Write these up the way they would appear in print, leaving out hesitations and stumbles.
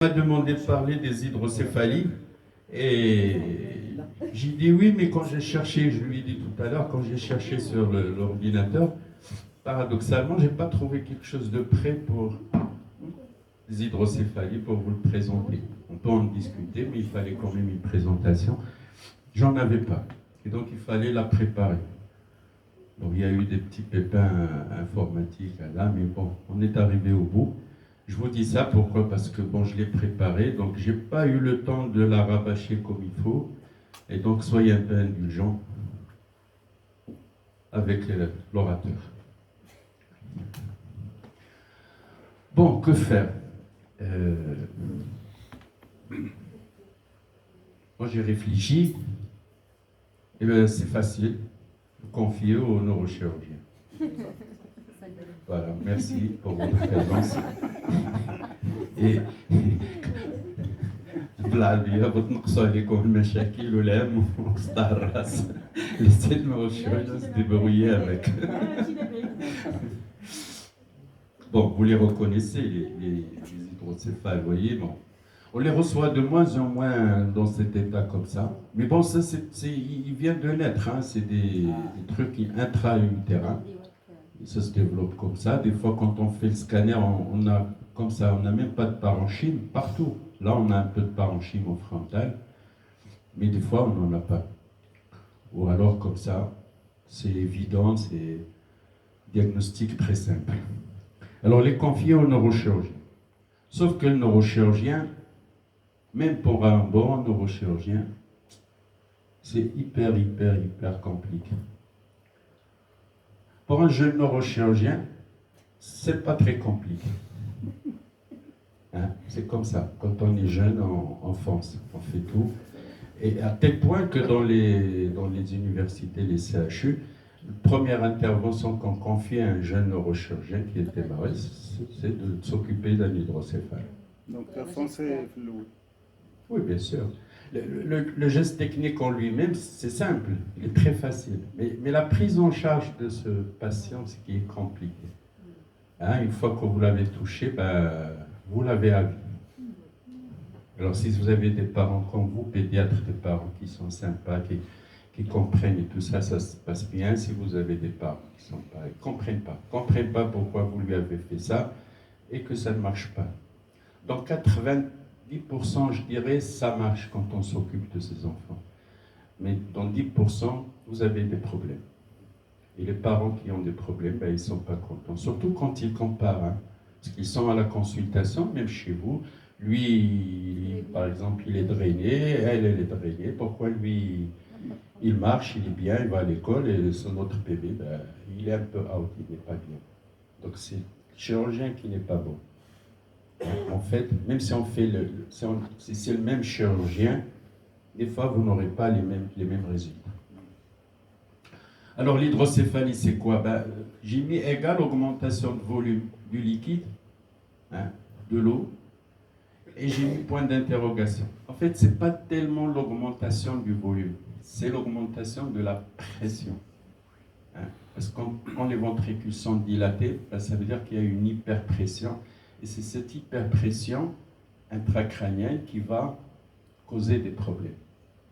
m'a demandé de parler des hydrocéphalies et j'ai dit oui, mais quand j'ai cherché, je lui ai dit tout à l'heure, quand j'ai cherché sur l'ordinateur, paradoxalement, j'ai pas trouvé quelque chose de prêt pour les hydrocéphalies pour vous le présenter. On peut en discuter, mais il fallait quand même une présentation. J'en avais pas. Et donc il fallait la préparer. Donc il y a eu des petits pépins informatiques là, mais bon, on est arrivé au bout. Je vous dis ça pourquoi? Parce que bon, je l'ai préparé, donc j'ai pas eu le temps de la rabâcher comme il faut. Et donc soyez un peu indulgents avec l'orateur. Bon, que faire? Moi j'ai réfléchi, et bien c'est facile, confier au neurochirurgien. Voilà, merci pour votre présence. Et بالعربية بتنقصوا عليكم المشاكل والهم وصداع الراس. Laissez le neurochirurgien se débrouiller avec. Bon, vous les reconnaissez, les hydrocéphales, vous voyez, bon. On les reçoit de moins en moins dans cet état comme ça. Mais bon, ça, il vient de naître, hein. C'est des trucs intra-utérins. Ça se développe comme ça. Des fois, quand on fait le scanner, on a comme ça, on n'a même pas de parenchyme partout. Là, on a un peu de parenchyme au frontal, mais des fois, on n'en a pas. Ou alors, comme ça, c'est évident, c'est diagnostic très simple. Alors, les confier au neurochirurgien. Sauf que le neurochirurgien, même pour un bon neurochirurgien, c'est hyper compliqué. Pour un jeune neurochirurgien, c'est pas très compliqué. Hein? C'est comme ça. Quand on est jeune, on fonce, on fait tout. Et à tel point que dans les universités, les CHU, la première intervention qu'on confie à un jeune neurochirurgien qui était marié, c'est de s'occuper d'un hydrocéphale. Donc, c'est flou. Oui, bien sûr. Le geste technique en lui-même, c'est simple, il est très facile. Mais la prise en charge de ce patient, c'est qui est compliqué. Hein, une fois que vous l'avez touché, ben, vous l'avez à vie. Alors si vous avez des parents comme vous, pédiatres, des parents qui sont sympas, qui comprennent et tout ça, ça se passe bien. Si vous avez des parents qui sont pas, comprennent pas pourquoi vous lui avez fait ça et que ça ne marche pas. Donc 90%, je dirais, ça marche quand on s'occupe de ses enfants. Mais dans 10%, vous avez des problèmes. Et les parents qui ont des problèmes, ben, ils ne sont pas contents. Surtout quand ils comparent. Hein, parce qu'ils sont à la consultation, même chez vous. Lui, par exemple, il est drainé, elle est drainée. Pourquoi lui, il marche, il est bien, il va à l'école, et son autre bébé, ben, il est un peu out, il n'est pas bien. Donc c'est le chirurgien qui n'est pas bon. En fait, même si on fait si c'est le même chirurgien, des fois vous n'aurez pas les mêmes résultats. Alors l'hydrocéphalie, c'est quoi? Ben, j'ai mis égale augmentation de volume du liquide, hein, de l'eau, et j'ai mis point d'interrogation. En fait, ce n'est pas tellement l'augmentation du volume, c'est l'augmentation de la pression. Hein, parce que quand les ventricules sont dilatés, ben, ça veut dire qu'il y a une hyperpression. Et c'est cette hyperpression intracrânienne qui va causer des problèmes.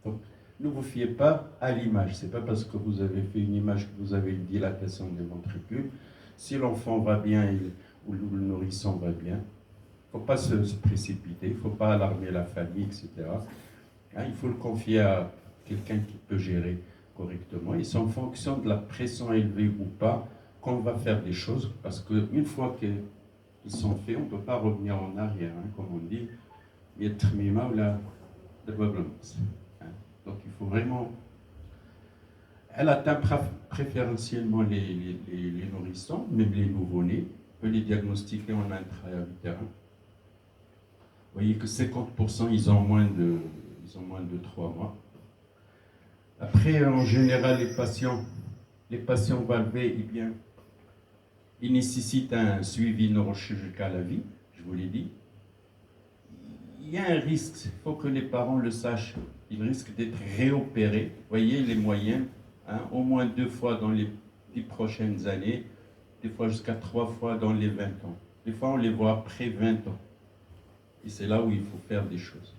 Donc, ne vous fiez pas à l'image. Ce n'est pas parce que vous avez fait une image que vous avez une dilatation des ventricules. Si l'enfant va bien ou le nourrisson va bien, il ne faut pas se précipiter, il ne faut pas alarmer la famille, etc. Hein, il faut le confier à quelqu'un qui peut gérer correctement. Et c'est en fonction de la pression élevée ou pas qu'on va faire des choses. Parce qu'une fois qu'ils sont faits, on ne peut pas revenir en arrière. Hein, comme on dit, Yetrmima ou la Development. Donc il faut vraiment... Elle atteint préférentiellement les nourrissons, même les nouveau-nés. On peut les diagnostiquer en intra-utérin. Vous voyez que 50% ils ont moins de 3 mois. Après, en général, les patients valvés, eh bien, ils nécessitent un suivi neurochirurgical à vie, je vous l'ai dit. Il y a un risque, il faut que les parents le sachent, ils risquent d'être réopérés. Vous voyez les moyennes, hein, au moins 2 fois dans les 10 prochaines années, des fois jusqu'à 3 fois dans les 20 ans. Des fois, on les voit après 20 ans. Et c'est là où il faut faire des choses.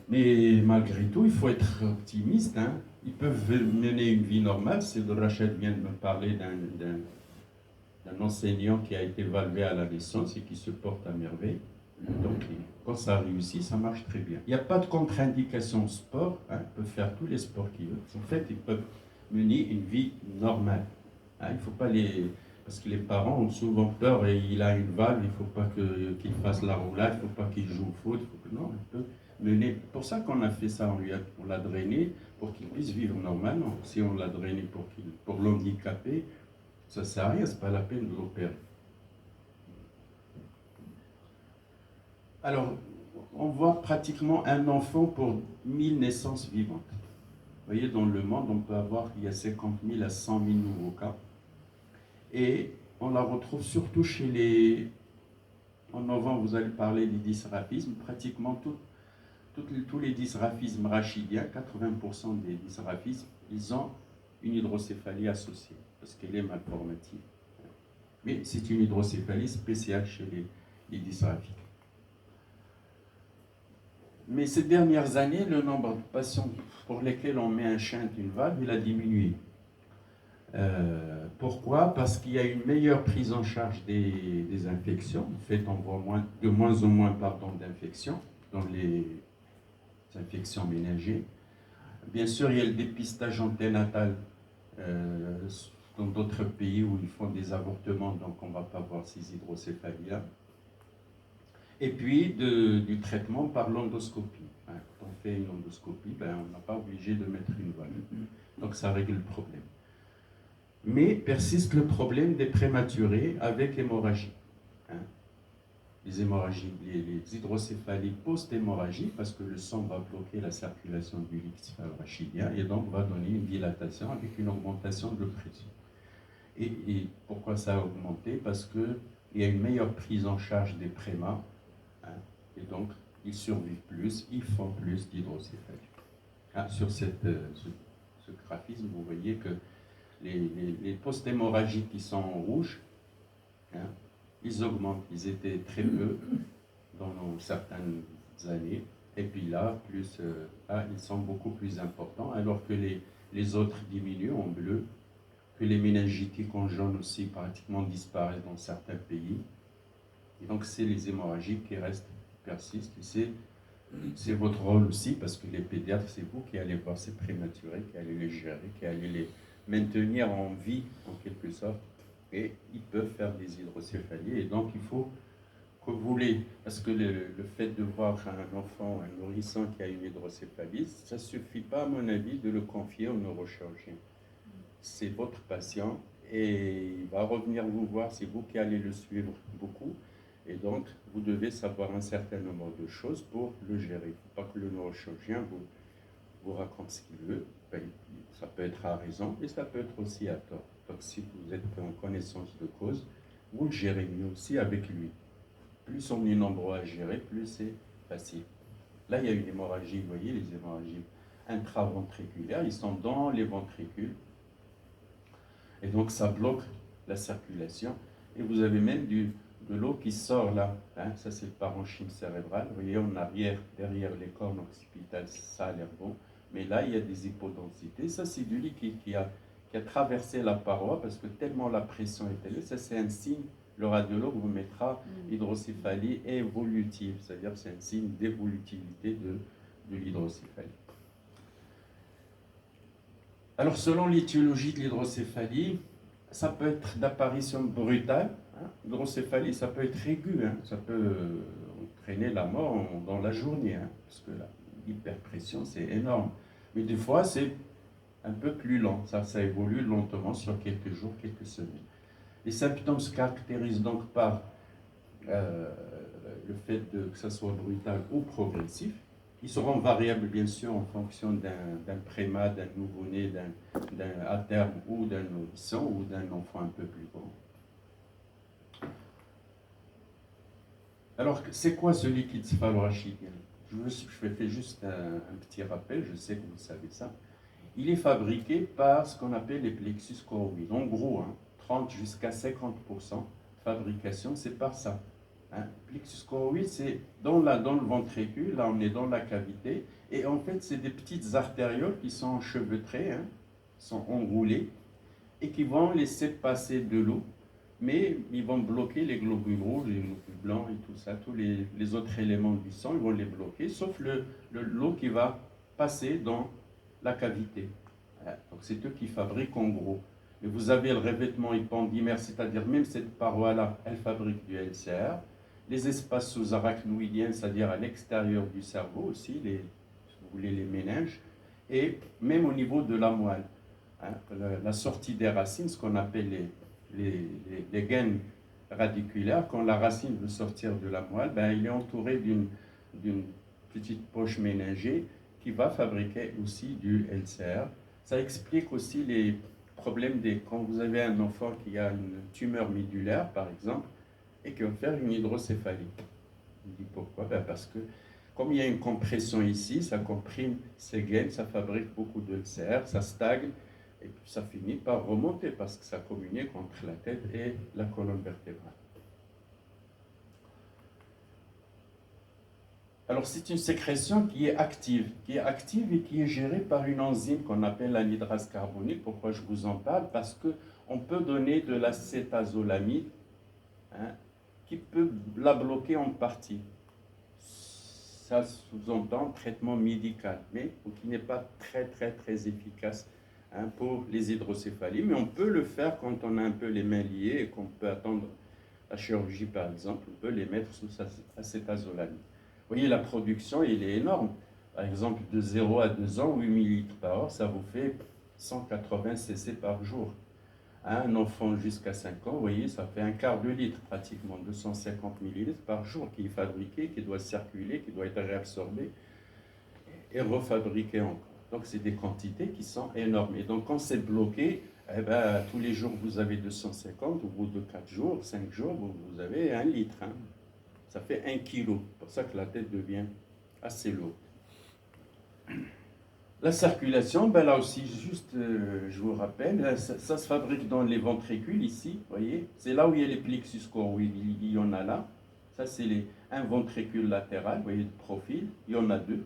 Mais malgré tout, il faut être optimiste. Hein. Ils peuvent mener une vie normale. C'est le Rachid vient de me parler d'un enseignant qui a été évalué à la naissance et qui se porte à merveille. Donc, quand ça réussit, ça marche très bien. Il n'y a pas de contre-indication au sport. Hein. Ils peuvent faire tous les sports qu'ils veulent. En fait, ils peuvent mener une vie normale. Hein. Il ne faut pas les... Parce que les parents ont souvent peur et il a une valve, il ne faut pas qu'il fasse la roulade, il ne faut pas qu'il joue au foot. Non, il peut mener. C'est pour ça qu'on a fait ça, on l'a drainé pour qu'il puisse vivre normalement. Si on l'a drainé pour l'handicaper, ça ne sert à rien, ce n'est pas la peine de l'opérer. Alors, on voit pratiquement un enfant pour 1000 naissances vivantes. Vous voyez, dans le monde, on peut avoir, il y a 50 000 à 100 000 nouveaux cas. Et on la retrouve surtout chez les... En novembre, vous allez parler des dysgraphismes. Pratiquement tous les dysgraphismes rachidiens, 80% des dysgraphismes, ils ont une hydrocéphalie associée, parce qu'elle est malformative. Mais c'est une hydrocéphalie spéciale chez les dysgraphiques. Mais ces dernières années, le nombre de patients pour lesquels on met un shunt, une valve, il a diminué. Pourquoi? Parce qu'il y a une meilleure prise en charge des infections. En fait, on voit de moins en moins d'infections dans les infections ménagères. Bien sûr, il y a le dépistage anténatal dans d'autres pays où ils font des avortements, donc on ne va pas voir ces hydrocéphalies-là. Et puis du traitement par l'endoscopie. Quand on fait une endoscopie, on n'est pas obligé de mettre une valve. Donc ça règle le problème. Mais persiste le problème des prématurés avec hémorragie. Les hémorragies, les hydrocéphalies post-hémorragie, parce que le sang va bloquer la circulation du liquide céphalorachidien et donc va donner une dilatation avec une augmentation de pression. Et pourquoi ça a augmenté? Parce qu'il y a une meilleure prise en charge des prémas, et donc ils survivent plus, ils font plus d'hydrocéphalie. Sur ce graphisme, vous voyez que les post-hémorragiques qui sont en rouge, ils augmentent. Ils étaient très peu dans certaines années. Et puis là, ils sont beaucoup plus importants, alors que les autres diminuent en bleu, que les méningitiques en jaune aussi pratiquement disparaissent dans certains pays. Et donc, c'est les hémorragiques qui persistent. Et c'est votre rôle aussi, parce que les pédiatres, c'est vous qui allez voir ces prématurés, qui allez les gérer, qui allez les maintenir en vie, en quelque sorte. Et ils peuvent faire des hydrocéphalies. Et donc, il faut que vous parce que le fait de voir un enfant, un nourrisson qui a une hydrocéphalie, ça ne suffit pas, à mon avis, de le confier au neurochirurgien. C'est votre patient et il va revenir vous voir, c'est vous qui allez le suivre beaucoup. Et donc, vous devez savoir un certain nombre de choses pour le gérer. Il ne faut pas que le neurochirurgien vous raconte ce qu'il veut. Ça peut être à raison et ça peut être aussi à tort. Donc, si vous êtes en connaissance de cause, vous le gérez mieux aussi avec lui. Plus on est nombreux à gérer, plus c'est facile. Là, il y a une hémorragie, vous voyez, les hémorragies intraventriculaires, ils sont dans les ventricules. Et donc, ça bloque la circulation. Et vous avez même de l'eau qui sort là. Ça, c'est le parenchyme cérébral. Vous voyez, en arrière, derrière les cornes occipitales, ça a l'air bon. Mais là, il y a des hypodensités. Ça, c'est du liquide qui a traversé la paroi parce que tellement la pression est élevée. Ça, c'est un signe. Le radiologue vous mettra hydrocéphalie évolutive. C'est-à-dire que c'est un signe d'évolutivité de l'hydrocéphalie. Alors, selon l'étiologie de l'hydrocéphalie, ça peut être d'apparition brutale. L'hydrocéphalie, ça peut être aiguë. Ça peut entraîner la mort dans la journée. Parce que l'hyperpression, c'est énorme. Mais des fois, c'est un peu plus lent. Ça évolue lentement sur quelques jours, quelques semaines. Les symptômes se caractérisent donc par le fait que ça soit brutal ou progressif. Ils seront variables, bien sûr, en fonction d'un prémat, d'un nouveau-né, à terme ou d'un nourrisson ou d'un enfant un peu plus grand. Alors, c'est quoi ce liquide céphalorachidien? Je fais juste un petit rappel, je sais que vous savez ça. Il est fabriqué par ce qu'on appelle les plexus choroïdes. En gros, 30 jusqu'à 50% de fabrication, c'est par ça. Hein. Plexus choroïde, c'est dans le ventricule, là on est dans la cavité, et en fait c'est des petites artérioles qui sont enchevêtrées, hein, sont enroulées, et qui vont laisser passer de l'eau, mais ils vont bloquer les globules rouges, les globules blancs et tout ça, tous les autres éléments du sang, ils vont les bloquer, sauf l'eau qui va passer dans la cavité. Donc c'est eux qui fabriquent en gros. Et vous avez le revêtement épandymère, c'est-à-dire même cette paroi-là, elle fabrique du LCR. Les espaces sous-arachnoïdiens, c'est-à-dire à l'extérieur du cerveau aussi, si vous voulez, les méninges, et même au niveau de la moelle. Hein, la sortie des racines, ce qu'on appelle les gaines radiculaires, quand la racine veut sortir de la moelle, ben, il est entouré d'une petite poche méningée qui va fabriquer aussi du LCR. Ça explique aussi les problèmes quand vous avez un enfant qui a une tumeur médulaire, par exemple, et qui va faire une hydrocéphalie. On dit pourquoi? Ben parce que comme il y a une compression ici, ça comprime ces gaines, ça fabrique beaucoup de LCR, ça stagne, et puis ça finit par remonter parce que ça communique entre la tête et la colonne vertébrale. Alors c'est une sécrétion qui est active et qui est gérée par une enzyme qu'on appelle l'anhydrase carbonique. Pourquoi je vous en parle? Parce qu'on peut donner de l'acétazolamide, hein, qui peut la bloquer en partie. Ça sous-entend traitement médical, mais qui n'est pas très efficace, hein, pour les hydrocéphalies. Mais on peut le faire quand on a un peu les mains liées et qu'on peut attendre la chirurgie par exemple, on peut les mettre sous acétazolamide. Vous voyez, la production, elle est énorme. Par exemple, de 0 à 2 ans, 8 000 litres par heure, ça vous fait 180 cc par jour. Un enfant jusqu'à 5 ans, vous voyez, ça fait un quart de litre, pratiquement 250 millilitres par jour qui est fabriqué, qui doit circuler, qui doit être réabsorbé et refabriqué encore. Donc, c'est des quantités qui sont énormes. Et donc, quand c'est bloqué, eh ben, tous les jours, vous avez 250, au bout de 4 jours, 5 jours, vous avez 1 litre. Hein. Ça fait 1 kilo. C'est pour ça que la tête devient assez lourde. La circulation, ben là aussi, juste, je vous rappelle, ça se fabrique dans les ventricules ici, vous voyez. C'est là où il y a les plexus choroïdes, il y en a là. Ça, c'est un ventricule latéral, vous voyez, de profil. Il y en a 2,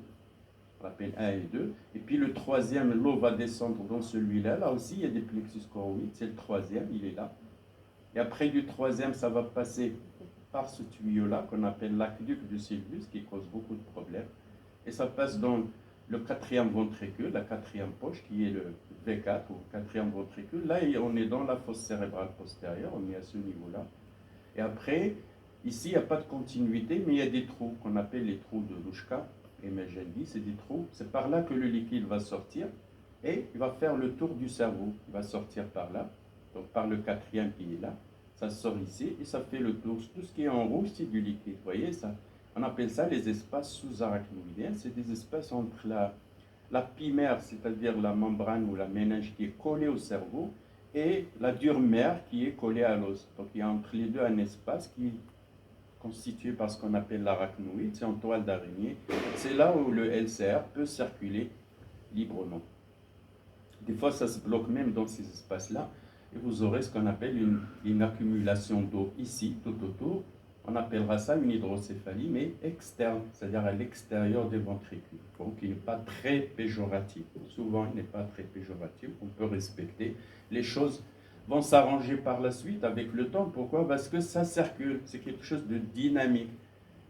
on appelle 1 et 2. Et puis le troisième, l'eau va descendre dans celui-là. Là aussi, il y a des plexus choroïdes, c'est le troisième, il est là. Et après du troisième, ça va passer par ce tuyau-là, qu'on appelle l'aqueduc de Sylvius, qui cause beaucoup de problèmes. Et ça passe dans le quatrième ventricule, la quatrième poche, qui est le V4, ou quatrième ventricule. Là, on est dans la fosse cérébrale postérieure, on est à ce niveau-là. Et après, ici, il n'y a pas de continuité, mais il y a des trous, qu'on appelle les trous de Louchka et Mejendi. C'est des trous, c'est par là que le liquide va sortir, et il va faire le tour du cerveau. Il va sortir par là, donc par le quatrième qui est là. Ça sort ici, et ça fait le tour. Tout ce qui est en rouge, c'est du liquide, vous voyez ça? On appelle ça les espaces sous-arachnoïdiens. C'est des espaces entre la pymère, c'est-à-dire la membrane ou la méninge qui est collée au cerveau, et la dure mère qui est collée à l'os. Donc il y a entre les deux un espace qui est constitué par ce qu'on appelle l'arachnoïde, c'est en toile d'araignée. C'est là où le LCR peut circuler librement. Des fois, ça se bloque même dans ces espaces-là, et vous aurez ce qu'on appelle une accumulation d'eau ici, tout autour. On appellera ça une hydrocéphalie, mais externe, c'est-à-dire à l'extérieur des ventricules. Donc, il n'est pas très péjoratif. Souvent, il n'est pas très péjoratif. On peut respecter. Les choses vont s'arranger par la suite avec le temps. Pourquoi? Parce que ça circule. C'est quelque chose de dynamique.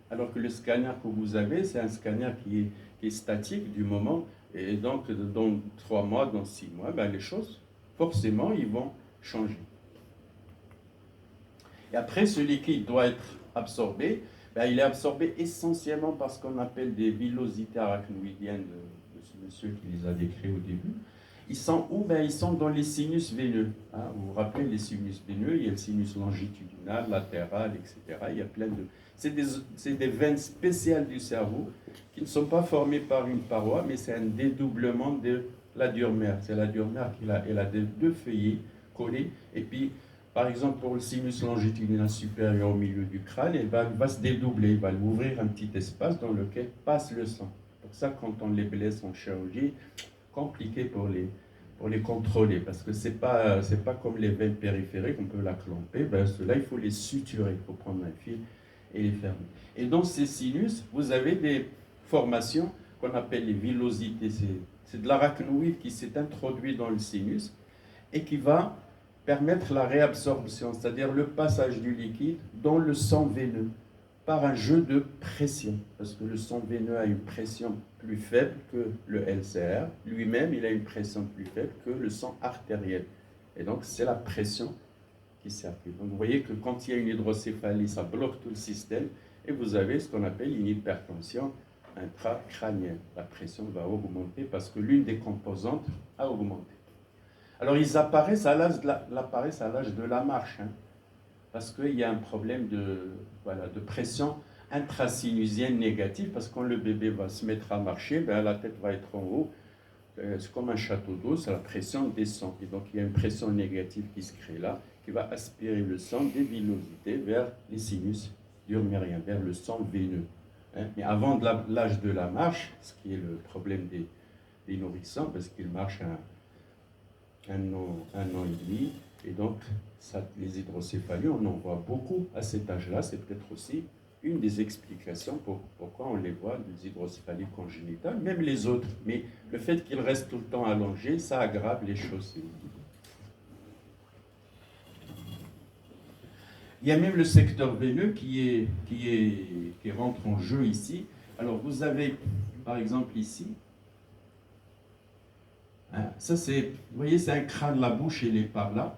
Alors que le scanner que vous avez, c'est un scanner qui est statique du moment. Et donc, dans 3 mois, dans 6 mois, ben, les choses, forcément, ils vont changer. Et après, ce liquide doit être absorbé. Ben, il est absorbé essentiellement par ce qu'on appelle des villosités arachnoïdiennes de ce monsieur qui les a décrits au début. Ils sont où? Ben, ils sont dans les sinus veineux. Hein. Vous vous rappelez les sinus veineux? Il y a le sinus longitudinal, latéral, etc. Il y a plein de... C'est des veines spéciales du cerveau qui ne sont pas formées par une paroi, mais c'est un dédoublement de la dure mère. C'est la dure mère qui elle a 2 feuillets collés. Et puis, par exemple, pour le sinus longitudinal supérieur au milieu du crâne, il va se dédoubler, il va ouvrir un petit espace dans lequel passe le sang. Pour ça, quand on les blesse en chirurgie, compliqué pour les contrôler, parce que c'est pas comme les veines périphériques, on peut la clamper. Ben, ceux-là, il faut les suturer, il faut prendre un fil et il est fermé. Et dans ces sinus, vous avez des formations qu'on appelle les villosités. C'est de l'arachnoïde qui s'est introduit dans le sinus et qui va permettre la réabsorption, c'est-à-dire le passage du liquide dans le sang veineux par un jeu de pression, parce que le sang veineux a une pression plus faible que le LCR, lui-même il a une pression plus faible que le sang artériel, et donc c'est la pression qui circule. Donc vous voyez que quand il y a une hydrocéphalie, ça bloque tout le système, et vous avez ce qu'on appelle une hypertension intracrânienne. La pression va augmenter parce que l'une des composantes a augmenté. Alors ils apparaissent à l'âge de la marche, hein, parce qu'il y a un problème de pression intrasinusienne négative, parce que quand le bébé va se mettre à marcher, ben, la tête va être en haut, c'est comme un château d'eau, la pression descend. Et donc il y a une pression négative qui se crée là, qui va aspirer le sang des villosités vers les sinus urmériens, vers le sang veineux. Hein. Mais avant l'âge de la marche, ce qui est le problème des nourrissons, parce qu'ils marchent un an et demi, et donc les hydrocéphalies, on en voit beaucoup à cet âge-là. C'est peut-être aussi une des explications pourquoi on les voit, les hydrocéphalies congénitales, même les autres. Mais le fait qu'ils restent tout le temps allongés, ça aggrave les choses. Il y a même le secteur veineux qui rentre en jeu ici. Alors vous avez, par exemple ici, hein, ça c'est, vous voyez, c'est un crâne, la bouche elle est par là,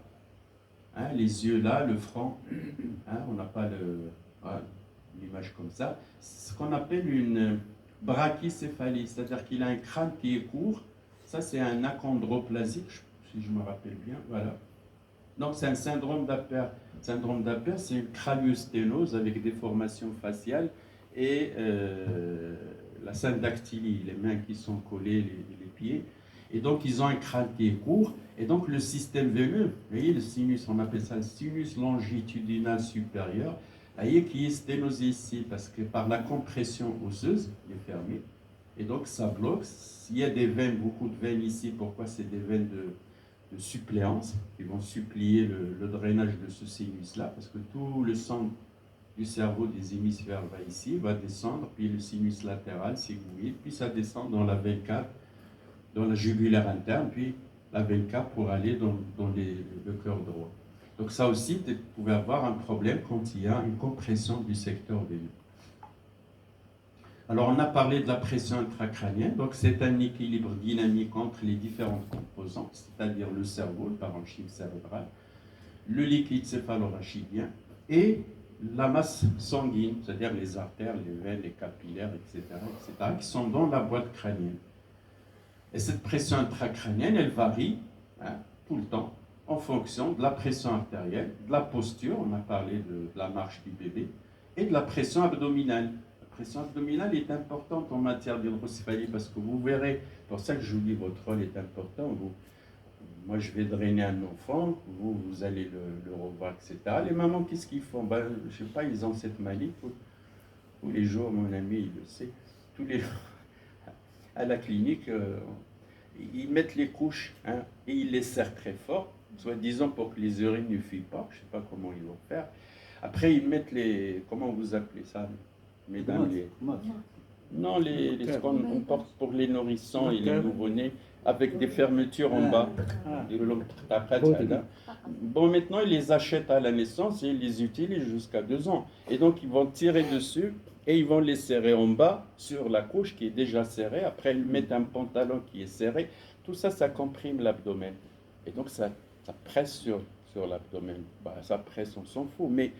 hein, les yeux là, le front, hein, on n'a pas l'image comme ça, ce qu'on appelle une brachycéphalie, c'est-à-dire qu'il a un crâne qui est court. Ça c'est un achondroplasie, si je me rappelle bien, voilà. Donc c'est un syndrome d'Apert. Syndrome d'Apert, c'est une craniosténose avec des formations faciales et la syndactylie, les mains qui sont collées, les pieds. Et donc ils ont un crâne qui est court. Et donc le système veineux, vous voyez le sinus, on appelle ça le sinus longitudinal supérieur, vous voyez, qui est sténosé ici parce que par la compression osseuse, il est fermé. Et donc ça bloque. Il y a des veines, beaucoup de veines ici. Pourquoi? C'est des veines de suppléance qui vont supplier le drainage de ce sinus-là, parce que tout le sang du cerveau des hémisphères va ici, va descendre, puis le sinus latéral s'égouille, puis ça descend dans la veine cave, dans la jugulaire interne, puis la veine cave pour aller dans le cœur droit. Donc ça aussi, vous pouvez avoir un problème quand il y a une compression du secteur veineux. Alors on a parlé de la pression intracrânienne, donc c'est un équilibre dynamique entre les différentes composantes, c'est-à-dire le cerveau, le parenchyme cérébral, le liquide céphalorachidien et la masse sanguine, c'est-à-dire les artères, les veines, les capillaires, etc., qui sont dans la boîte crânienne. Et cette pression intracrânienne, elle varie, hein, tout le temps en fonction de la pression artérielle, de la posture, on a parlé de la marche du bébé, et de la pression abdominale. La pression abdominale est importante en matière d'hydrocéphalie parce que vous verrez, pour ça que je vous dis votre rôle est important. Moi, je vais drainer un enfant, vous allez le revoir, etc. Les mamans, qu'est-ce qu'ils font? Ben, je ne sais pas, ils ont cette manie. Tous les jours, mon ami, il le sait, tous les jours, à la clinique, ils mettent les couches, hein, et ils les serrent très fort, soi-disant pour que les urines ne fuient pas. Je ne sais pas comment ils vont faire. Après, ils mettent comment vous appelez ça, mesdames, non, ce qu'on porte pour les nourrissons et les nouveau-nés, avec des fermetures en bas. Bon, maintenant, ils les achètent à la naissance et ils les utilisent jusqu'à 2 ans. Et donc, ils vont tirer dessus et ils vont les serrer en bas sur la couche qui est déjà serrée. Après, ils mettent un pantalon qui est serré. Tout ça, ça comprime l'abdomen. Et donc, ça presse sur l'abdomen. Bah, ça presse, on s'en fout. Mais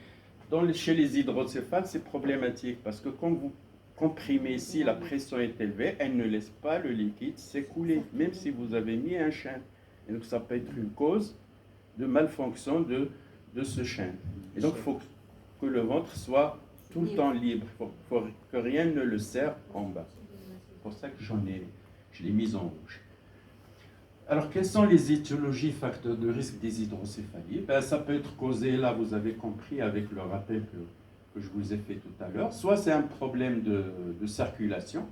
chez les hydrocéphales, c'est problématique parce que quand vous comprimez ici, la pression est élevée, elle ne laisse pas le liquide s'écouler, même si vous avez mis un chêne. Et donc, ça peut être une cause de malfonction de ce chêne. Et donc, il faut que le ventre soit tout le temps libre. Il faut que rien ne le serre en bas. C'est pour ça que je l'ai mis en rouge. Alors, quelles sont les étiologies facteurs de risque des hydrocéphalies? Ben, ça peut être causé, là, vous avez compris, avec le rappel que je vous ai fait tout à l'heure. Soit c'est un problème de circulation,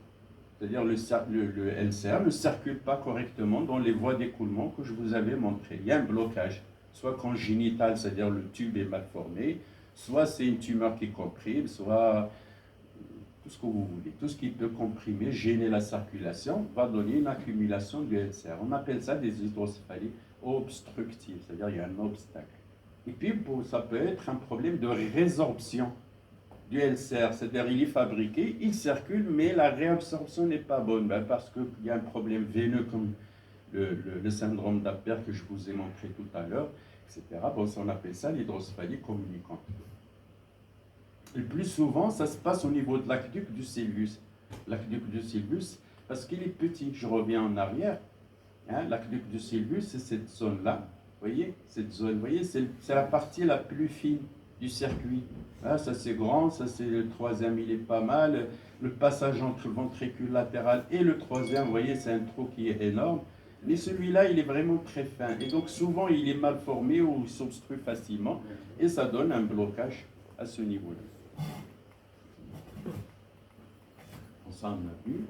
c'est-à-dire le LCR ne circule pas correctement dans les voies d'écoulement que je vous avais montré. Il y a un blocage, soit congénital, c'est-à-dire le tube est mal formé, Soit c'est une tumeur qui comprime, soit tout ce que vous voulez. Tout ce qui peut comprimer, gêner la circulation, va donner une accumulation du LCR. On appelle ça des hydrocéphalies obstructives, c'est-à-dire il y a un obstacle. Et puis ça peut être un problème de résorption du LCR, c'est-à-dire il est fabriqué, il circule, mais la réabsorption n'est pas bonne, parce qu'il y a un problème veineux comme le syndrome d'Aper que je vous ai montré tout à l'heure, etc. Bon, on appelle ça l'hydrocéphalie communicante. Le plus souvent, ça se passe au niveau de l'aqueduc du Sylvius. L'aqueduc du Sylvius, parce qu'il est petit, je reviens en arrière, hein, l'aqueduc du Sylvius, c'est cette zone-là, voyez, cette zone, voyez, c'est la partie la plus fine du circuit. Là, ça c'est grand, ça c'est le troisième, il est pas mal. Le passage entre le ventricule latéral et le troisième, vous voyez, c'est un trou qui est énorme. Mais celui-là, il est vraiment très fin. Et donc souvent, il est mal formé ou il s'obstrue facilement. Et ça donne un blocage à ce niveau-là. Ça, on a vu.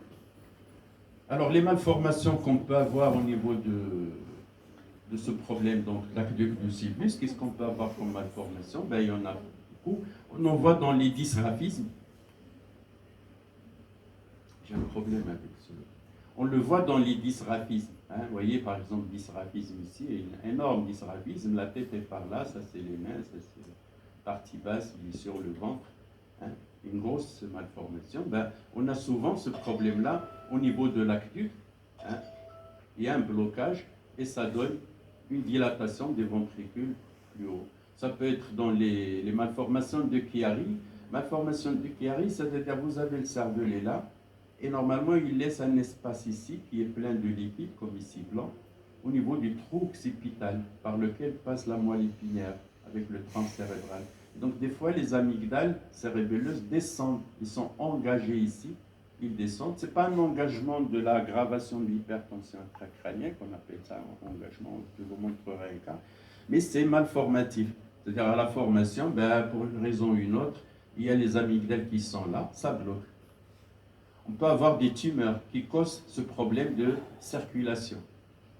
Alors, les malformations qu'on peut avoir au niveau de ce problème, donc l'aqueduc du Sylvius, qu'est-ce qu'on peut avoir comme malformation? Ben, il y en a beaucoup. On en voit dans les dysgraphismes. J'ai un problème avec cela. On le voit dans les dysgraphismes. Hein. Vous voyez, par exemple, dysgraphisme ici, un énorme dysgraphisme, la tête est par là, ça c'est les mains, ça c'est la partie basse, il est sur le ventre. Hein. Une grosse malformation. Ben, on a souvent ce problème-là au niveau de l'aqueduc. Hein. Il y a un blocage et ça donne une dilatation des ventricules plus haut. Ça peut être dans les malformations de Chiari. Malformation de Chiari, c'est-à-dire vous avez le cervelet là, et normalement il laisse un espace ici qui est plein de lipides, comme ici blanc, au niveau du trou occipital par lequel passe la moelle épinière avec le tronc cérébral. Donc des fois les amygdales cérébelleuses descendent, ils sont engagés ici, ils descendent. Ce n'est pas un engagement de l'aggravation de l'hypertension intracrânienne qu'on appelle ça un engagement, je vous montrerai un cas, mais c'est malformatif. C'est-à-dire à la formation, ben, pour une raison ou une autre, il y a les amygdales qui sont là, ça bloque. On peut avoir des tumeurs qui causent ce problème de circulation.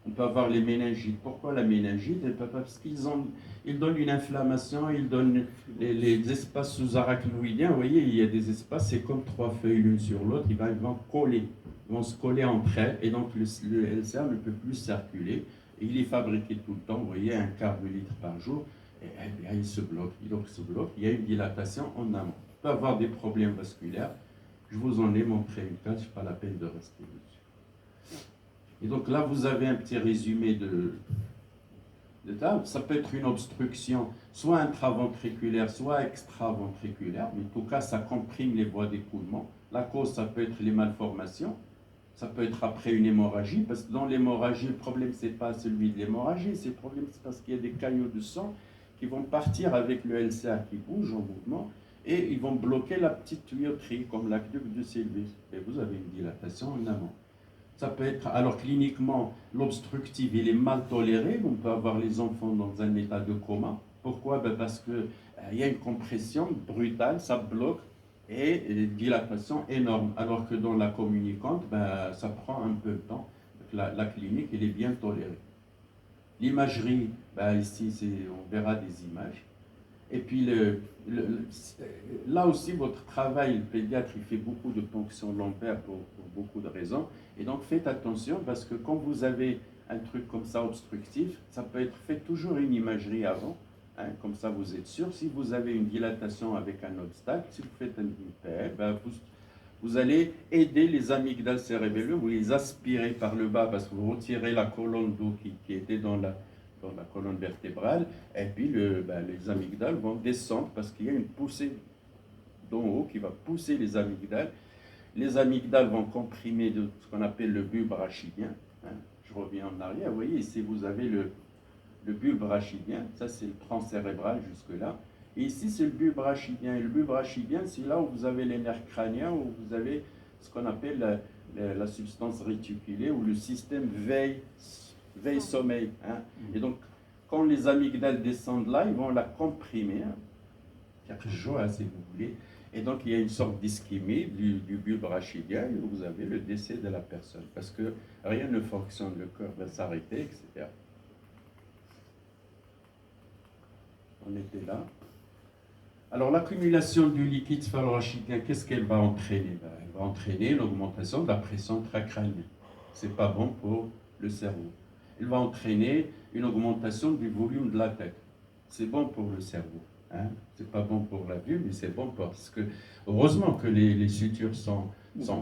On peut avoir les méningites. Pourquoi la méningite? Parce qu'ils donnent une inflammation, ils donnent les espaces sous-arachnoïdiens. Vous voyez, il y a des espaces, c'est comme trois feuilles l'une sur l'autre, ils vont coller, ils vont se coller entre elles, et donc le LCR ne peut plus circuler. Et il est fabriqué tout le temps, vous voyez, un quart de litre par jour, et il se bloque. Donc il se bloque, il y a une dilatation en amont. On peut avoir des problèmes vasculaires. Je vous en ai montré une carte, ce n'est pas la peine de rester dessus. Et donc là, vous avez un petit résumé de ça peut être une obstruction, soit intraventriculaire, soit extraventriculaire, mais en tout cas, ça comprime les voies d'écoulement. La cause, ça peut être les malformations, ça peut être après une hémorragie, parce que dans l'hémorragie, le problème, ce n'est pas celui de l'hémorragie, le problème, c'est parce qu'il y a des caillots de sang qui vont partir avec le LCA qui bouge en mouvement, et ils vont bloquer la petite tuyauterie, comme l'aqueduc du Sylvius. Et vous avez une dilatation en amont. Ça peut être, alors cliniquement, l'obstructif, il est mal toléré. On peut avoir les enfants dans un état de coma. Pourquoi? Ben parce qu'il y a une compression brutale, ça bloque, et une dilatation énorme. Alors que dans la communicante, ben, ça prend un peu de temps. La clinique, elle est bien tolérée. L'imagerie, ben, ici, on verra des images. Et puis, là aussi, votre travail, le pédiatre, il fait beaucoup de ponctions lombaires pour beaucoup de raisons. Et donc, faites attention parce que quand vous avez un truc comme ça obstructif, ça peut être fait toujours une imagerie avant. Hein, comme ça, vous êtes sûr. Si vous avez une dilatation avec un obstacle, si vous faites un IPL, ben vous allez aider les amygdales cérébelleuses, vous les aspirez par le bas parce que vous retirez la colonne d'eau qui était dans la colonne vertébrale, et puis les amygdales vont descendre parce qu'il y a une poussée d'en haut qui va pousser les amygdales. Les amygdales vont comprimer de ce qu'on appelle le bulbe rachidien. Hein. Je reviens en arrière. Vous voyez, ici, vous avez le bulbe rachidien. Ça, c'est le tronc cérébral jusque-là. Et ici, c'est le bulbe rachidien. Et le bulbe rachidien, c'est là où vous avez les nerfs crâniens, où vous avez ce qu'on appelle la substance réticulée, ou le système veille-sommeil. Hein. Et donc, quand les amygdales descendent là, ils vont la comprimer. Hein. Si vous voulez. Et donc, il y a une sorte d'ischémie du bulbe rachidien et vous avez le décès de la personne. Parce que rien ne fonctionne, le cœur va s'arrêter, etc. On était là. Alors, l'accumulation du liquide sphalorachidien, qu'est-ce qu'elle va entraîner? Elle va entraîner l'augmentation de la pression intracrânienne. Ce n'est pas bon pour le cerveau. Elle va entraîner une augmentation du volume de la tête. C'est bon pour le cerveau. Hein? Ce n'est pas bon pour la vue, mais c'est bon parce que, heureusement que les sutures sont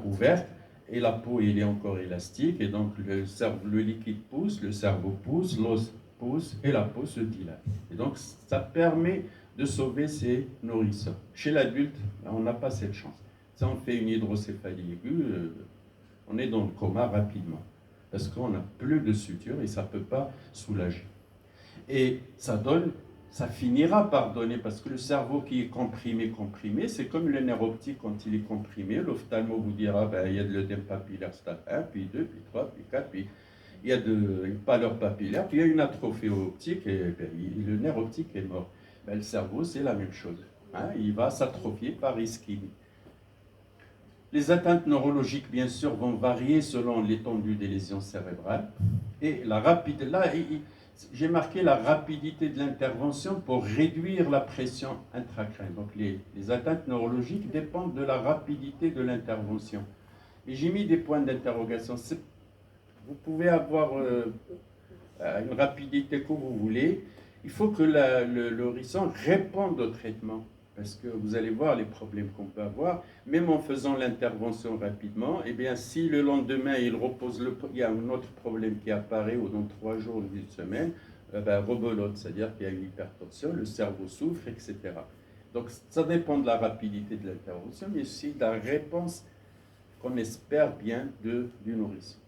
ouvertes et la peau elle est encore élastique et donc le liquide pousse, le cerveau pousse, l'os pousse et la peau se dilate. Et donc ça permet de sauver ces nourrissons. Chez l'adulte, on n'a pas cette chance. Si on fait une hydrocéphalie aiguë, on est dans le coma rapidement parce qu'on n'a plus de suture et ça ne peut pas soulager. Et ça finira par donner, parce que le cerveau qui est comprimé, c'est comme le nerf optique quand il est comprimé. L'ophtalmo vous dira, il y a de l'œdème papillaire stade 1, puis 2, puis 3, puis 4, puis il y a une pâleur papillaire, puis il y a une atrophie optique, et le nerf optique est mort. Le cerveau, c'est la même chose. Hein, il va s'atrophier par ischémie. Les atteintes neurologiques, bien sûr, vont varier selon l'étendue des lésions cérébrales. Et la rapide, là, j'ai marqué la rapidité de l'intervention pour réduire la pression intracrânienne. Donc les atteintes neurologiques dépendent de la rapidité de l'intervention. Et j'ai mis des points d'interrogation. Vous pouvez avoir une rapidité que vous voulez. Il faut que le nourrisson réponde au traitement. Parce que vous allez voir les problèmes qu'on peut avoir, même en faisant l'intervention rapidement, eh bien, si le lendemain il repose, il y a un autre problème qui apparaît, ou dans 3 jours ou une semaine, rebelote, c'est-à-dire qu'il y a une hypertension, le cerveau souffre, etc. Donc ça dépend de la rapidité de l'intervention, mais aussi de la réponse qu'on espère bien du nourrisson.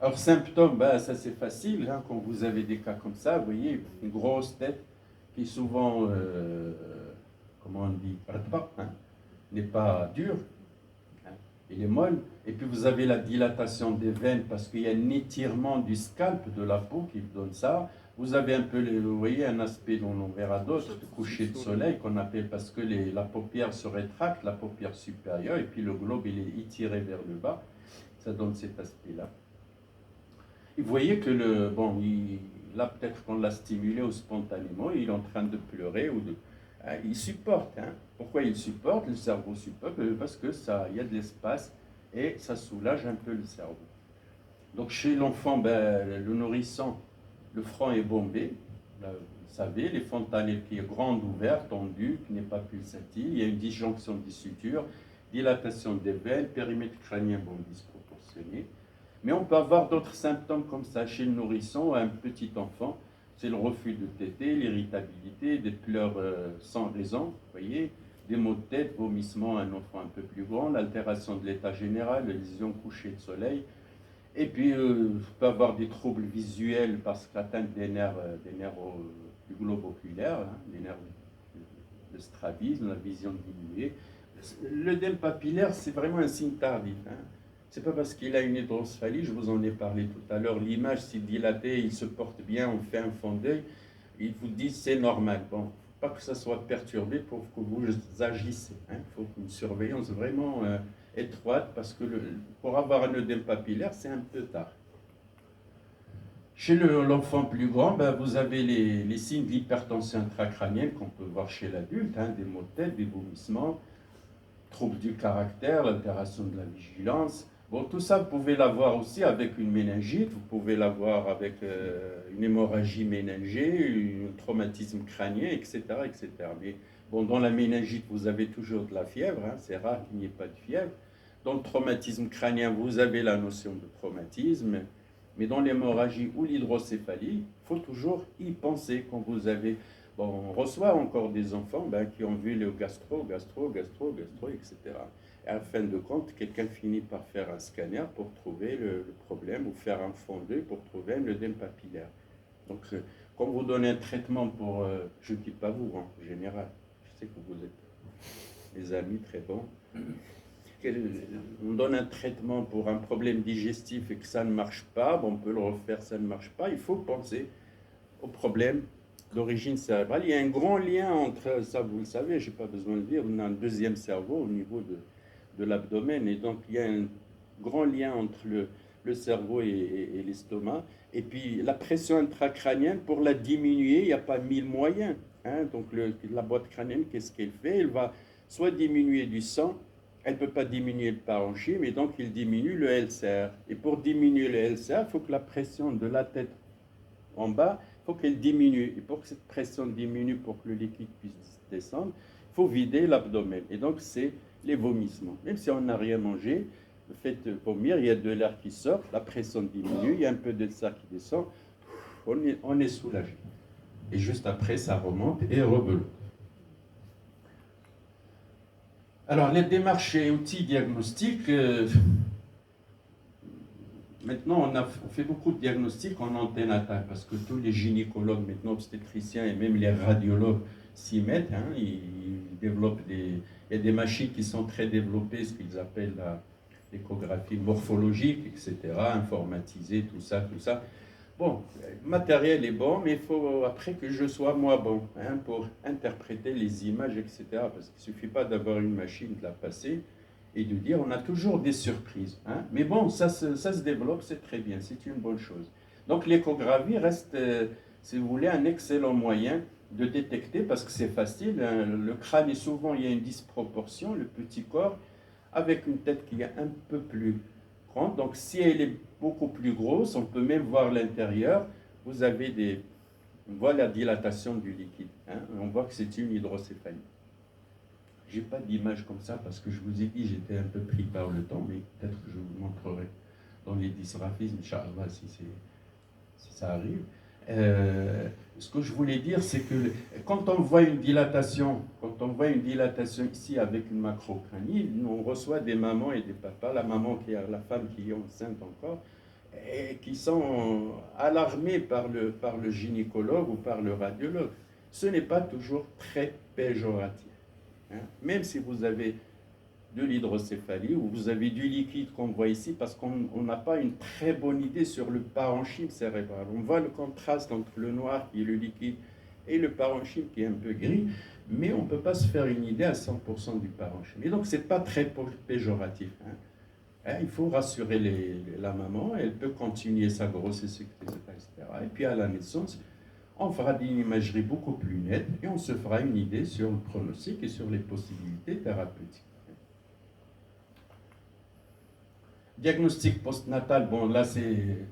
Alors symptômes, ça c'est facile, hein, quand vous avez des cas comme ça, vous voyez, une grosse tête, qui souvent, comment on dit, n'est pas dur, hein, il est molle, et puis vous avez la dilatation des veines parce qu'il y a un étirement du scalp de la peau qui donne ça. Vous avez un peu, vous voyez, un aspect dont on verra d'autres, de coucher de soleil qu'on appelle parce que la paupière se rétracte, la paupière supérieure, et puis le globe il est étiré vers le bas, ça donne cet aspect-là. Et vous voyez que là, peut-être qu'on l'a stimulé ou spontanément, il est en train de pleurer il supporte. Hein. Pourquoi il supporte? Le cerveau supporte parce que il y a de l'espace et ça soulage un peu le cerveau. Donc chez l'enfant, le nourrisson, le front est bombé. Là, vous savez, les fontanelles qui est grande, ouverte, tendue, qui n'est pas pulsatile. Il y a une disjonction des sutures, dilatation des veines, périmètre crânien disproportionné. Mais on peut avoir d'autres symptômes comme ça chez le nourrisson ou un petit enfant. C'est le refus de téter, l'irritabilité, des pleurs sans raison, vous voyez, des maux de tête, vomissements, un enfant un peu plus grand, l'altération de l'état général, les lésions couchées de soleil. Et puis, on peut avoir des troubles visuels parce qu'atteinte des nerfs du globe oculaire, hein, des nerfs de strabisme, la vision diminuée. L'œdème papillaire, c'est vraiment un signe tardif. Hein. C'est pas parce qu'il a une hydrocéphalie, je vous en ai parlé tout à l'heure, l'image s'est dilatée, il se porte bien, on fait un fond d'œil, ils vous disent c'est normal. Bon, faut pas que ça soit perturbé pour que vous agissez. Il faut une surveillance vraiment étroite parce que pour avoir un œdème papillaire, c'est un peu tard. Chez l'enfant plus grand, vous avez les signes d'hypertension intracrânienne qu'on peut voir chez l'adulte, hein, des maux de tête, des vomissements, troubles du caractère, l'altération de la vigilance. Bon, tout ça, vous pouvez l'avoir aussi avec une méningite, vous pouvez l'avoir avec une hémorragie méningée, un traumatisme crânien, etc., etc. Mais bon, dans la méningite, vous avez toujours de la fièvre, hein, c'est rare qu'il n'y ait pas de fièvre. Dans le traumatisme crânien, vous avez la notion de traumatisme. Mais dans l'hémorragie ou l'hydrocéphalie, il faut toujours y penser quand vous avez... Bon, on reçoit encore des enfants qui ont vu le gastro, etc. Et à la fin de compte, quelqu'un finit par faire un scanner pour trouver le problème ou faire un fond d'œil pour trouver un œdème papillaire. Donc, quand vous donnez un traitement pour... je ne dis pas vous, en général. Je sais que vous êtes des amis très bons. On donne un traitement pour un problème digestif et que ça ne marche pas, on peut le refaire, ça ne marche pas. Il faut penser au problème d'origine cérébrale. Il y a un grand lien entre, ça vous le savez, je n'ai pas besoin de le dire, on a un deuxième cerveau au niveau de l'abdomen, et donc il y a un grand lien entre le cerveau et l'estomac. Et puis la pression intracrânienne, pour la diminuer, il n'y a pas 1000 moyens. Hein, donc la boîte crânienne, qu'est-ce qu'elle fait? Elle va soit diminuer du sang, elle ne peut pas diminuer le parenchyme, et donc il diminue le LCR. Et pour diminuer le LCR, il faut que la pression de la tête en bas, il faut qu'elle diminue. Et pour que cette pression diminue, pour que le liquide puisse descendre, il faut vider l'abdomen. Et donc c'est les vomissements. Même si on n'a rien mangé, le fait de vomir, il y a de l'air qui sort, la pression diminue, il y a un peu de ça qui descend, on est soulagé. Et juste après, ça remonte et rebelote. Alors, les démarches et outils diagnostiques, maintenant, on fait beaucoup de diagnostics en anténatal, parce que tous les gynécologues, maintenant obstétriciens et même les radiologues s'y mettent. Hein, ils développent il y a des machines qui sont très développées, ce qu'ils appellent l'échographie morphologique, etc., informatisée, tout ça, tout ça. Bon, le matériel est bon, mais il faut après que je sois moi bon, hein, pour interpréter les images, etc. Parce qu'il ne suffit pas d'avoir une machine, de la passer et de dire on a toujours des surprises. Hein. Mais bon, ça se développe, c'est très bien, c'est une bonne chose. Donc l'échographie reste, si vous voulez, un excellent moyen de détecter parce que c'est facile. Hein. Le crâne est souvent, il y a une disproportion, le petit corps, avec une tête qui est un peu plus grande. Donc si elle est beaucoup plus grosse, on peut même voir l'intérieur. Vous avez on voit la dilatation du liquide. Hein, on voit que c'est une hydrocéphalie. Je n'ai pas d'image comme ça parce que je vous ai dit, j'étais un peu pris par le temps, mais peut-être que je vous montrerai dans les dysgraphismes, Inch'Allah, si ça arrive. Ce que je voulais dire, c'est que quand on voit une dilatation ici avec une macrocranie, on reçoit des mamans et des papas, la femme qui est enceinte encore, et qui sont alarmés par le gynécologue ou par le radiologue. Ce n'est pas toujours très péjoratif. Hein. Même si vous avez de l'hydrocéphalie ou vous avez du liquide qu'on voit ici, parce qu'on n'a pas une très bonne idée sur le parenchyme cérébral. On voit le contraste entre le noir qui est le liquide et le parenchyme qui est un peu gris, mais on ne peut pas se faire une idée à 100% du parenchyme. Et donc, ce n'est pas très péjoratif. Hein. Hein, il faut rassurer la maman, elle peut continuer sa grossesse, etc. Et puis à la naissance, on fera une imagerie beaucoup plus nette et on se fera une idée sur le pronostic et sur les possibilités thérapeutiques. Diagnostic postnatal, bon là c'est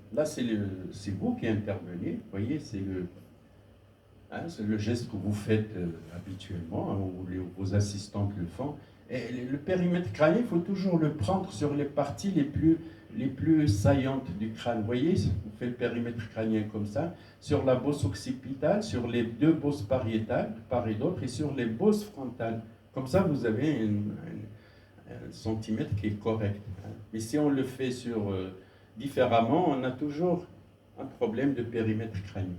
vous qui intervenez, vous voyez, c'est le geste que vous faites habituellement, hein, ou vos assistantes le font. Et le périmètre crânien, il faut toujours le prendre sur les parties les plus saillantes du crâne. Vous voyez, vous faites le périmètre crânien comme ça, sur la bosse occipitale, sur les deux bosses pariétales, part et d'autre, et sur les bosses frontales. Comme ça, vous avez un centimètre qui est correct. Hein. Mais si on le fait différemment, on a toujours un problème de périmètre crânien.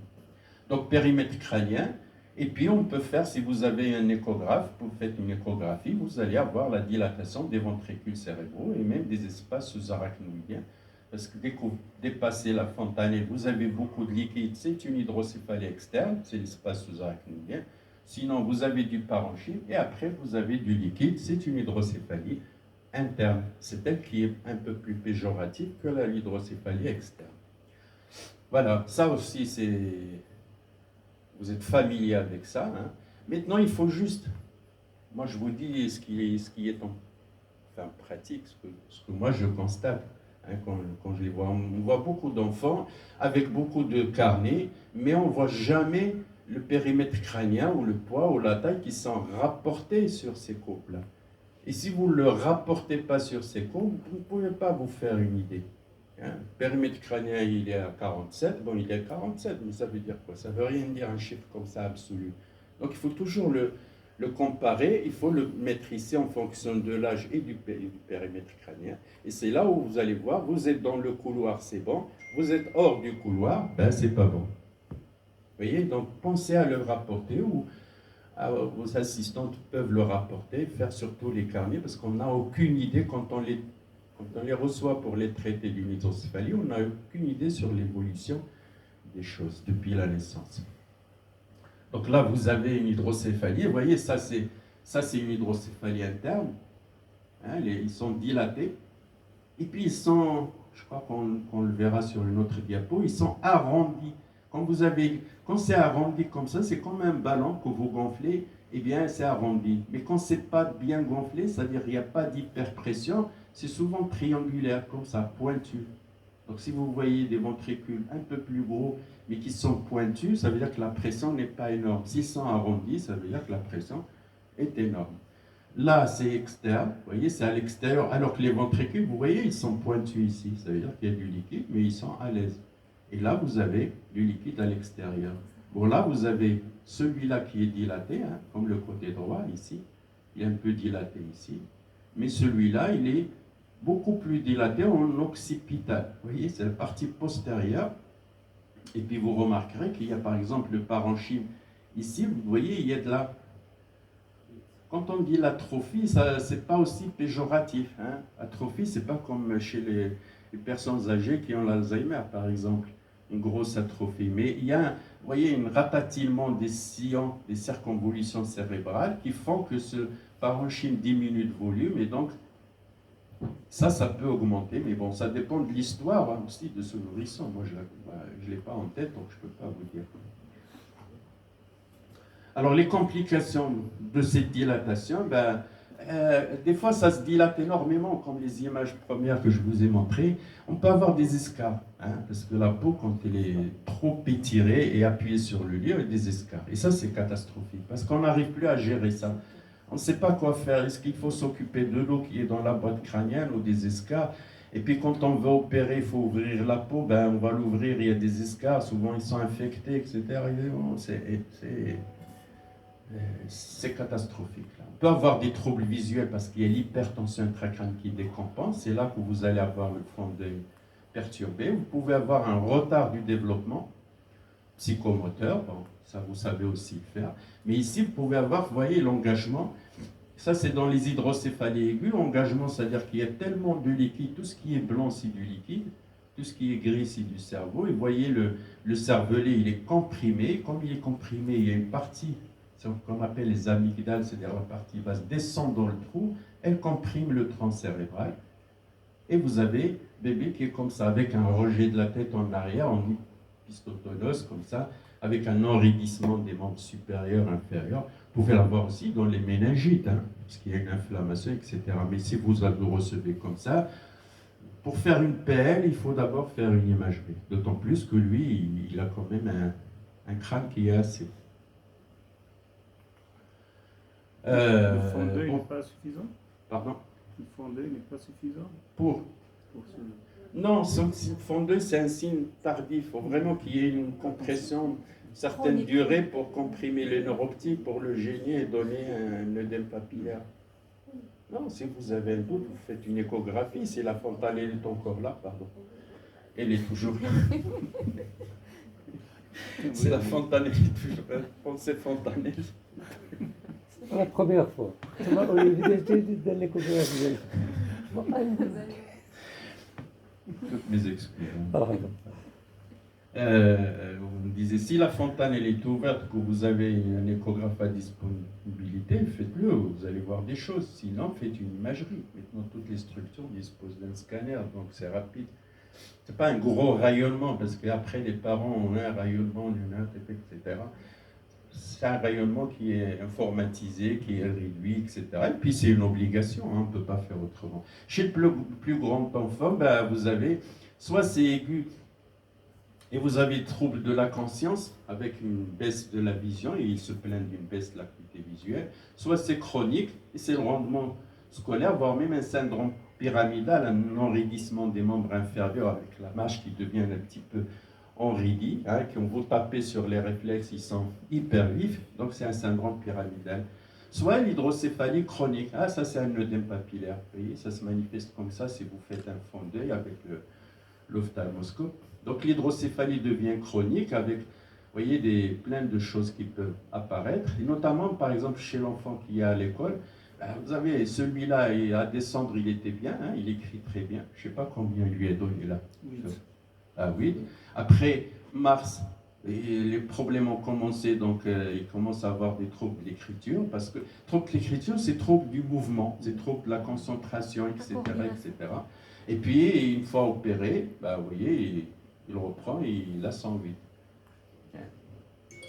Donc périmètre crânien, et puis on peut faire, si vous avez un échographe, vous faites une échographie, vous allez avoir la dilatation des ventricules cérébraux et même des espaces sous-arachnoïdiens. Parce que dès que vous dépassez la fontanelle, vous avez beaucoup de liquide, c'est une hydrocéphalie externe, c'est l'espace sous-arachnoïdien. Sinon, vous avez du parenchyme et après, vous avez du liquide, c'est une hydrocéphalie interne. C'est elle qui est un peu plus péjorative que l'hydrocéphalie externe. Voilà, ça aussi, vous êtes familier avec ça. Hein. Maintenant, il faut juste, moi je vous dis ce qui est en pratique, ce que moi je constate. Hein, quand je les vois, on voit beaucoup d'enfants avec beaucoup de carnets, mais on ne voit jamais le périmètre crânien ou le poids ou la taille qui sont rapportés sur ces courbes-là. Et si vous ne le rapportez pas sur ces courbes, vous ne pouvez pas vous faire une idée. Hein, le périmètre crânien, il est à 47, bon, il est à 47, mais ça veut dire quoi? Ça ne veut rien dire, un chiffre comme ça absolu. Donc il faut toujours le comparer, il faut le mettre ici en fonction de l'âge et du périmètre crânien. Et c'est là où vous allez voir, vous êtes dans le couloir, c'est bon, vous êtes hors du couloir, ben c'est pas bon. Vous voyez, donc pensez à le rapporter ou vos assistantes peuvent le rapporter, faire surtout les carnets, parce qu'on n'a aucune idée quand on les reçoit pour les traiter d'une hydrocéphalie, on n'a aucune idée sur l'évolution des choses depuis la naissance. Donc là, vous avez une hydrocéphalie, vous voyez, ça c'est une hydrocéphalie interne, hein, ils sont dilatés, et puis ils sont, je crois qu'on le verra sur une autre diapo, ils sont arrondis Quand c'est arrondi comme ça, c'est comme un ballon que vous gonflez, eh bien c'est arrondi. Mais quand c'est pas bien gonflé, c'est-à-dire qu'il n'y a pas d'hyperpression, c'est souvent triangulaire, comme ça, pointu. Donc si vous voyez des ventricules un peu plus gros, mais qui sont pointus, ça veut dire que la pression n'est pas énorme. S'ils sont arrondis, ça veut dire que la pression est énorme. Là, c'est externe, vous voyez, c'est à l'extérieur, alors que les ventricules, vous voyez, ils sont pointus ici. Ça veut dire qu'il y a du liquide, mais ils sont à l'aise. Et là, vous avez du liquide à l'extérieur. Bon, là, vous avez celui-là qui est dilaté, hein, comme le côté droit ici. Il est un peu dilaté ici. Mais celui-là, il est beaucoup plus dilaté en occipital. Vous voyez, c'est la partie postérieure. Et puis, vous remarquerez qu'il y a, par exemple, le parenchyme. Ici, vous voyez, il y a de la... Quand on dit l'atrophie, ça c'est pas aussi péjoratif. Hein. Atrophie, c'est pas comme chez les personnes âgées qui ont l'Alzheimer, par exemple, une grosse atrophie. Mais il y a, vous voyez, un rapatillement des sillons, des circonvolutions cérébrales qui font que ce parenchyme diminue de volume. Et donc, ça peut augmenter. Mais bon, ça dépend de l'histoire hein, aussi de ce nourrisson. Moi, je ne l'ai pas en tête, donc je ne peux pas vous dire. Alors, les complications de cette dilatation, des fois, ça se dilate énormément, comme les images premières que je vous ai montrées. On peut avoir des escarres, hein, parce que la peau, quand elle est trop étirée et appuyée sur le lieu, elle a des escarres. Et ça, c'est catastrophique, parce qu'on n'arrive plus à gérer ça. On ne sait pas quoi faire. Est-ce qu'il faut s'occuper de l'eau qui est dans la boîte crânienne ou des escarres? Et puis, quand on veut opérer, il faut ouvrir la peau, on va l'ouvrir, il y a des escarres, souvent ils sont infectés, etc. C'est catastrophique. Là. On peut avoir des troubles visuels parce qu'il y a l'hypertension intracrânienne qui décompense. C'est là que vous allez avoir le fond d'œil perturbé. Vous pouvez avoir un retard du développement psychomoteur. Bon, ça, vous savez aussi le faire. Mais ici, vous pouvez avoir, vous voyez, l'engagement. Ça, c'est dans les hydrocéphalies aiguës. L'engagement, c'est-à-dire qu'il y a tellement de liquide. Tout ce qui est blanc, c'est du liquide. Tout ce qui est gris, c'est du cerveau. Et vous voyez, le cervelet, il est comprimé. Comme il est comprimé, il y a une partie... ce qu'on appelle les amygdales, c'est-à-dire la partie basse, descend dans le trou, elle comprime le tronc cérébral, et vous avez bébé qui est comme ça, avec un rejet de la tête en arrière, en pistotonose, comme ça, avec un enraidissement des membres supérieurs, inférieurs. Vous pouvez l'avoir aussi dans les méningites, hein, parce qu'il y a une inflammation, etc. Mais si vous le recevez comme ça, pour faire une PL, il faut d'abord faire une imagerie. D'autant plus que lui, il a quand même un crâne qui est assez... le fondé n'est pas suffisant? Pardon? Le fondé n'est pas suffisant? Pour Non, le fondé, c'est un signe tardif. Il faut vraiment qu'il y ait une compression, une certaine durée pour comprimer les nerfs optiques, pour le gêner et donner un œdème papillaire. Non, si vous avez un doute, vous faites une échographie. Si la fontanelle est encore là, pardon. Elle est toujours là. C'est la fontanelle qui est toujours là. Pensez fontanelle. La première fois. De l'échographie. Toutes mes excuses. Ah, Vous me disiez, si la fontanelle est ouverte, que vous avez un échographe à disponibilité, faites-le, vous allez voir des choses. Sinon, faites une imagerie. Maintenant, toutes les structures disposent d'un scanner, donc c'est rapide. Ce n'est pas un gros rayonnement, parce qu'après, les parents ont un rayonnement, lunettes, etc. C'est un rayonnement qui est informatisé, qui est réduit, etc. Et puis c'est une obligation, hein, on ne peut pas faire autrement. Chez le plus grand enfant, vous avez, soit c'est aigu, et vous avez trouble de la conscience, avec une baisse de la vision, et il se plaint d'une baisse de l'acuité visuelle, soit c'est chronique, et c'est le rendement scolaire, voire même un syndrome pyramidal, un enraidissement des membres inférieurs, avec la mâche qui devient un petit peu enraidie, hein, quand vous tapez sur les réflexes, ils sont hyper vifs, donc c'est un syndrome pyramidal. Soit l'hydrocéphalie chronique, ça c'est un œdème papillaire, vous voyez, ça se manifeste comme ça si vous faites un fond d'œil avec l'ophtalmoscope. Donc l'hydrocéphalie devient chronique avec, vous voyez, plein de choses qui peuvent apparaître, et notamment par exemple chez l'enfant qui est à l'école, vous avez celui-là, à descendre il était bien, hein, il écrit très bien, je ne sais pas combien il lui est donné là. Oui. Ah oui. Après mars, les problèmes ont commencé, donc il commence à avoir des troubles d'écriture, parce que troubles d'écriture, c'est trouble du mouvement, c'est trouble de la concentration, etc., etc. Et puis, une fois opéré, vous voyez, il reprend et il a 108.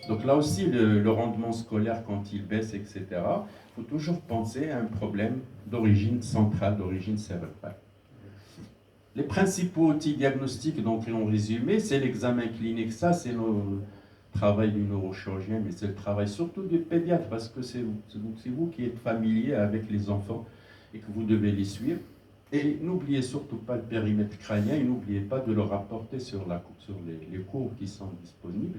Donc là aussi, le rendement scolaire, quand il baisse, etc., il faut toujours penser à un problème d'origine centrale, d'origine cérébrale. Les principaux outils diagnostiques, donc en résumé, c'est l'examen clinique. Ça, c'est le travail du neurochirurgien, mais c'est le travail surtout du pédiatre, parce que c'est vous qui êtes familier avec les enfants et que vous devez les suivre. Et n'oubliez surtout pas le périmètre crânien et n'oubliez pas de le rapporter sur les cours qui sont disponibles.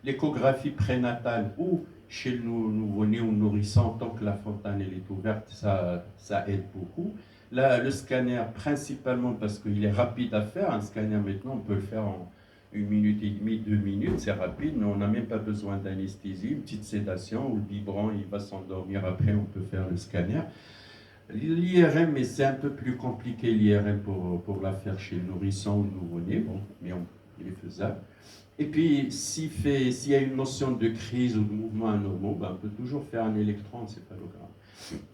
L'échographie prénatale ou chez le nouveau-né ou nourrisson, tant que la fontaine elle est ouverte, ça aide beaucoup. Là, le scanner, principalement parce qu'il est rapide à faire. Un scanner, maintenant, on peut le faire en 1 minute et demie, 2 minutes, c'est rapide, mais on n'a même pas besoin d'anesthésie, une petite sédation, ou le vibrant, il va s'endormir après, on peut faire le scanner. L'IRM, mais c'est un peu plus compliqué, l'IRM, pour la faire chez le nourrisson ou le nouveau-né, bon, mais il est faisable. Et puis, s'il y a une notion de crise ou de mouvement anormaux, ben, on peut toujours faire un électroencéphalogramme.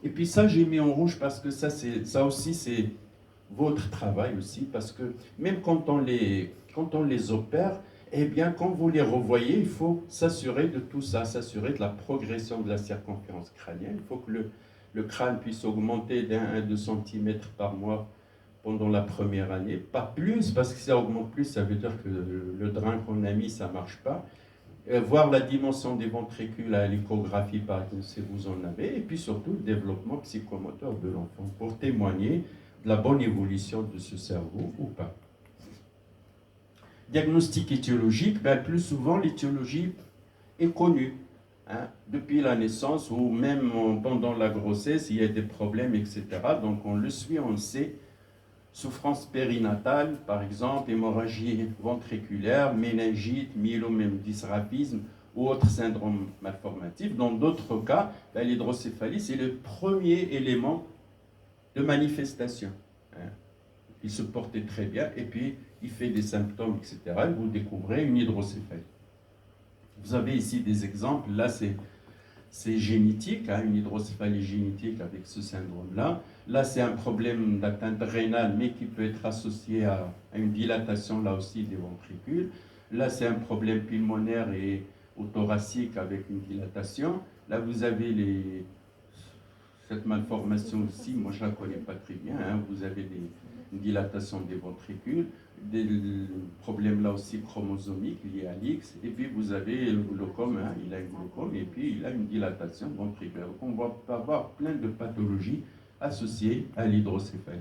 Et puis ça, j'ai mis en rouge parce que ça aussi, c'est votre travail aussi, parce que même quand on les opère, eh bien, quand vous les revoyez, il faut s'assurer de tout ça, s'assurer de la progression de la circonférence crânienne. Il faut que le crâne puisse augmenter d'1 à 2 cm par mois pendant la première année, pas plus, parce que si ça augmente plus, ça veut dire que le drain qu'on a mis, ça ne marche pas. Voir la dimension des ventricules à l'échographie, par exemple, si vous en avez, et puis surtout le développement psychomoteur de l'enfant, pour témoigner de la bonne évolution de ce cerveau ou pas. Diagnostic étiologique, ben, plus souvent l'étiologie est connue. Hein, depuis la naissance ou même pendant la grossesse, il y a des problèmes, etc. Donc on le suit, on le sait. Souffrance périnatale, par exemple, hémorragie ventriculaire, méningite, myélome dysraphisme ou autre syndrome malformatif. Dans d'autres cas, l'hydrocéphalie, c'est le premier élément de manifestation. Il se portait très bien et puis il fait des symptômes, etc. Et vous découvrez une hydrocéphalie. Vous avez ici des exemples. Là, c'est génétique, hein, une hydrocéphalie génétique avec ce syndrome-là. Là, c'est un problème d'atteinte rénale, mais qui peut être associé à une dilatation, là aussi, des ventricules. Là, c'est un problème pulmonaire et ou thoracique avec une dilatation. Là, vous avez cette malformation aussi, moi je ne la connais pas très bien, hein. Vous avez une dilatation des ventricules, des problèmes là aussi chromosomiques liés à l'X, et puis vous avez le glaucome, hein. Il a un glaucome et puis il a une dilatation ventriculaire. Donc on va avoir plein de pathologies associées à l'hydrocéphalie.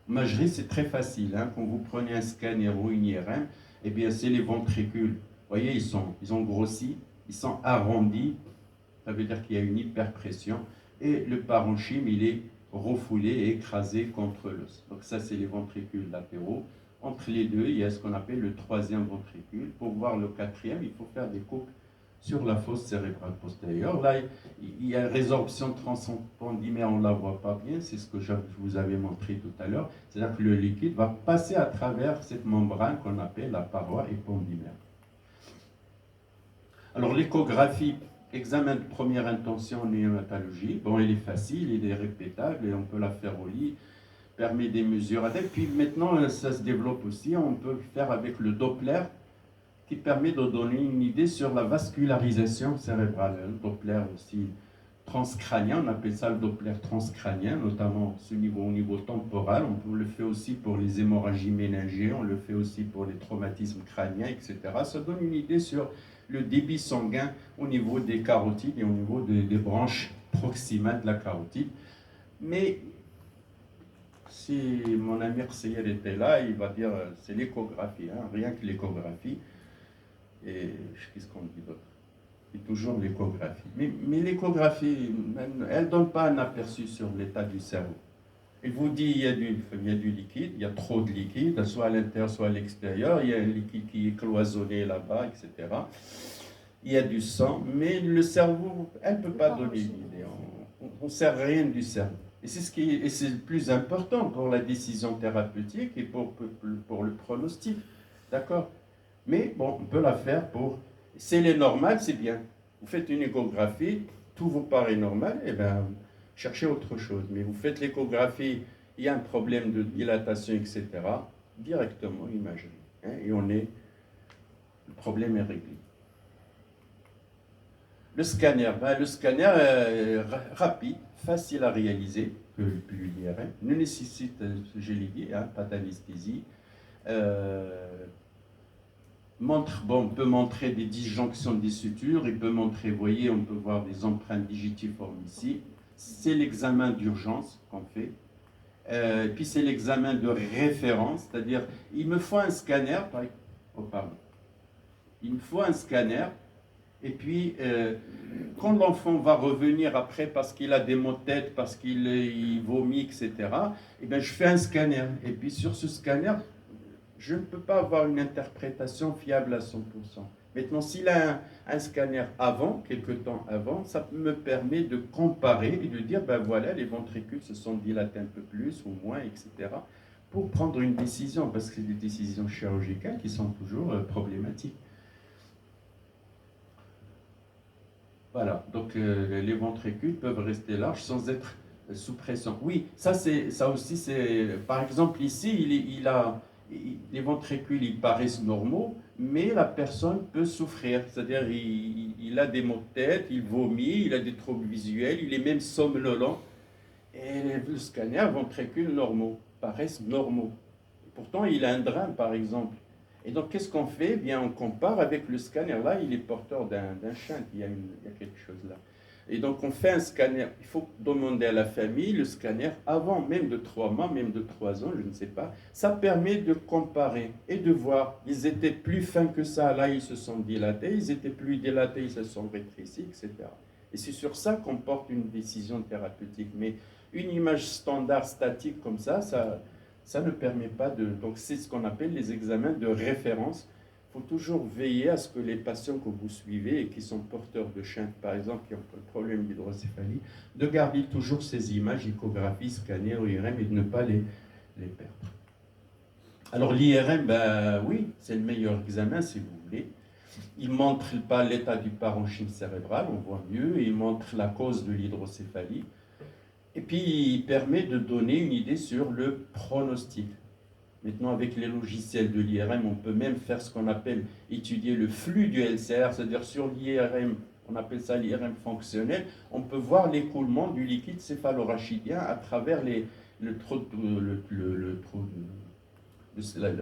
Imagerie, c'est très facile, hein. Quand vous prenez un scanner ou une IRM, eh bien c'est les ventricules. Vous voyez, ils ont grossi, ils sont arrondis, ça veut dire qu'il y a une hyperpression. Et le parenchyme, il est refoulé et écrasé contre l'os. Donc ça, c'est les ventricules latéraux. Entre les deux, il y a ce qu'on appelle le troisième ventricule. Pour voir le quatrième, il faut faire des coupes sur la fosse cérébrale postérieure. Là, il y a résorption transépandymère, on ne la voit pas bien, c'est ce que je vous avais montré tout à l'heure. C'est-à-dire que le liquide va passer à travers cette membrane qu'on appelle la paroi épandymère. Alors l'échographie, examen de première intention en néonatologie, bon, il est facile, il est répétable et on peut la faire au lit, permet des mesures adeptes. Puis maintenant, ça se développe aussi, on peut le faire avec le Doppler, qui permet de donner une idée sur la vascularisation cérébrale. Le Doppler aussi transcrânien, on appelle ça le Doppler transcrânien, notamment au niveau temporal. On le fait aussi pour les hémorragies méningées, on le fait aussi pour les traumatismes crâniens, etc. Ça donne une idée sur le débit sanguin au niveau des carotides et au niveau des branches proximales de la carotide. Mais si mon ami Rseyer était là, il va dire c'est l'échographie, hein, rien que l'échographie. Et qu'est-ce qu'on dit d'autre? C'est toujours l'échographie. Mais l'échographie, elle ne donne pas un aperçu sur l'état du cerveau. Elle vous dit il y a du liquide, il y a trop de liquide, soit à l'intérieur, soit à l'extérieur, il y a un liquide qui est cloisonné là-bas, etc. Il y a du sang, mais le cerveau, elle ne peut pas donner une idée. On ne sait rien du cerveau. Et c'est le plus important pour la décision thérapeutique et pour le pronostic. D'accord? Mais bon, on peut la faire pour... Si elle est normale, c'est bien. Vous faites une échographie, tout vous paraît normal, et bien, cherchez autre chose. Mais vous faites l'échographie, il y a un problème de dilatation, etc. Directement imagerie. Hein, et le problème est réglé. Le scanner, rapide, facile à réaliser, que l'IRM, ne nécessite, je l'ai dit, pas d'anesthésie. On peut montrer des disjonctions des sutures, il peut montrer, vous voyez, on peut voir des empreintes digitiformes ici. C'est l'examen d'urgence qu'on fait. Puis c'est l'examen de référence, c'est-à-dire, il me faut un scanner, il me faut un scanner, et puis quand l'enfant va revenir après parce qu'il a des maux de tête, parce qu'il vomit, etc., et bien je fais un scanner, et puis sur ce scanner, je ne peux pas avoir une interprétation fiable à 100%. Maintenant, s'il a un scanner avant, quelque temps avant, ça me permet de comparer et de dire, ben voilà, les ventricules se sont dilatés un peu plus ou moins, etc., pour prendre une décision, parce que c'est des décisions chirurgicales qui sont toujours problématiques. Voilà, donc les ventricules peuvent rester larges sans être sous pression. Oui, ça aussi, c'est... Par exemple, ici, les ventricules, ils paraissent normaux, mais la personne peut souffrir. C'est-à-dire, il a des maux de tête, il vomit, il a des troubles visuels, il est même somnolent. Et le scanner, ventricules normaux, paraissent normaux. Pourtant, il a un drain, par exemple. Et donc, qu'est-ce qu'on fait? Eh bien, on compare avec le scanner. Là, il est porteur d'un shunt, il y a quelque chose là. Et donc, on fait un scanner. Il faut demander à la famille le scanner avant même de 3 mois, même de 3 ans, je ne sais pas. Ça permet de comparer et de voir. Ils étaient plus fins que ça, là, ils se sont dilatés. Ils étaient plus dilatés, ils se sont rétrécis, etc. Et c'est sur ça qu'on porte une décision thérapeutique. Mais une image standard statique comme ça ne permet pas de... Donc, c'est ce qu'on appelle les examens de référence. Il faut toujours veiller à ce que les patients que vous suivez et qui sont porteurs de shunt, par exemple, qui ont un problème d'hydrocéphalie, de garder toujours ces images, échographie, scanner, IRM, et de ne pas les perdre. Alors l'IRM, oui, c'est le meilleur examen si vous voulez. Il ne montre pas l'état du parenchyme cérébral, on voit mieux, et il montre la cause de l'hydrocéphalie. Et puis il permet de donner une idée sur le pronostic. Maintenant, avec les logiciels de l'IRM, on peut même faire ce qu'on appelle étudier le flux du LCR, c'est-à-dire sur l'IRM, on appelle ça l'IRM fonctionnel, on peut voir l'écoulement du liquide céphalorachidien à travers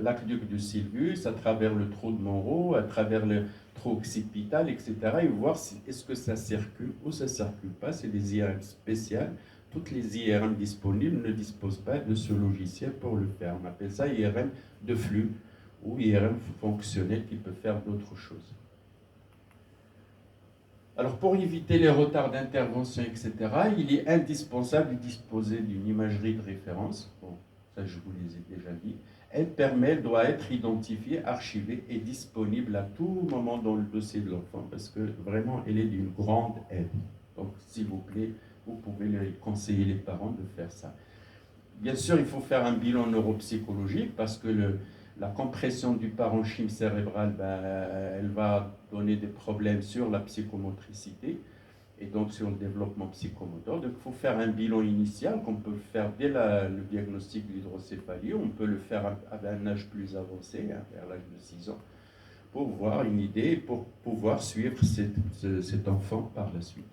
l'aqueduc de Sylvius, à travers le trou de Monro, à travers le trou occipital, etc. Et voir est-ce que ça circule ou ça ne circule pas. C'est des IRM spéciales. Toutes les IRM disponibles ne disposent pas de ce logiciel pour le faire. On appelle ça IRM de flux ou IRM fonctionnel qui peut faire d'autres choses. Alors pour éviter les retards d'intervention, etc., il est indispensable de disposer d'une imagerie de référence. Bon, ça je vous les ai déjà dit. Elle doit être identifiée, archivée et disponible à tout moment dans le dossier de l'enfant parce que vraiment elle est d'une grande aide. Donc s'il vous plaît, vous pouvez conseiller les parents de faire ça. Bien sûr, il faut faire un bilan neuropsychologique parce que la compression du parenchyme cérébral, elle va donner des problèmes sur la psychomotricité et donc sur le développement psychomoteur. Donc il faut faire un bilan initial qu'on peut faire dès le diagnostic de l'hydrocéphalie. On peut le faire à un âge plus avancé, vers l'âge de 6 ans, pour voir une idée et pour pouvoir suivre cet enfant par la suite.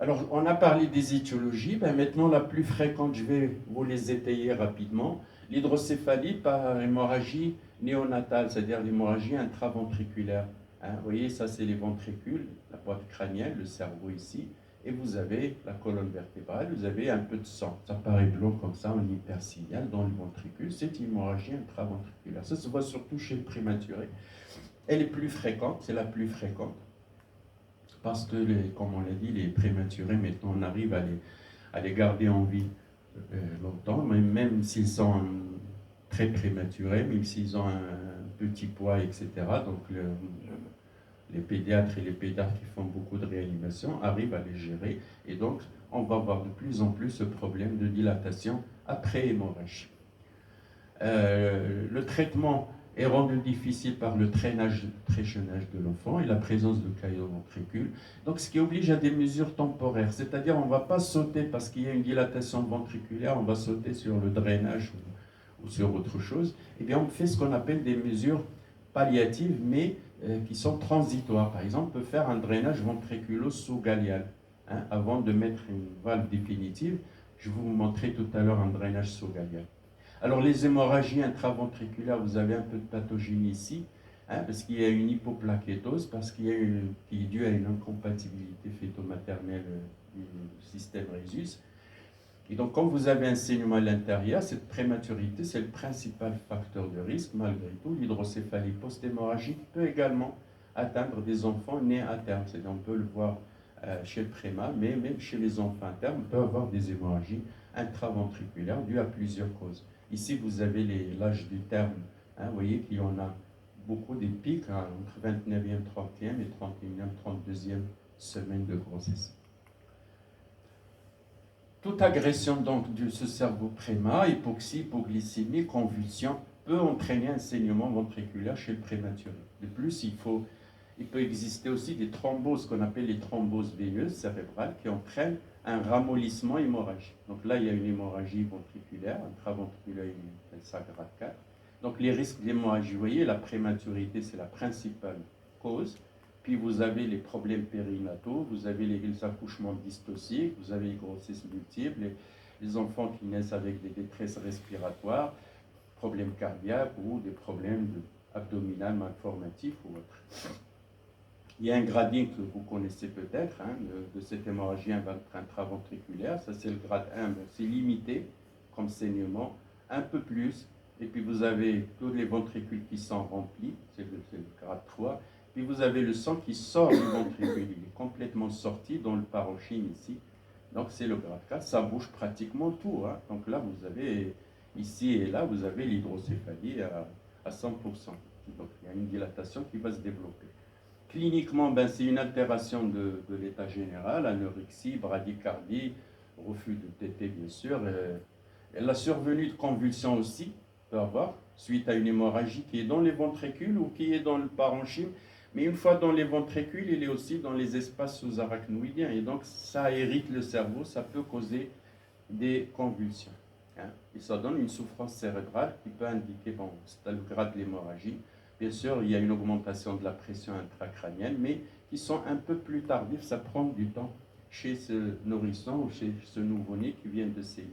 Alors, on a parlé des étiologies. Maintenant, la plus fréquente, je vais vous les étayer rapidement. L'hydrocéphalie par hémorragie néonatale, c'est-à-dire l'hémorragie intraventriculaire. Vous voyez, ça, c'est les ventricules, la boîte crânienne, le cerveau ici. Et vous avez la colonne vertébrale, vous avez un peu de sang. Ça paraît blanc comme ça, en hypersignal dans le ventricule. C'est une hémorragie intraventriculaire. Ça se voit surtout chez le prématuré. Elle est plus fréquente, c'est la plus fréquente. Parce que, comme on l'a dit, les prématurés, maintenant, on arrive à les garder en vie longtemps, même s'ils sont très prématurés, même s'ils ont un petit poids, etc. Donc, les pédiatres et les pédiatres qui font beaucoup de réanimation arrivent à les gérer. Et donc, on va avoir de plus en plus ce problème de dilatation après hémorragie. Le traitement est rendu difficile par le très jeune âge de l'enfant et la présence de caillot-ventricule. Donc, ce qui oblige à des mesures temporaires, c'est-à-dire on ne va pas sauter parce qu'il y a une dilatation ventriculaire, on va sauter sur le drainage ou sur autre chose. Eh bien, on fait ce qu'on appelle des mesures palliatives, mais qui sont transitoires. Par exemple, on peut faire un drainage ventriculo-sous-galial avant de mettre une valve définitive. Je vais vous montrer tout à l'heure un drainage sous-galial. Alors, les hémorragies intraventriculaires, vous avez un peu de pathogénie ici, parce qu'il y a une hypoplaquétose, qui est due à une incompatibilité fœto-maternelle du système Rhésus. Et donc, quand vous avez un saignement à l'intérieur, cette prématurité, c'est le principal facteur de risque. Malgré tout, l'hydrocéphalie post-hémorragique peut également atteindre des enfants nés à terme. C'est-à-dire, on peut le voir chez le prémat, mais même chez les enfants à terme, on peut avoir des hémorragies intraventriculaires dues à plusieurs causes. Ici, vous avez l'âge du terme. Vous voyez qu'il y en a beaucoup des pics entre 29e, 30e et 31e, 32e semaine de grossesse. Toute agression donc de ce cerveau prémat, hypoxie, hypoglycémie, convulsion, peut entraîner un saignement ventriculaire chez le prématuré. De plus, il peut exister aussi des thromboses, qu'on appelle les thromboses veineuses cérébrales, qui entraînent un ramollissement hémorragique. Donc là, il y a une hémorragie ventriculaire, intraventriculaire, on appelle ça grade 4. Donc les risques d'hémorragie, vous voyez, la prématurité, c'est la principale cause. Puis vous avez les problèmes périnataux, vous avez les accouchements dystociques, vous avez les grossesses multiples, les enfants qui naissent avec des détresses respiratoires, problèmes cardiaques ou des problèmes abdominaux malformatifs ou autres. Il y a un gradient que vous connaissez peut-être de cette hémorragie intraventriculaire, ça c'est le grade 1, c'est limité comme saignement, un peu plus, et puis vous avez tous les ventricules qui sont remplis, c'est le grade 3. Puis vous avez le sang qui sort du ventricule, il est complètement sorti dans le parenchyme ici. Donc c'est le grade 4, ça bouge pratiquement tout. Donc là, vous avez, ici et là, vous avez l'hydrocéphalie à 100%. Donc il y a une dilatation qui va se développer. Cliniquement, c'est une altération de l'état général, anorexie, bradycardie, refus de téter bien sûr. Et la survenue de convulsions aussi peut avoir, suite à une hémorragie qui est dans les ventricules ou qui est dans le parenchyme. Mais une fois dans les ventricules, il est aussi dans les espaces sous-arachnoïdiens. Et donc, ça irrite le cerveau, ça peut causer des convulsions. Et ça donne une souffrance cérébrale qui peut indiquer, c'est le grade de l'hémorragie. Bien sûr, il y a une augmentation de la pression intracrânienne, mais qui sont un peu plus tardives. Ça prend du temps chez ce nourrisson ou chez ce nouveau-né qui vient de saigner.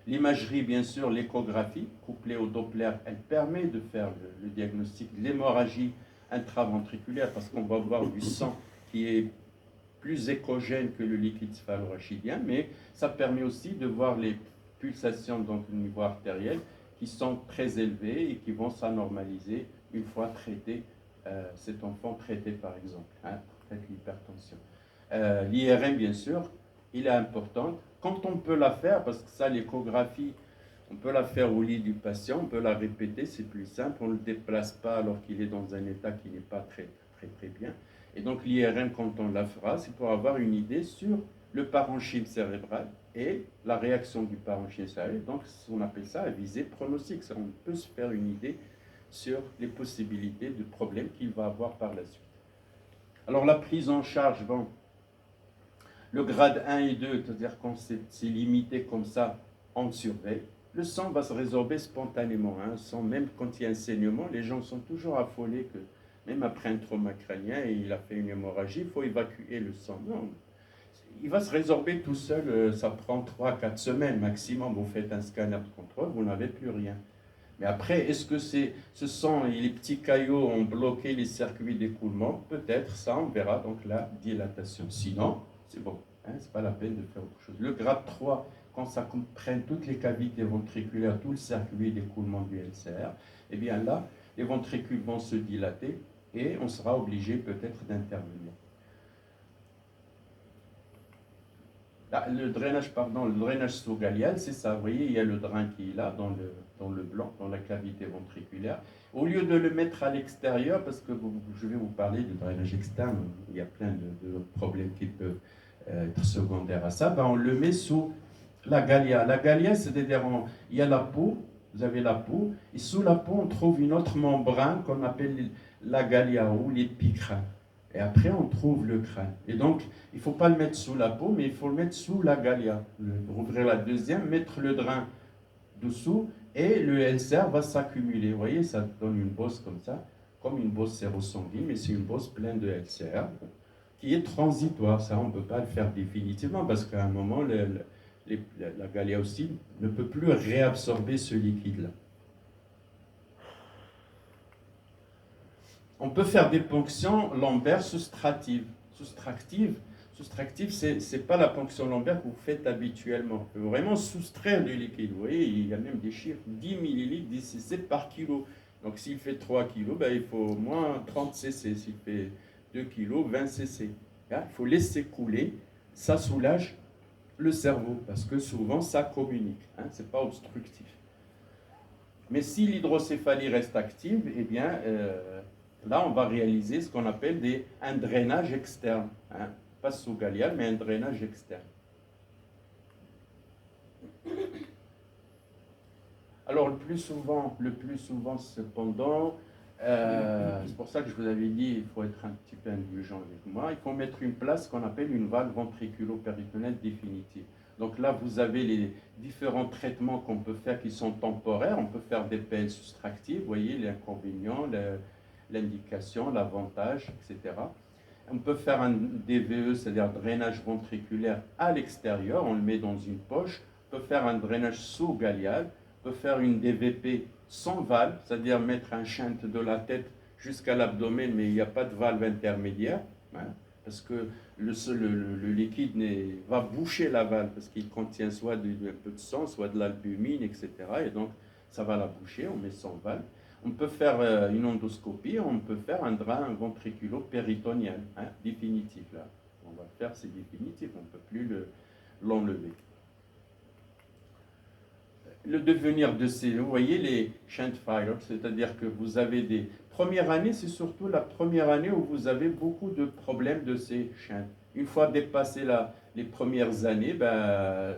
L'imagerie, bien sûr, l'échographie, couplée au Doppler, elle permet de faire le diagnostic de l'hémorragie intraventriculaire parce qu'on va voir du sang qui est plus échogène que le liquide céphalorachidien, mais ça permet aussi de voir les pulsations donc au niveau artériel qui sont très élevées et qui vont s'anormaliser une fois traité, cet enfant traité par exemple, avec l'hypertension. L'IRM, bien sûr, il est important. Quand on peut la faire, parce que ça, l'échographie, on peut la faire au lit du patient, on peut la répéter, c'est plus simple, on ne le déplace pas alors qu'il est dans un état qui n'est pas très bien. Et donc l'IRM, quand on la fera, c'est pour avoir une idée sur le parenchyme cérébral et la réaction du parenchyme cérébral. Donc on appelle ça à visée pronostique. On peut se faire une idée sur les possibilités de problèmes qu'il va avoir par la suite. Alors la prise en charge, le grade 1 et 2, c'est-à-dire quand c'est limité comme ça, on surveille. Le sang va se résorber spontanément. Sans, même quand il y a un saignement, les gens sont toujours affolés que même après un trauma crânien et il a fait une hémorragie, il faut évacuer le sang. Non, il va se résorber tout seul, ça prend 3-4 semaines maximum. Vous faites un scanner de contrôle, vous n'avez plus rien. Mais après, est-ce que ce sang et les petits caillots ont bloqué les circuits d'écoulement? Peut-être, ça on verra, donc la dilatation. Sinon, c'est bon, c'est pas la peine de faire autre chose. Le grade 3, quand ça comprenne toutes les cavités ventriculaires, tout le circuit d'écoulement du LCR, eh bien là, les ventricules vont se dilater et on sera obligé peut-être d'intervenir. Le drainage sous-galial, c'est ça. Vous voyez, il y a le drain qui est là, dans le blanc, dans la cavité ventriculaire. Au lieu de le mettre à l'extérieur, parce que je vais vous parler du drainage externe, il y a plein de problèmes qui peuvent être secondaires à ça, on le met sous la galia. La galia, c'est-à-dire, il y a la peau, vous avez la peau, et sous la peau, on trouve une autre membrane qu'on appelle la galia ou l'épicrâne. Et après, on trouve le crâne. Et donc, il ne faut pas le mettre sous la peau, mais il faut le mettre sous la galia. Ouvrir la deuxième, mettre le drain dessous, et le LCR va s'accumuler. Vous voyez, ça donne une bosse comme ça. comme une bosse sérossanguine, mais c'est une bosse pleine de LCR, qui est transitoire. Ça, on ne peut pas le faire définitivement, parce qu'à un moment, la galéocine ne peut plus réabsorber ce liquide-là. On peut faire des ponctions lombaires soustractives. Soustractive, ce n'est pas la ponction lombaire que vous faites habituellement. Il faut vraiment soustraire du liquide. Vous voyez, il y a même des chiffres, 10 millilitres, 10 cc par kilo. Donc s'il fait 3 kg, ben, il faut au moins 30 cc. S'il fait 2 kg, 20 cc. Là, il faut laisser couler. Ça soulage le cerveau, parce que souvent, ça communique. Hein, ce n'est pas obstructif. Mais si l'hydrocéphalie reste active, eh bien, là, on va réaliser ce qu'on appelle un drainage externe. Hein. Pas sous-galial, mais un drainage externe. Alors, le plus souvent cependant, c'est pour ça que je vous avais dit, il faut être un petit peu indulgent avec moi, il faut mettre une place qu'on appelle une valve ventriculo-péritonéale définitive. Donc là, vous avez les différents traitements qu'on peut faire qui sont temporaires. On peut faire des PL soustractives, vous voyez, l'inconvénient, l'indication, l'avantage, etc. On peut faire un DVE, c'est-à-dire drainage ventriculaire à l'extérieur, on le met dans une poche. On peut faire un drainage sous-galial, on peut faire une DVP sans valve, c'est-à-dire mettre un shunt de la tête jusqu'à l'abdomen, mais il n'y a pas de valve intermédiaire, hein, parce que le liquide va boucher la valve, parce qu'il contient soit un peu de sang, soit de l'albumine, etc. Et donc, ça va la boucher, on met sans valve. On peut faire une endoscopie, on peut faire un drain ventriculo-péritonéal, hein, définitif. Là. On va le faire, c'est définitif, on ne peut plus l'enlever. Le devenir de ces, vous voyez les shunt failures, c'est-à-dire que vous avez des premières années, c'est surtout la première année où vous avez beaucoup de problèmes de ces shunts. Une fois dépassé les premières années, ben,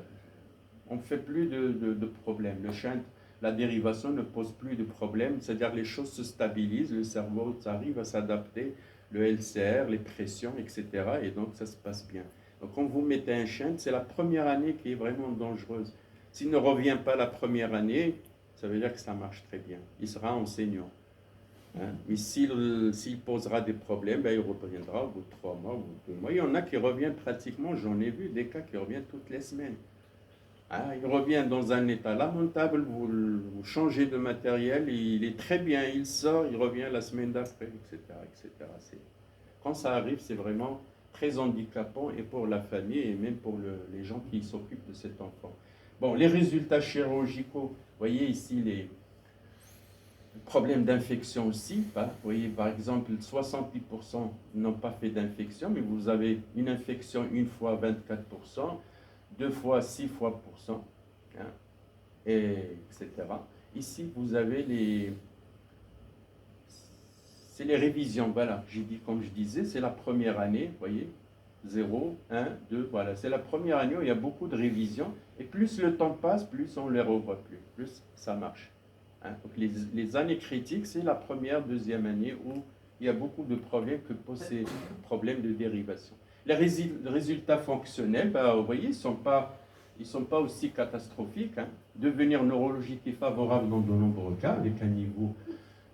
on ne fait plus de problèmes. Le shunt, la dérivation ne pose plus de problème, c'est-à-dire les choses se stabilisent, le cerveau arrive à s'adapter, le LCR, les pressions, etc. Et donc ça se passe bien. Donc quand vous mettez un shunt, c'est la première année qui est vraiment dangereuse. S'il ne revient pas la première année, ça veut dire que ça marche très bien. Il sera enseignant. Hein? Mais s'il posera des problèmes, ben, il reviendra au bout de 3 mois, au bout de 2 mois. Il y en a qui reviennent pratiquement, j'en ai vu des cas qui reviennent toutes les semaines. Hein? Il revient dans un état lamentable, vous changez de matériel, il est très bien, il sort, il revient la semaine d'après, etc. etc. Quand ça arrive, c'est vraiment très handicapant et pour la famille et même pour les gens qui s'occupent de cet enfant. Bon, les résultats chirurgicaux, vous voyez ici les problèmes d'infection aussi. Hein. Vous voyez par exemple 70% n'ont pas fait d'infection, mais vous avez une infection une fois 24%, 2 fois 6 fois %, hein, etc. Ici, vous avez c'est les révisions. Voilà, j'ai dit, comme je disais, c'est la première année, vous voyez, 0, 1, 2, voilà. C'est la première année où il y a beaucoup de révisions. Et plus le temps passe, plus on ne les revoit plus ça marche. Hein. Donc les années critiques, c'est la première, deuxième année où il y a beaucoup de problèmes que posent ces problèmes de dérivation. Les résultats fonctionnels, ben, vous voyez, ils ne sont pas aussi catastrophiques. Hein. Devenir neurologique est favorable dans de nombreux cas, avec un niveau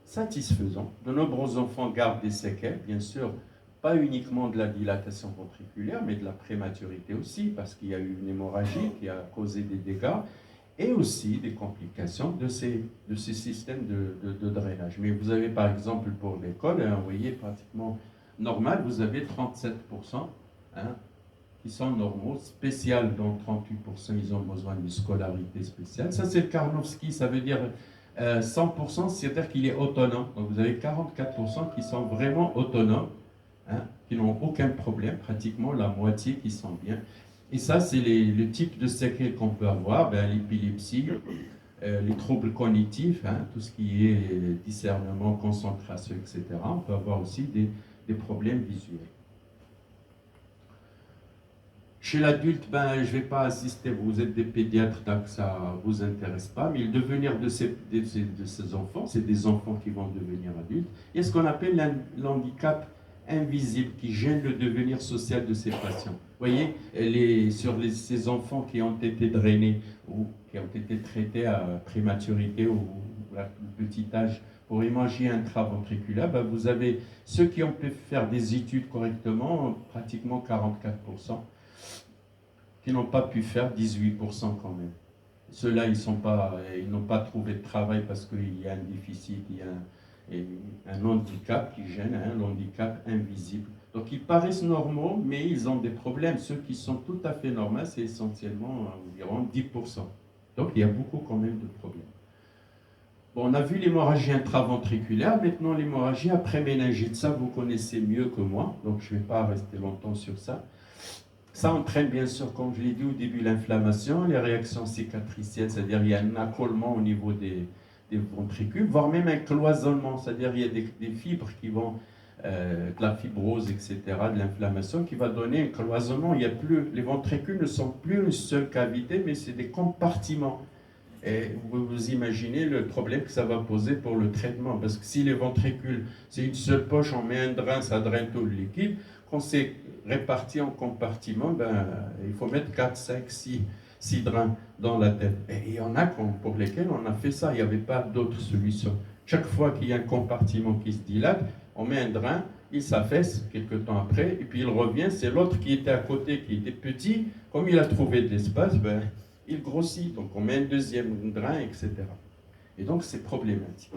satisfaisant. De nombreux enfants gardent des séquelles, bien sûr, pas uniquement de la dilatation ventriculaire, mais de la prématurité aussi, parce qu'il y a eu une hémorragie qui a causé des dégâts, et aussi des complications de ces systèmes de drainage. Mais vous avez par exemple pour l'école, hein, vous voyez pratiquement normal, vous avez 37%, hein, qui sont normaux, spécial, donc 38% ils ont besoin d'une scolarité spéciale. Ça c'est le Karnofsky, ça veut dire 100%, c'est-à-dire qu'il est autonome. Donc vous avez 44% qui sont vraiment autonomes, hein, qui n'ont aucun problème, pratiquement la moitié qui sont bien. Et ça, c'est le type de séquelles qu'on peut avoir, ben, l'épilepsie, les troubles cognitifs, hein, tout ce qui est discernement, concentration, etc. On peut avoir aussi des problèmes visuels. Chez l'adulte, ben, je ne vais pas assister, vous êtes des pédiatres, donc ça ne vous intéresse pas, mais le devenir de ces enfants, c'est des enfants qui vont devenir adultes, il y a ce qu'on appelle l'handicap invisible qui gêne le devenir social de ces patients. Vous voyez, ces enfants qui ont été drainés ou qui ont été traités à prématurité ou à petit âge pour hémorragie intraventriculaire, ben, vous avez ceux qui ont pu faire des études correctement, pratiquement 44%, qui n'ont pas pu faire 18% quand même. Ceux-là, ils n'ont pas trouvé de travail parce qu'il y a un déficit, il y a un handicap qui gêne, un handicap invisible. Donc ils paraissent normaux, mais ils ont des problèmes. Ceux qui sont tout à fait normaux, c'est essentiellement environ 10%. Donc il y a beaucoup quand même de problèmes. Bon, on a vu l'hémorragie intraventriculaire, maintenant l'hémorragie après méningite. Ça, vous connaissez mieux que moi, donc je ne vais pas rester longtemps sur ça. Ça entraîne bien sûr, comme je l'ai dit au début, l'inflammation, les réactions cicatricielles, c'est-à-dire il y a un accolement au niveau des ventricules, voire même un cloisonnement, c'est-à-dire il y a des fibres qui vont, de la fibrose, etc., de l'inflammation, qui va donner un cloisonnement. Il y a plus, les ventricules ne sont plus une seule cavité, mais c'est des compartiments. Et vous imaginez le problème que ça va poser pour le traitement, parce que si les ventricules, c'est une seule poche, on met un drain, ça draine tout le liquide. Quand c'est réparti en compartiments, ben, il faut mettre 4, 5, 6 drains dans la tête. Et il y en a pour lesquels on a fait ça, il n'y avait pas d'autre solution. Chaque fois qu'il y a un compartiment qui se dilate, on met un drain, il s'affaisse quelques temps après, et puis il revient, c'est l'autre qui était à côté, qui était petit, comme il a trouvé de l'espace, ben, il grossit, donc on met un deuxième drain, etc. Et donc c'est problématique.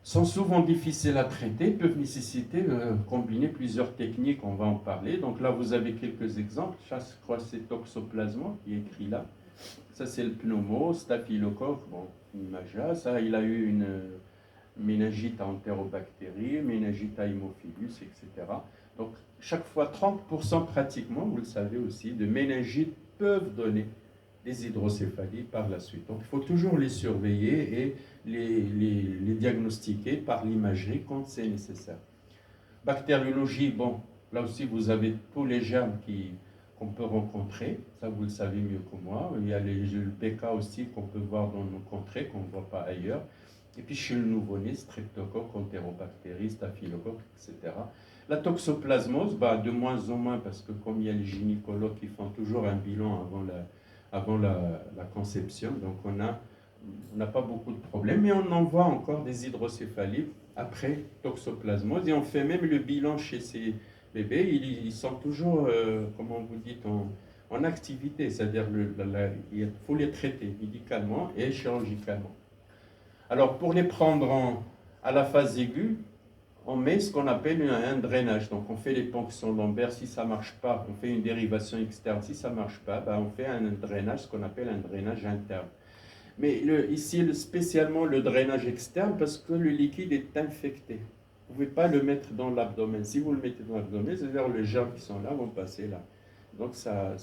Sont souvent difficiles à traiter, peuvent nécessiter de combiner plusieurs techniques, on va en parler. Donc là, vous avez quelques exemples. Ça, je crois que c'est toxoplasma qui est écrit là. Ça, c'est le pneumo, staphylocoque, bon, une image là. Ça, il a eu une méningite à entérobactérie, méningite à hémophilus, etc. Donc, chaque fois, 30% pratiquement, vous le savez aussi, de méningites peuvent donner des hydrocéphalies par la suite. Donc, il faut toujours les surveiller et les diagnostiquer par l'imagerie quand c'est nécessaire. Bactériologie, bon, là aussi, vous avez tous les germes qu'on peut rencontrer. Ça, vous le savez mieux que moi. Il y a le PK aussi qu'on peut voir dans nos contrées, qu'on ne voit pas ailleurs. Et puis, chez le nouveau-né, streptocoque, entérobactéries, staphylocoque, etc. La toxoplasmose, bah, de moins en moins, parce que comme il y a les gynécologues qui font toujours un bilan avant la conception, donc on n'a pas beaucoup de problèmes, mais on en voit encore des hydrocéphalies après toxoplasmose, et on fait même le bilan chez ces bébés, ils sont toujours, comment vous dites, en activité, c'est-à-dire il faut les traiter médicalement et chirurgicalement. Alors pour les prendre à la phase aiguë, on met ce qu'on appelle un drainage. Donc on fait les ponctions lombaires, si ça ne marche pas, on fait une dérivation externe, si ça ne marche pas, ben on fait un drainage, ce qu'on appelle un drainage interne. Mais ici, spécialement le drainage externe, parce que le liquide est infecté. Vous ne pouvez pas le mettre dans l'abdomen. Si vous le mettez dans l'abdomen, c'est-à-dire les germes qui sont là vont passer là. Donc ça,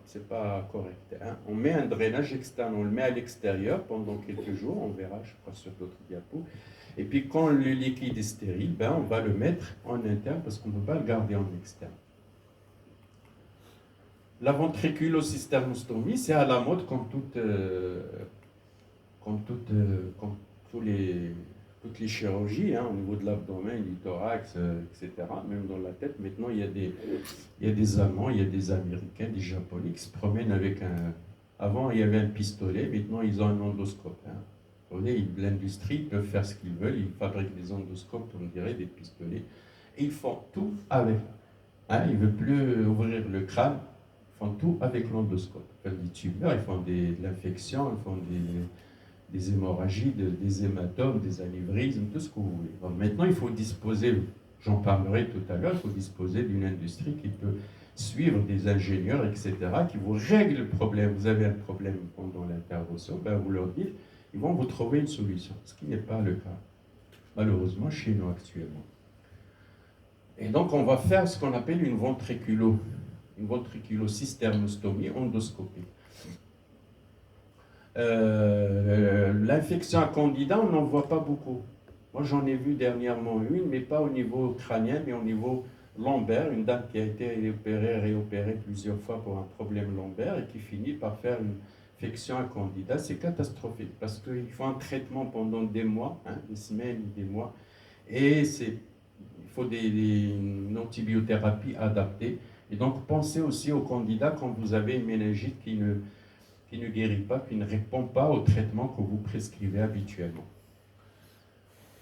c'est pas correct. Hein. On met un drainage externe, on le met à l'extérieur pendant quelques jours, on verra, je crois, sur d'autres diapos. Et puis quand le liquide est stérile, ben, on va le mettre en interne parce qu'on ne peut pas le garder en externe. La ventriculocysternosttomie, c'est à la mode comme toutes les chirurgies, hein, au niveau de l'abdomen, du thorax, etc. Même dans la tête, maintenant il y a des Allemands, il y a des Américains, des Japonais qui se promènent avec un... Avant il y avait un pistolet, maintenant ils ont un endoscope. Hein. L'industrie peut faire ce qu'ils veulent, ils fabriquent des endoscopes, on dirait des pistolets, et ils font tout avec. Hein, ils ne veulent plus ouvrir le crâne, ils font tout avec l'endoscope. Ils font des tumeurs, ils font de l'infection, ils font des hémorragies, des hématomes, des anévrismes, tout ce que vous voulez. Donc maintenant, il faut disposer, j'en parlerai tout à l'heure, il faut disposer d'une industrie qui peut suivre des ingénieurs, etc., qui vous règlent le problème. Vous avez un problème pendant l'intervention, ben vous leur dites, ils vont vous trouver une solution, ce qui n'est pas le cas, malheureusement, chez nous actuellement. Et donc, on va faire ce qu'on appelle une ventriculocysternosttomie endoscopique. L'infection à candida, on n'en voit pas beaucoup. Moi, j'en ai vu dernièrement une, mais pas au niveau crânien, mais au niveau lombaire. Une dame qui a été réopérée plusieurs fois pour un problème lombaire et qui finit par faire une infection à candida. C'est catastrophique parce qu'il faut un traitement pendant des mois, hein, des semaines, des mois, et il faut une antibiothérapie adaptée. Et donc, pensez aussi au candida quand vous avez une méningite qui ne guérit pas, qui ne répond pas au traitement que vous prescrivez habituellement.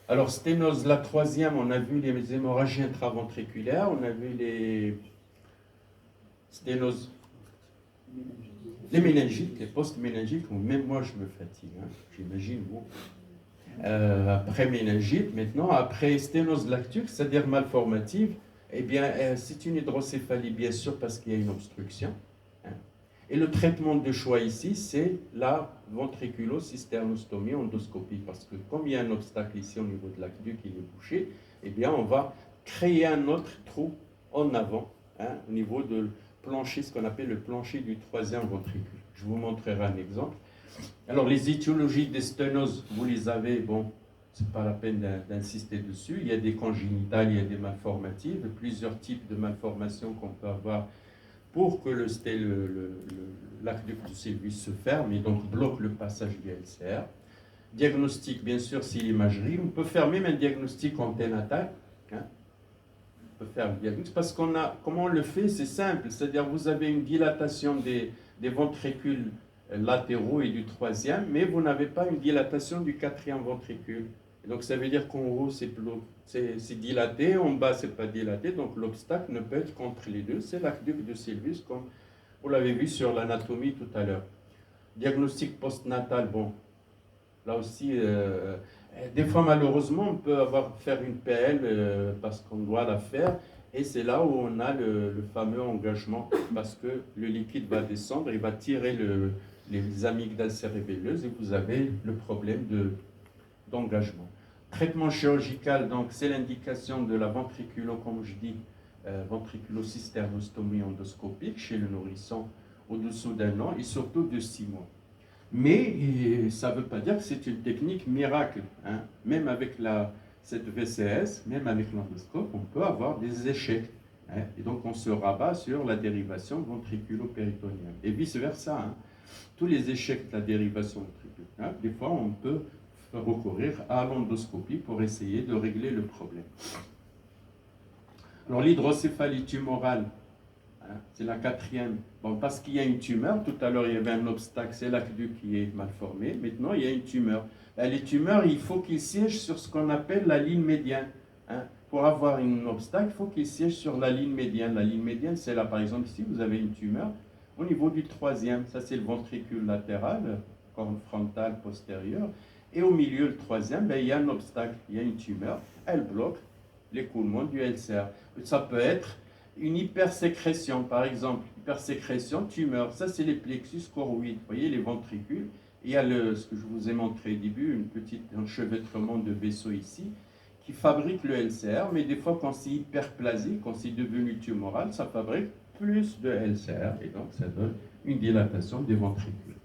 Alors, sténose, la troisième, on a vu les hémorragies intraventriculaires, on a vu les sténoses, les méningites, les post-méningites, où même moi je me fatigue, hein, j'imagine vous. Après méningite, maintenant, après sténose lactique, c'est-à-dire malformative, eh bien, c'est une hydrocéphalie, bien sûr, parce qu'il y a une obstruction. Hein. Et le traitement de choix ici, c'est la ventriculo-cysternostomie endoscopie, parce que comme il y a un obstacle ici au niveau de l'aqueduc, il est bouché, eh bien, on va créer un autre trou en avant, hein, au niveau de plancher, ce qu'on appelle le plancher du troisième ventricule. Je vous montrerai un exemple. Alors, les étiologies des sténoses, vous les avez, bon, c'est pas la peine d'insister dessus. Il y a des congénitales, il y a des malformatives, plusieurs types de malformations qu'on peut avoir pour que l'aqueduc du Sylvius se ferme et donc bloque le passage du LCR. Diagnostic, bien sûr, c'est l'imagerie. On peut faire même un diagnostic anténatal. Hein. On peut faire le diagnostic parce qu'on a, comment on le fait, c'est simple. C'est-à-dire vous avez une dilatation des ventricules latéraux et du troisième, mais vous n'avez pas une dilatation du quatrième ventricule. Et donc ça veut dire qu'en haut c'est dilaté, en bas c'est pas dilaté, donc l'obstacle ne peut être qu'entre les deux. C'est l'aqueduc de Sylvius, comme vous l'avez vu sur l'anatomie tout à l'heure. Diagnostic postnatal, bon, là aussi, des fois malheureusement on peut faire une PL parce qu'on doit la faire. Et c'est là où on a le fameux engagement, parce que le liquide va descendre, il va tirer les amygdales cérébelleuses et vous avez le problème d'engagement. Traitement chirurgical, donc c'est l'indication de la comme je dis, ventriculocysternostomie endoscopique chez le nourrisson au-dessous d'1 an et surtout de 6 mois. Mais ça ne veut pas dire que c'est une technique miracle. Hein. Même avec cette VCS, même avec l'endoscope, on peut avoir des échecs. Hein. Et donc on se rabat sur la dérivation ventriculo-péritonienne. Et vice-versa. Hein. Tous les échecs de la dérivation ventriculo, hein, des fois on peut recourir à l'endoscopie pour essayer de régler le problème. Alors l'hydrocéphalie tumorale, hein, c'est la quatrième. Bon, parce qu'il y a une tumeur, tout à l'heure il y avait un obstacle, c'est l'aqueduc qui est mal formé. Maintenant il y a une tumeur. Les tumeurs, il faut qu'ils siègent sur ce qu'on appelle la ligne médiane. Hein. Pour avoir un obstacle, il faut qu'ils siègent sur la ligne médiane. La ligne médiane, c'est là, par exemple, ici, vous avez une tumeur au niveau du troisième. Ça, c'est le ventricule latéral, corne frontale postérieure. Et au milieu, le troisième, il y a un obstacle, il y a une tumeur. Elle bloque l'écoulement du LCR. Ça peut être une hypersécrétion, par exemple. Hypersécrétion, tumeur. Ça, c'est les plexus choroïdes. Vous voyez, les ventricules. Il y a ce que je vous ai montré au début, une petite enchevêtrement de vaisseaux ici, qui fabrique le LCR, mais des fois, quand c'est hyperplasique, quand c'est devenu tumoral, ça fabrique plus de LCR, et donc ça donne une dilatation des ventricules.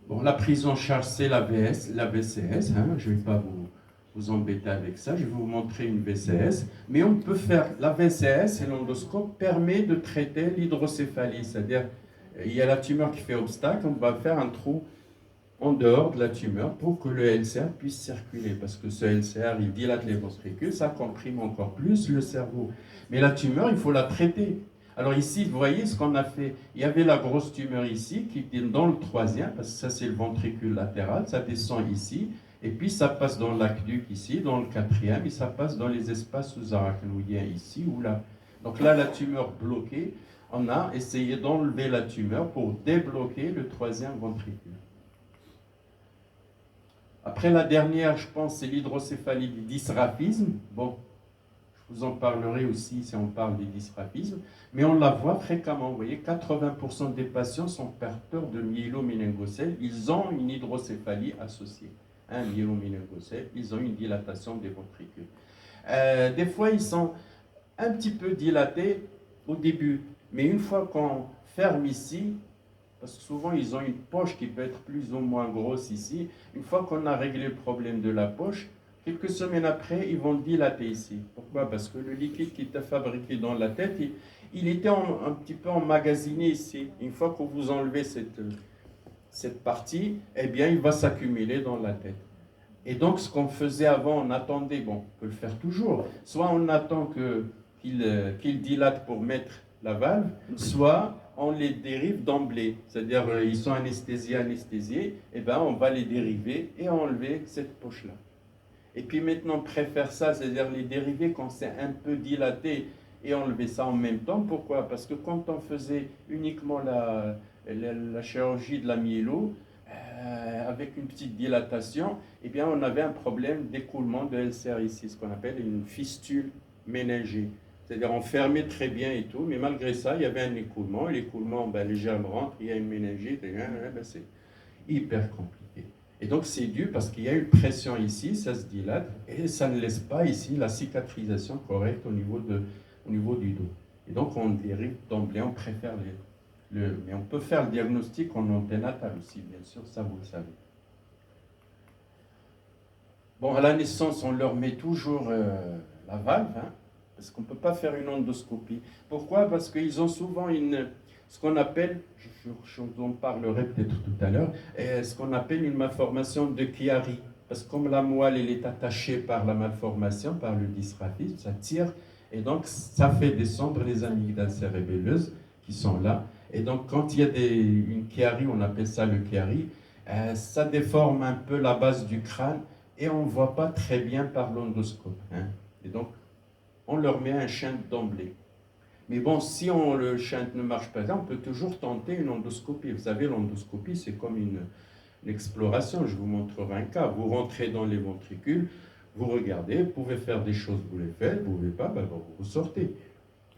Bon, la prise en charge, c'est la VCS, hein, je ne vais pas vous embêter avec ça, je vais vous montrer une VCS, mais on peut faire, la VCS et l'endoscope permet de traiter l'hydrocéphalie, c'est-à-dire, il y a la tumeur qui fait obstacle, on va faire un trou en dehors de la tumeur pour que le LCR puisse circuler, parce que ce LCR, il dilate les ventricules, ça comprime encore plus le cerveau. Mais la tumeur, il faut la traiter. Alors ici, vous voyez ce qu'on a fait. Il y avait la grosse tumeur ici, qui était dans le troisième, parce que ça c'est le ventricule latéral, ça descend ici, et puis ça passe dans l'aqueduc ici, dans le quatrième, et ça passe dans les espaces sous-arachnoïdiens ici ou là. Donc là, la tumeur bloquée, on a essayé d'enlever la tumeur pour débloquer le troisième ventricule. Après la dernière, je pense, c'est l'hydrocéphalie du dysraphisme. Bon, je vous en parlerai aussi si on parle des dysraphismes, mais on la voit fréquemment. Vous voyez, 80% des patients sont porteurs de myéloméningocèle. Ils ont une hydrocéphalie associée. Un myéloméningocèle, ils ont une dilatation des ventricules. Des fois, ils sont un petit peu dilatés au début, mais une fois qu'on ferme ici, parce que souvent ils ont une poche qui peut être plus ou moins grosse ici, une fois qu'on a réglé le problème de la poche, quelques semaines après, ils vont dilater ici. Pourquoi? Parce que le liquide qui était fabriqué dans la tête, il était un petit peu emmagasiné ici. Une fois que vous enlevez cette partie, eh bien, il va s'accumuler dans la tête. Et donc, ce qu'on faisait avant, on attendait, bon, on peut le faire toujours, soit on attend qu'il dilate pour mettre la valve, soit on les dérive d'emblée, c'est-à-dire ils sont anesthésiés, et ben on va les dériver et enlever cette poche-là. Et puis maintenant, on préfère ça, c'est-à-dire les dérivés quand c'est un peu dilaté et enlever ça en même temps. Pourquoi? Parce que quand on faisait uniquement la chirurgie de la myélo, avec une petite dilatation, eh bien, on avait un problème d'écoulement de LCR ici, ce qu'on appelle une fistule méningée. C'est-à-dire on fermait très bien et tout, mais malgré ça, il y avait un écoulement. Et l'écoulement, ben, les germes rentrent, il y a une méningite, ben, c'est hyper compliqué. Et donc c'est dû parce qu'il y a une pression ici, ça se dilate, et ça ne laisse pas ici la cicatrisation correcte au niveau du dos. Et donc on dérive d'emblée, on préfère mais on peut faire le diagnostic en anténatal aussi, bien sûr, ça vous le savez. Bon, à la naissance, on leur met toujours la valve, hein, parce qu'on ne peut pas faire une endoscopie. Pourquoi? Parce qu'ils ont souvent ce qu'on appelle, je vous en parlerai peut-être tout à l'heure, ce qu'on appelle une malformation de Chiari. Parce que comme la moelle elle est attachée par la malformation, par le dysraphisme, ça tire, et donc ça fait descendre les amygdales cérébelleuses qui sont là. Et donc quand il y a une Chiari, on appelle ça le Chiari, ça déforme un peu la base du crâne, et on ne voit pas très bien par l'endoscope. Hein. Et donc, on leur met un shunt d'emblée. Mais bon, si le shunt ne marche pas, on peut toujours tenter une endoscopie. Vous savez, l'endoscopie, c'est comme une exploration. Je vous montrerai un cas. Vous rentrez dans les ventricules, vous regardez, vous pouvez faire des choses, vous les faites, vous ne pouvez pas, ben, vous sortez.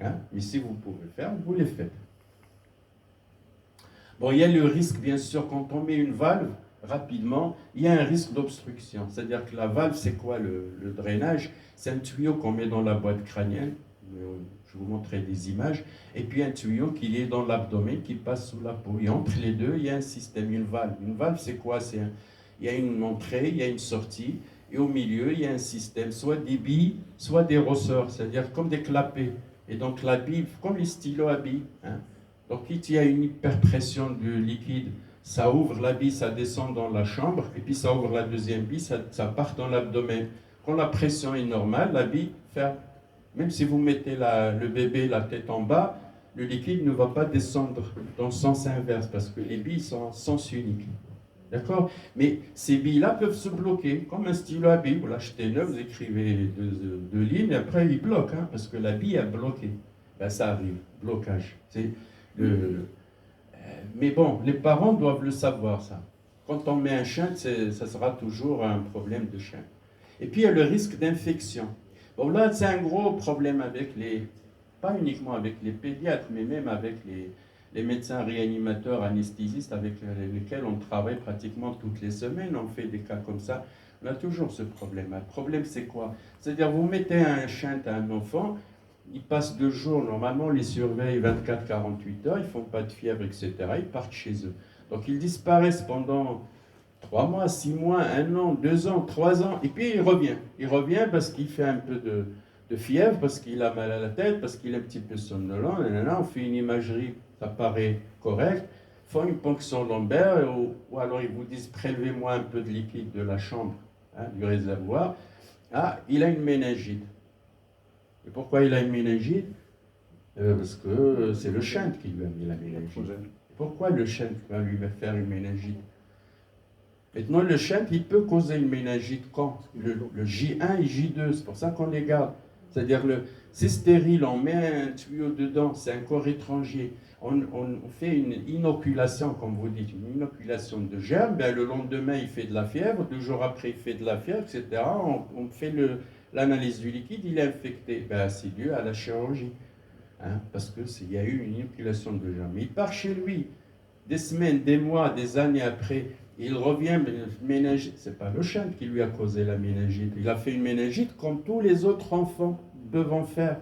Hein. Mais si vous pouvez faire, vous les faites. Bon, il y a le risque, bien sûr, quand on met une valve, rapidement, il y a un risque d'obstruction. C'est-à-dire que la valve, c'est quoi le drainage? C'est un tuyau qu'on met dans la boîte crânienne. Je vous montrerai des images. Et puis un tuyau qui est dans l'abdomen, qui passe sous la peau. Et entre les deux, il y a un système, une valve. Une valve, c'est quoi? Il y a une entrée, il y a une sortie. Et au milieu, il y a un système, soit des billes, soit des ressorts. C'est-à-dire comme des clapets. Et donc la bille, comme les stylos à billes. Hein. Donc il y a une hyperpression du liquide, ça ouvre la bille, ça descend dans la chambre, et puis ça ouvre la deuxième bille, ça part dans l'abdomen. Quand la pression est normale, la bille ferme. Même si vous mettez le bébé la tête en bas, le liquide ne va pas descendre dans le sens inverse, parce que les billes sont en sens unique. D'accord? Mais ces billes-là peuvent se bloquer, comme un stylo à billes. Vous l'achetez neuf, vous écrivez deux lignes, et après il bloque, hein, parce que la bille est bloquée. Ben, ça arrive, blocage. Mais bon, les parents doivent le savoir, ça. Quand on met un shunt, ça sera toujours un problème de shunt. Et puis, il y a le risque d'infection. Bon, là, c'est un gros problème avec pas uniquement avec les pédiatres, mais même avec les médecins réanimateurs, anesthésistes, avec lesquels on travaille pratiquement toutes les semaines. On fait des cas comme ça. On a toujours ce problème. Le problème, c'est quoi? C'est-à-dire, vous mettez un shunt à un enfant, ils passent 2 jours, normalement on les surveille 24-48 heures, ils ne font pas de fièvre, etc. Ils partent chez eux. Donc ils disparaissent pendant 3 mois, 6 mois, 1 an, 2 ans, 3 ans, et puis il revient. Il revient parce qu'il fait un peu de fièvre, parce qu'il a mal à la tête, parce qu'il est un petit peu somnolent. On fait une imagerie, ça paraît correct, font une ponction lombaire, ou alors ils vous disent prélevez-moi un peu de liquide de la chambre, hein, du réservoir. Ah, il a une méningite. Et pourquoi il a une méningite? Parce que c'est le shunt qui lui a mis la méningite. Pourquoi le shunt va lui faire une méningite? Maintenant, le shunt, il peut causer une méningite quand? Le J1 et J2, c'est pour ça qu'on les garde. C'est-à-dire, c'est stérile, on met un tuyau dedans, c'est un corps étranger. On fait une inoculation, comme vous dites, une inoculation de germes. Ben, le lendemain, il fait de la fièvre, 2 jours après, il fait de la fièvre, etc. On fait l'analyse du liquide, il est infecté. Ben, c'est dû à la chirurgie. Hein, parce qu'il y a eu une inoculation de germes. Il part chez lui, des semaines, des mois, des années après, il revient, méningite. C'est pas le shunt qui lui a causé la méningite. Il a fait une méningite comme tous les autres enfants peuvent en faire.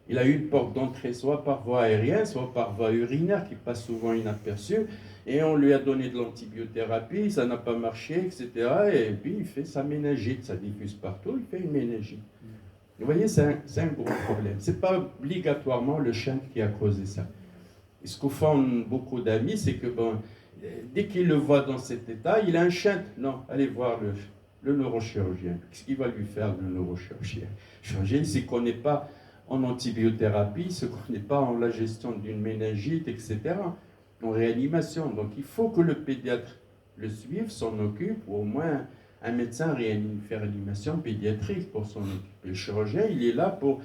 Il a eu une porte d'entrée soit par voie aérienne, soit par voie urinaire, qui passe souvent inaperçue, et on lui a donné de l'antibiothérapie, ça n'a pas marché, etc. Et puis il fait sa méningite, ça diffuse partout, il fait une méningite. Vous voyez, c'est un gros problème. Ce n'est pas obligatoirement le shunt qui a causé ça. Et ce que font beaucoup d'amis, c'est que dès qu'il le voit dans cet état, il a un shunt. Non, allez voir le neurochirurgien. Qu'est-ce qu'il va lui faire, le neurochirurgien? Le chirurgien, il ne s'y connaît pas en antibiothérapie, il ne se connaît pas en la gestion d'une méningite, etc., en réanimation. Donc il faut que le pédiatre le suive, s'en occupe, ou au moins Un médecin fait réanimation pédiatrique pour son équipe. Le chirurgien, il est là pour,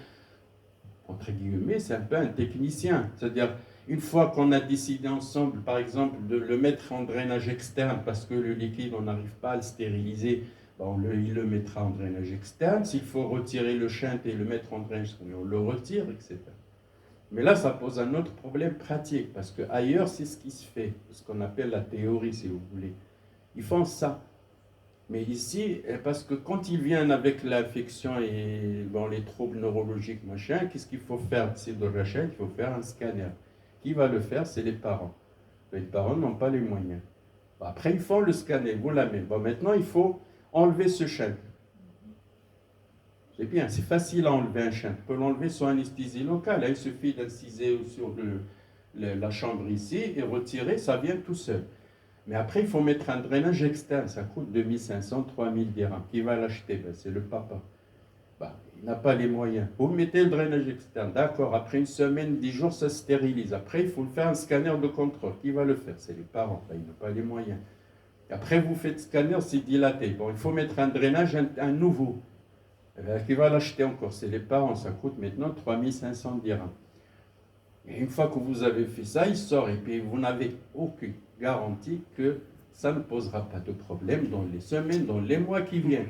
entre guillemets, c'est un peu un technicien. C'est-à-dire, une fois qu'on a décidé ensemble, par exemple, de le mettre en drainage externe parce que le liquide, on n'arrive pas à le stériliser, il le mettra en drainage externe. S'il faut retirer le shunt et le mettre en drainage, on le retire, etc. Mais là, ça pose un autre problème pratique, parce qu'ailleurs, c'est ce qui se fait, ce qu'on appelle la théorie, si vous voulez. Ils font ça. Mais ici, parce que quand ils viennent avec l'infection et les troubles neurologiques, machin, qu'est-ce qu'il faut faire? C'est de rachat, il faut faire un scanner. Qui va le faire? C'est les parents. Les parents n'ont pas les moyens. Après, ils font le scanner, vous l'avez. Maintenant, il faut enlever ce shunt. C'est bien, c'est facile à enlever un shunt. On peut l'enlever sur anesthésie locale. Il suffit d'inciser sur la chambre ici et retirer, ça vient tout seul. Mais après, il faut mettre un drainage externe. Ça coûte 2500, 3000 dirhams. Qui va l'acheter? C'est le papa. Il n'a pas les moyens. Vous mettez le drainage externe. D'accord, après une semaine, 10 jours, ça se stérilise. Après, il faut faire un scanner de contrôle. Qui va le faire? C'est les parents. Il n'a pas les moyens. Après, vous faites scanner, c'est dilaté. Il faut mettre un drainage, un nouveau. Qui va l'acheter encore? C'est les parents. Ça coûte maintenant 3500 dirhams. Et une fois que vous avez fait ça, il sort. Et puis, vous n'avez aucune garantie que ça ne posera pas de problème dans les semaines, dans les mois qui viennent.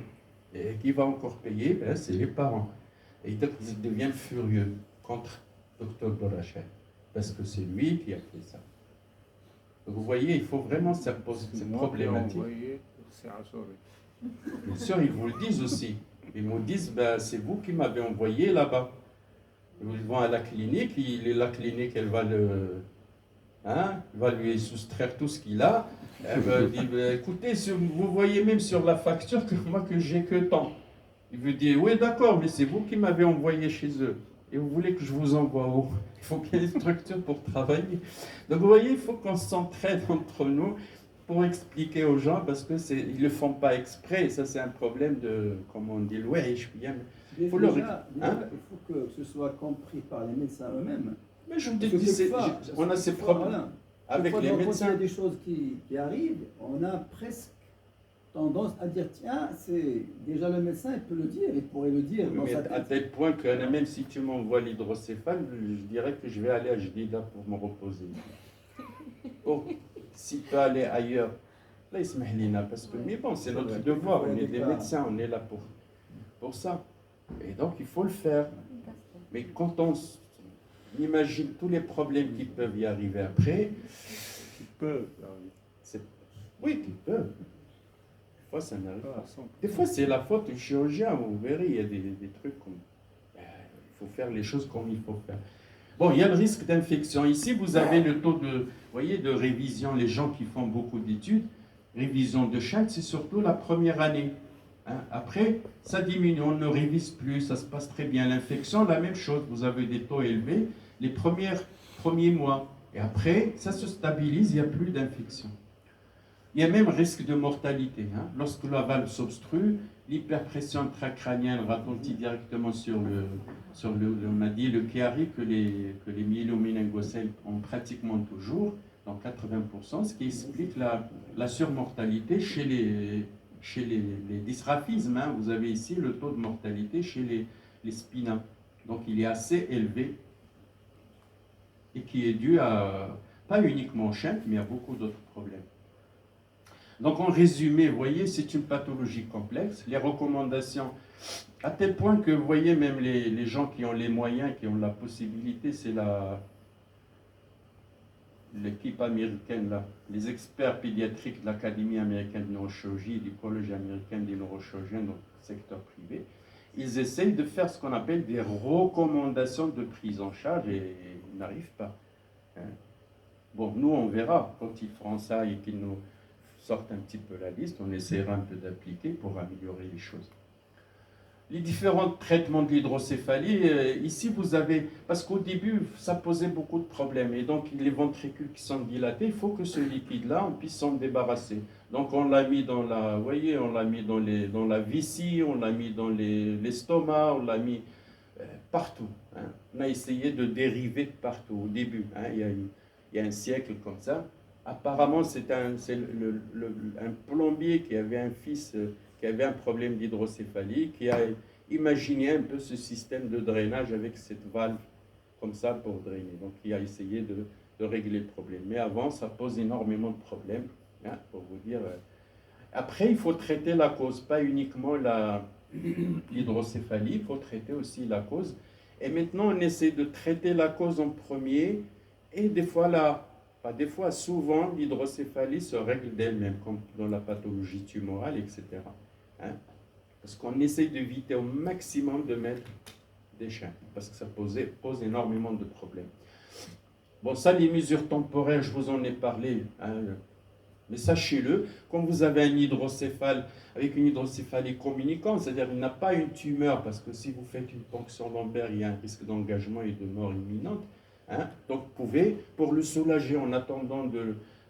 Et qui va encore payer? C'est les parents. Et donc, ils deviennent furieux contre Dr Borachel. Parce que c'est lui qui a fait ça. Donc, vous voyez, il faut vraiment se poser cette problématique. Bien sûr, ils vous le disent aussi. Ils me disent, c'est vous qui m'avez envoyé là-bas. Ils vont à la clinique, la clinique, elle va va lui soustraire tout ce qu'il a. Elle va dire, écoutez, vous voyez même sur la facture que moi que j'ai que tant. Il veut dire, oui d'accord, mais c'est vous qui m'avez envoyé chez eux. Et vous voulez que je vous envoie où? Il faut qu'il y ait des structures pour travailler. Donc vous voyez, il faut qu'on s'entraide entre nous pour expliquer aux gens, parce qu'ils ne le font pas exprès. Ça, c'est un problème de, comme on dit, ouais, je suis bien. Il faut que ce soit compris par les médecins eux-mêmes. Mais je vous dis, on a ces problèmes avec les médecins. Quand il y a des choses qui arrivent, on a presque tendance à dire, tiens, c'est déjà le médecin, il peut le dire, il pourrait le dire dans sa tête. À tel point que même si tu m'envoies l'hydrocéphale, je dirais que je vais aller à Jdida pour me reposer. Si tu peux aller ailleurs, là, parce que, mais bon, c'est notre devoir, on est des médecins, on est là pour ça. Et donc, il faut le faire. Mais quand on imagine tous les problèmes qui peuvent y arriver après, oui, qui peuvent. Des fois, ça n'arrive pas. Des fois, c'est la faute du chirurgien. Vous verrez, il y a des trucs comme... il faut faire les choses comme il faut faire. Bon, il y a le risque d'infection. Ici, vous avez le taux de révision. Les gens qui font beaucoup d'études, révision de chaque, c'est surtout la première année. Après, ça diminue, on ne révise plus, ça se passe très bien. L'infection, la même chose, vous avez des taux élevés les premiers mois. Et après, ça se stabilise, il n'y a plus d'infection. Il y a même risque de mortalité. Lorsque la valve s'obstrue, l'hyperpression intracrânienne ralentit directement sur on a dit, le Chiari que les myéloméningocèles ont pratiquement toujours, dans 80%, ce qui explique la surmortalité chez les dysraphismes. Vous avez ici le taux de mortalité chez les spinas. Donc il est assez élevé et qui est dû pas uniquement au shunt, mais à beaucoup d'autres problèmes. Donc en résumé, vous voyez, c'est une pathologie complexe. Les recommandations, à tel point que vous voyez même les gens qui ont les moyens, qui ont la possibilité, c'est l'équipe américaine, là, les experts pédiatriques de l'Académie américaine de neurochirurgie, du Collège américain des neurochirurgiens dans le secteur privé, ils essayent de faire ce qu'on appelle des recommandations de prise en charge et ils n'arrivent pas. Bon, nous, on verra quand ils feront ça et qu'ils nous sortent un petit peu la liste, on essaiera un peu d'appliquer pour améliorer les choses. Les différents traitements de l'hydrocéphalie, ici vous avez, parce qu'au début ça posait beaucoup de problèmes, et donc les ventricules qui sont dilatés, il faut que ce liquide-là, on puisse s'en débarrasser. Donc on l'a mis dans on l'a mis dans la vessie, on l'a mis dans l'estomac, on l'a mis partout. On a essayé de dériver de partout au début, il y a un siècle comme ça. Apparemment, c'est un plombier qui avait un fils qui avait un problème d'hydrocéphalie, qui a imaginé un peu ce système de drainage avec cette valve comme ça pour drainer. Donc, il a essayé de régler le problème. Mais avant, ça pose énormément de problèmes, hein, pour vous dire. Après, il faut traiter la cause, pas uniquement l'hydrocéphalie, il faut traiter aussi la cause. Et maintenant, on essaie de traiter la cause en premier, et des fois, souvent, l'hydrocéphalie se règle d'elle-même, comme dans la pathologie tumorale, etc. Hein? Parce qu'on essaie d'éviter au maximum de mettre des chaînes, parce que ça pose énormément de problèmes. Bon, ça, les mesures temporaires, je vous en ai parlé, hein, mais sachez-le, quand vous avez un hydrocéphale avec une hydrocéphalie communicante, c'est-à-dire qu'il n'a pas une tumeur, parce que si vous faites une ponction lombaire, il y a un risque d'engagement et de mort imminente. Hein, donc, vous pouvez, pour le soulager en attendant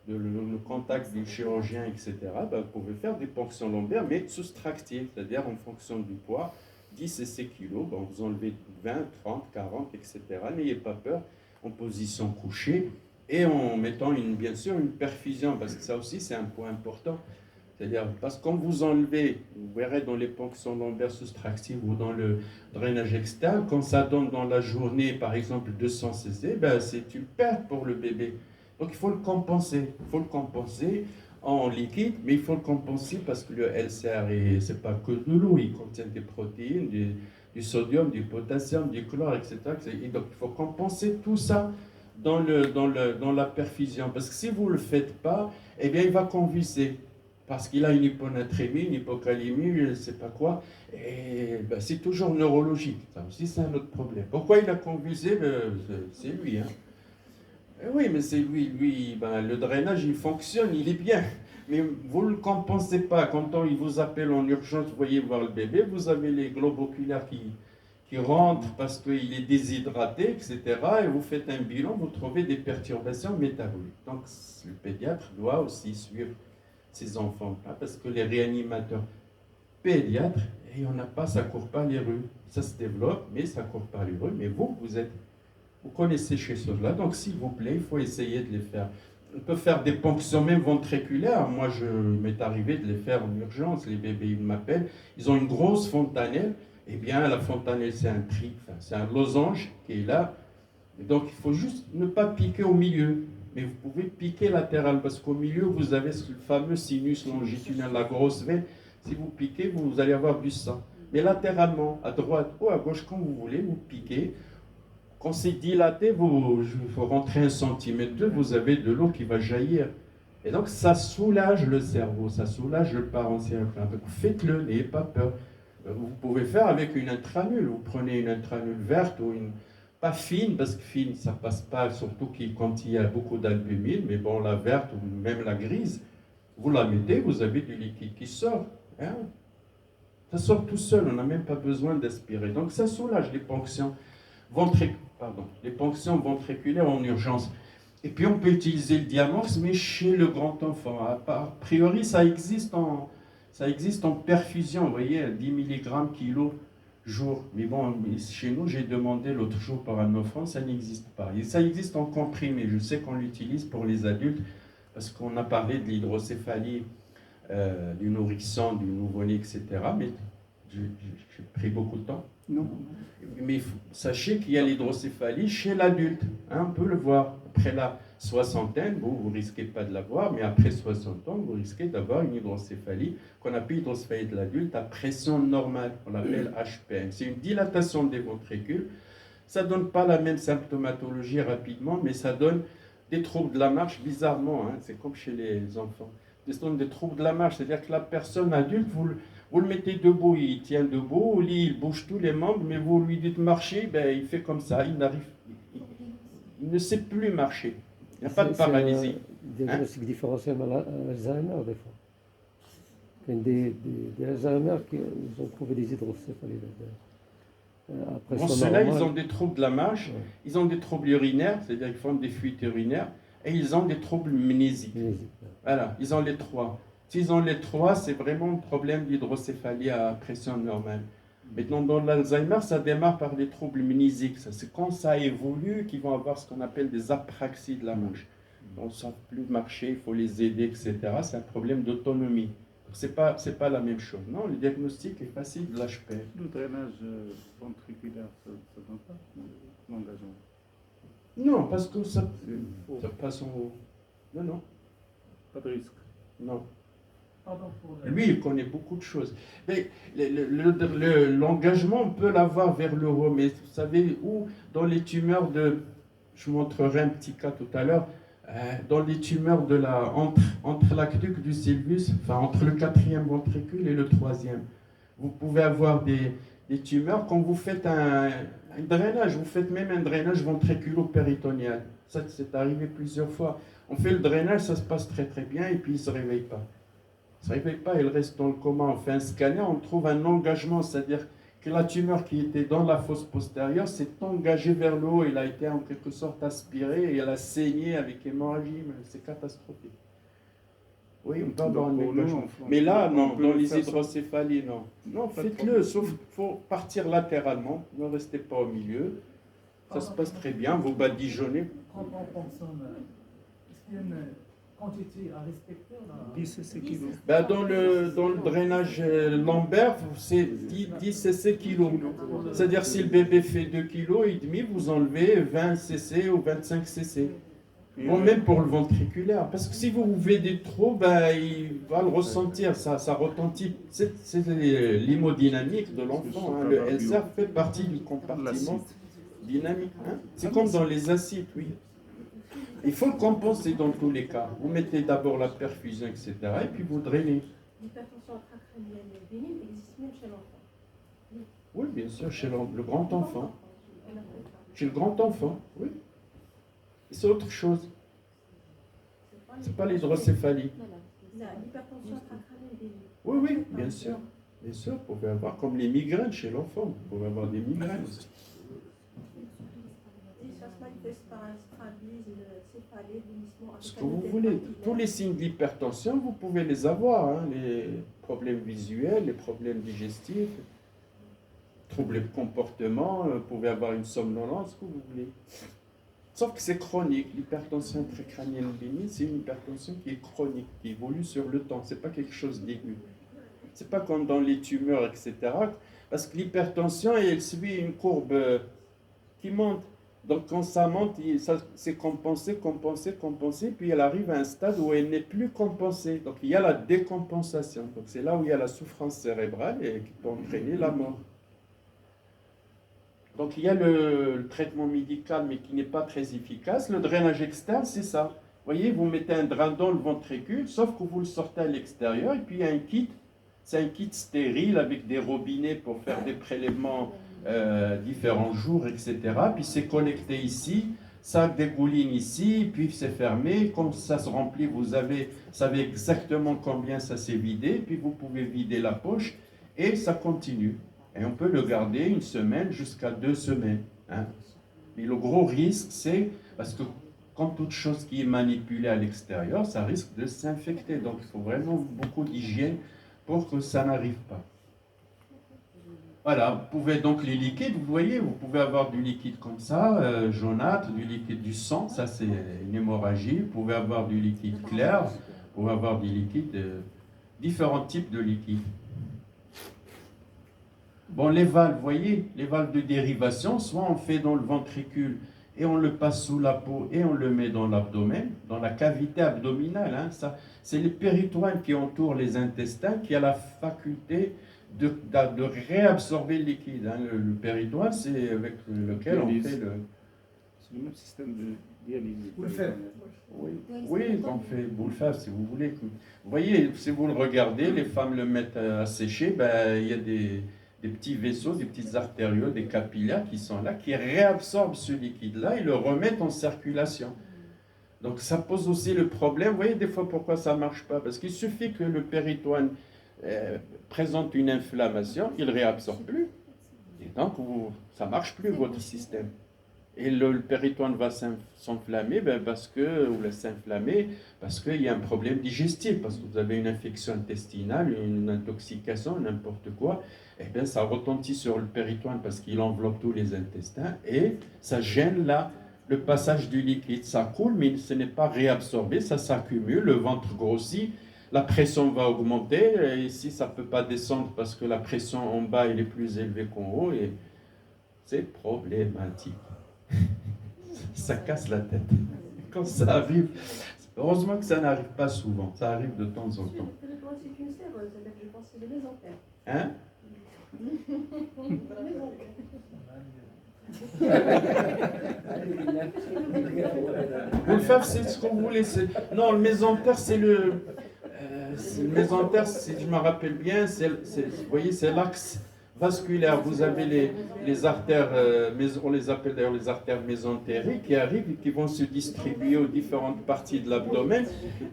le contact du chirurgien, etc., ben, vous pouvez faire des ponctions lombaires, mais soustractives, c'est-à-dire en fonction du poids, 10 et 6 kilos, ben, vous enlevez 20, 30, 40, etc. N'ayez pas peur, en position couchée, et en mettant bien sûr une perfusion, parce que ça aussi c'est un point important. C'est-à-dire, parce que quand vous enlevez, vous verrez dans les ponctions lombaires soustractives ou dans le drainage externe, quand ça donne dans la journée, par exemple, 200 cc, ben, c'est une perte pour le bébé. Donc, il faut le compenser. Il faut le compenser en liquide, mais il faut le compenser parce que le LCR, ce n'est pas que de l'eau, il contient des protéines, du sodium, du potassium, du chlore, etc. Et donc, il faut compenser tout ça dans la perfusion. Parce que si vous ne le faites pas, eh bien, il va convulser. Parce qu'il a une hyponatrémie, une hypocalémie, je ne sais pas quoi, et ben, c'est toujours neurologique. Ça aussi, c'est un autre problème. Pourquoi il a convulsé? C'est lui. Hein. Oui, mais c'est lui, ben, le drainage, il fonctionne, il est bien. Mais vous ne le compensez pas. Quand il vous appelle en urgence, vous voyez voir le bébé, vous avez les globes oculaires qui rentrent parce qu'il est déshydraté, etc. Et vous faites un bilan, vous trouvez des perturbations métaboliques. Donc, le pédiatre doit aussi suivre ces enfants-là, parce que les réanimateurs pédiatres, et on n'a pas, ça ne court pas les rues. Ça se développe, mais ça ne court pas les rues. Mais vous connaissez ces choses-là, donc s'il vous plaît, il faut essayer de les faire. On peut faire des ponctions même ventriculaires. Moi, m'est arrivé de les faire en urgence. Les bébés, ils m'appellent. Ils ont une grosse fontanelle. Eh bien, la fontanelle, c'est c'est un losange qui est là. Et donc, il faut juste ne pas piquer au milieu. Mais vous pouvez piquer latéral, parce qu'au milieu, vous avez ce fameux sinus longitudinal, la grosse veine. Si vous piquez, vous allez avoir du sang. Mais latéralement, à droite ou à gauche, quand vous voulez, vous piquez. Quand c'est dilaté, il faut rentrer 1 centimètre, vous avez de l'eau qui va jaillir. Et donc, ça soulage le cerveau, ça soulage le parencéphale. Faites-le, n'ayez pas peur. Vous pouvez faire avec une intranule. Vous prenez une intranule verte ou pas fine, parce que fine, ça passe pas, surtout quand il y a beaucoup d'albumine, mais bon, la verte ou même la grise, vous la mettez, vous avez du liquide qui sort. Hein? Ça sort tout seul, on n'a même pas besoin d'aspirer. Donc ça soulage les ponctions ventriculaires en urgence. Et puis on peut utiliser le Diamox, mais chez le grand enfant. A priori, ça existe en perfusion, vous voyez, 10 mg kilo jour. Mais bon, chez nous, j'ai demandé l'autre jour par un enfant, ça n'existe pas. Et ça existe en comprimé. Je sais qu'on l'utilise pour les adultes, parce qu'on a parlé de l'hydrocéphalie du nourrisson, du nouveau-né, etc. Mais j'ai pris beaucoup de temps. Non. Mais sachez qu'il y a l'hydrocéphalie chez l'adulte. Hein, on peut le voir. Après la soixantaine, vous ne risquez pas de l'avoir, mais après 60 ans, vous risquez d'avoir une hydrocéphalie qu'on appelle hydrocéphalie de l'adulte à pression normale, on l'appelle HPN. C'est une dilatation des ventricules. Ça ne donne pas la même symptomatologie rapidement, mais ça donne des troubles de la marche, bizarrement, hein, c'est comme chez les enfants. Ça donne des troubles de la marche, c'est-à-dire que la personne adulte, vous le mettez debout, il tient debout, au lit, il bouge tous les membres, mais vous lui dites marcher, ben, il fait comme ça, il ne sait plus marcher. Il n'y a pas de paralysie. C'est un diagnostic différentiel à l'Alzheimer, des fois. Il y a des Alzheimer qui ont trouvé des hydrocéphalies. Bon, ceux-là, ils ont des troubles de la marche, ouais. Ils ont des troubles urinaires, c'est-à-dire qu'ils font des fuites urinaires, et ils ont des troubles mnésiques. Voilà, ils ont les trois. S'ils ont les trois, c'est vraiment un problème d'hydrocéphalie à pression normale. Maintenant, dans l'Alzheimer, ça démarre par des troubles mnésiques. C'est quand ça évolue qu'ils vont avoir ce qu'on appelle des apraxies de la marche. On ne sent plus marcher, il faut les aider, etc. C'est un problème d'autonomie. C'est pas la même chose. Non, le diagnostic est facile de l'HP. Le drainage ventriculaire, ça ne donne pas l'engagement. Non, parce que ça C'est passe en haut. Non, pas de risque. non. Pardon pour Lui, il connaît beaucoup de choses. Mais l'engagement, on peut l'avoir vers le haut. Mais vous savez où? Dans les tumeurs de... Je vous montrerai un petit cas tout à l'heure. Dans les tumeurs de entre l'aqueduc du sylvius, enfin entre le 4e ventricule et le 3e. Vous pouvez avoir des tumeurs quand vous faites un drainage. Vous faites même un drainage ventriculo-péritonéal. Ça, c'est arrivé plusieurs fois. On fait le drainage, ça se passe très très bien et puis il ne se réveille pas. Il ne se réveille pas, il reste dans le coma. On fait un scanner, on trouve un engagement, c'est-à-dire que la tumeur qui était dans la fosse postérieure s'est engagée vers le haut. Elle a été en quelque sorte aspirée et elle a saigné avec hémorragie. C'est catastrophique. Oui, on peut avoir un engagement. Mais là, non, dans les hydrocéphalies, non. Non, faites-le, sauf qu'il faut partir latéralement. Ne restez pas au milieu. Ça se passe très bien, vous badigeonnez. Quand on consomme, est-ce qu'il y a une quantité à respecter là? 10 cc kilos. Ben, dans le drainage lombaire, c'est 10 cc kilos. C'est-à-dire si le bébé fait 2,5 kg, vous enlevez 20 cc ou 25 cc. Bon, même pour le ventriculaire. Parce que si vous videz trop, ben, il va le ressentir, ça retentit. C'est l'hémodynamique de l'enfant. Hein. Le LCR fait partie du compartiment dynamique. Hein. C'est comme dans les acides, oui. Il faut le compenser dans tous les cas. Vous mettez d'abord la perfusion, etc. Et puis vous drainez. L'hypertension intracrânienne bénigne existe même chez l'enfant. Oui, bien sûr, chez le grand enfant. Chez le grand enfant, oui. C'est autre chose. C'est pas l'hydrocéphalie. L'hypertension intracrânienne bénigne. Oui, oui, bien sûr. Bien sûr, vous pouvez avoir comme les migraines chez l'enfant. Vous pouvez avoir des migraines. Ça se manifeste par un strabisme, céphalée, vomissement. Ce que vous voulez. Tous les signes d'hypertension, vous pouvez les avoir. Hein. Les problèmes visuels, les problèmes digestifs, troubles de comportement, vous pouvez avoir une somnolence, ce que vous voulez. Sauf que c'est chronique. L'hypertension intracrânienne bénigne, c'est une hypertension qui est chronique, qui évolue sur le temps. Ce n'est pas quelque chose d'aigu. Ce n'est pas comme dans les tumeurs, etc. Parce que l'hypertension, elle suit une courbe qui monte. Donc quand ça monte, c'est compensé, puis elle arrive à un stade où elle n'est plus compensée. Donc il y a la décompensation. Donc c'est là où il y a la souffrance cérébrale et qui peut entraîner la mort. Donc il y a le traitement médical, mais qui n'est pas très efficace. Le drainage externe, c'est ça. Vous voyez, vous mettez un drain dans le ventricule, sauf que vous le sortez à l'extérieur, et puis il y a un kit. C'est un kit stérile avec des robinets pour faire des prélèvements différents jours, etc. Puis c'est connecté ici, ça dégouline ici, puis c'est fermé. Quand ça se remplit, vous savez exactement combien ça s'est vidé, puis vous pouvez vider la poche, et ça continue. Et on peut le garder 1 semaine jusqu'à 2 semaines. Hein. Mais le gros risque, c'est parce que comme toute chose qui est manipulée à l'extérieur, ça risque de s'infecter. Donc il faut vraiment beaucoup d'hygiène pour que ça n'arrive pas. Voilà, vous pouvez donc les liquides, vous voyez, vous pouvez avoir du liquide comme ça, jaunâtre, du liquide du sang, ça c'est une hémorragie. Vous pouvez avoir du liquide clair, vous pouvez avoir du liquide, différents types de liquides. Bon, les valves, vous voyez, les valves de dérivation, soit on fait dans le ventricule et on le passe sous la peau et on le met dans l'abdomen, dans la cavité abdominale. Hein, ça, c'est les péritoines qui entourent les intestins qui a la faculté de réabsorber le liquide. Hein. Le péritoine, c'est avec lequel on fait le... C'est le même système de dialyse. Vous le faites. Oui, on fait boule fèvre si vous voulez. Vous voyez, si vous le regardez, les femmes le mettent à sécher, ben, il y a des petits vaisseaux, des petites artériaux, des capillaires qui sont là, qui réabsorbent ce liquide-là et le remettent en circulation. Donc ça pose aussi le problème. Vous voyez des fois pourquoi ça ne marche pas? Parce qu'il suffit que le péritoine présente une inflammation, il ne réabsorbe plus. Et donc ça ne marche plus votre système. Et le péritoine va s'enflammer parce qu'il y a un problème digestif, parce que vous avez une infection intestinale, une intoxication, n'importe quoi. Et bien ça retentit sur le péritoine parce qu'il enveloppe tous les intestins et ça gêne le passage du liquide. Ça coule, mais ce n'est pas réabsorbé, ça s'accumule, le ventre grossit. la pression va augmenter, et ici ça ne peut pas descendre parce que la pression en bas elle est plus élevée qu'en haut, et c'est problématique. Ça casse la tête. Quand ça arrive, heureusement que ça n'arrive pas souvent, ça arrive de temps en Monsieur, temps. le péritoine, c'est une serre, ça s'appelle, je pense, c'est le mésentère. Hein? Vous le faites, c'est ce qu'on voulait. Non, le mésentère, c'est le mésentère, si je me rappelle bien, vous voyez, c'est l'axe vasculaire. Vous avez les artères, on les appelle d'ailleurs les artères mésentériques, qui arrivent et qui vont se distribuer aux différentes parties de l'abdomen.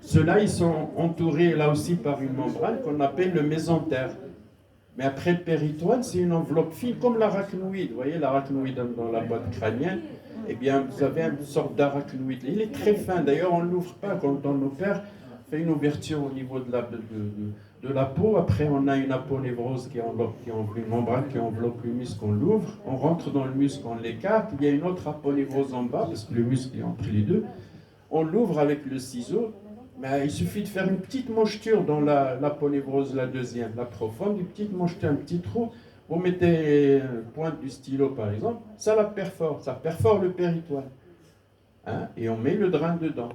Ceux-là, ils sont entourés là aussi par une membrane qu'on appelle le mésentère. Mais après le péritoine, c'est une enveloppe fine, comme l'arachnoïde. Vous voyez l'arachnoïde dans la boîte crânienne? Eh bien, vous avez une sorte d'arachnoïde. Il est très fin. D'ailleurs, on ne l'ouvre pas quand on opère. On fait une ouverture au niveau de la peau. Après, on a une aponévrose qui enveloppe une membrane qui enveloppe le muscle. On l'ouvre. On rentre dans le muscle, on l'écarte. Il y a une autre aponévrose en bas, parce que le muscle est entre les deux. On l'ouvre avec le ciseau. Mais il suffit de faire une petite mocheture dans l'aponévrose, la deuxième, la profonde, une petite mocheture, un petit trou. Vous mettez pointe du stylo par exemple, ça perfore le péritoine. Hein, et on met le drain dedans.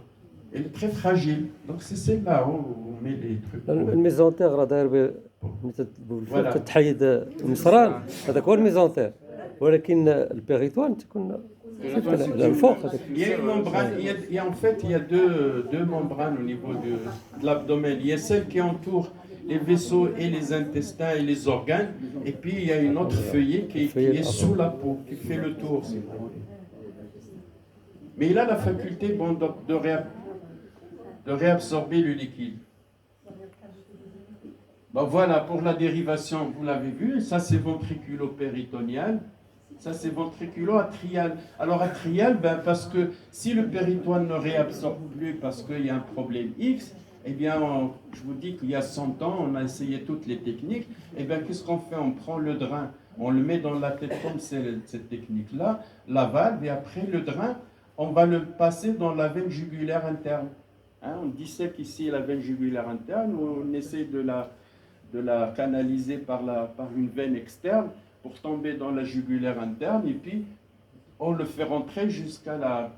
Elle est très fragile. Donc c'est celle-là où on met les trucs. الميزونتيغ راه داير بالفوق تتحيد المصران هذاك هو الميزونتيغ ولكن البيريتوان تكون الفوق هذاك. Il y a une membrane, en fait il y a deux membranes au niveau de l'abdomen. Il y a celle qui entoure les vaisseaux et les intestins et les organes, et puis il y a une autre feuillée qui est sous la peau, qui fait le tour. Mais il a la faculté de réabsorber le liquide. Bon, voilà, pour la dérivation, vous l'avez vu, ça c'est ventriculo-péritonial, ça c'est ventriculo-atrial. Alors atrial, parce que si le péritoine ne réabsorbe plus parce qu'il y a un problème X, eh bien, je vous dis qu'il y a 100 ans, on a essayé toutes les techniques, eh bien, qu'est-ce qu'on fait? On prend le drain, on le met dans la tête comme cette technique-là, la valve, et après le drain, on va le passer dans la veine jugulaire interne. Hein, on dissèque ici la veine jugulaire interne, on essaie de la canaliser par une veine externe pour tomber dans la jugulaire interne, et puis on le fait rentrer jusqu'à la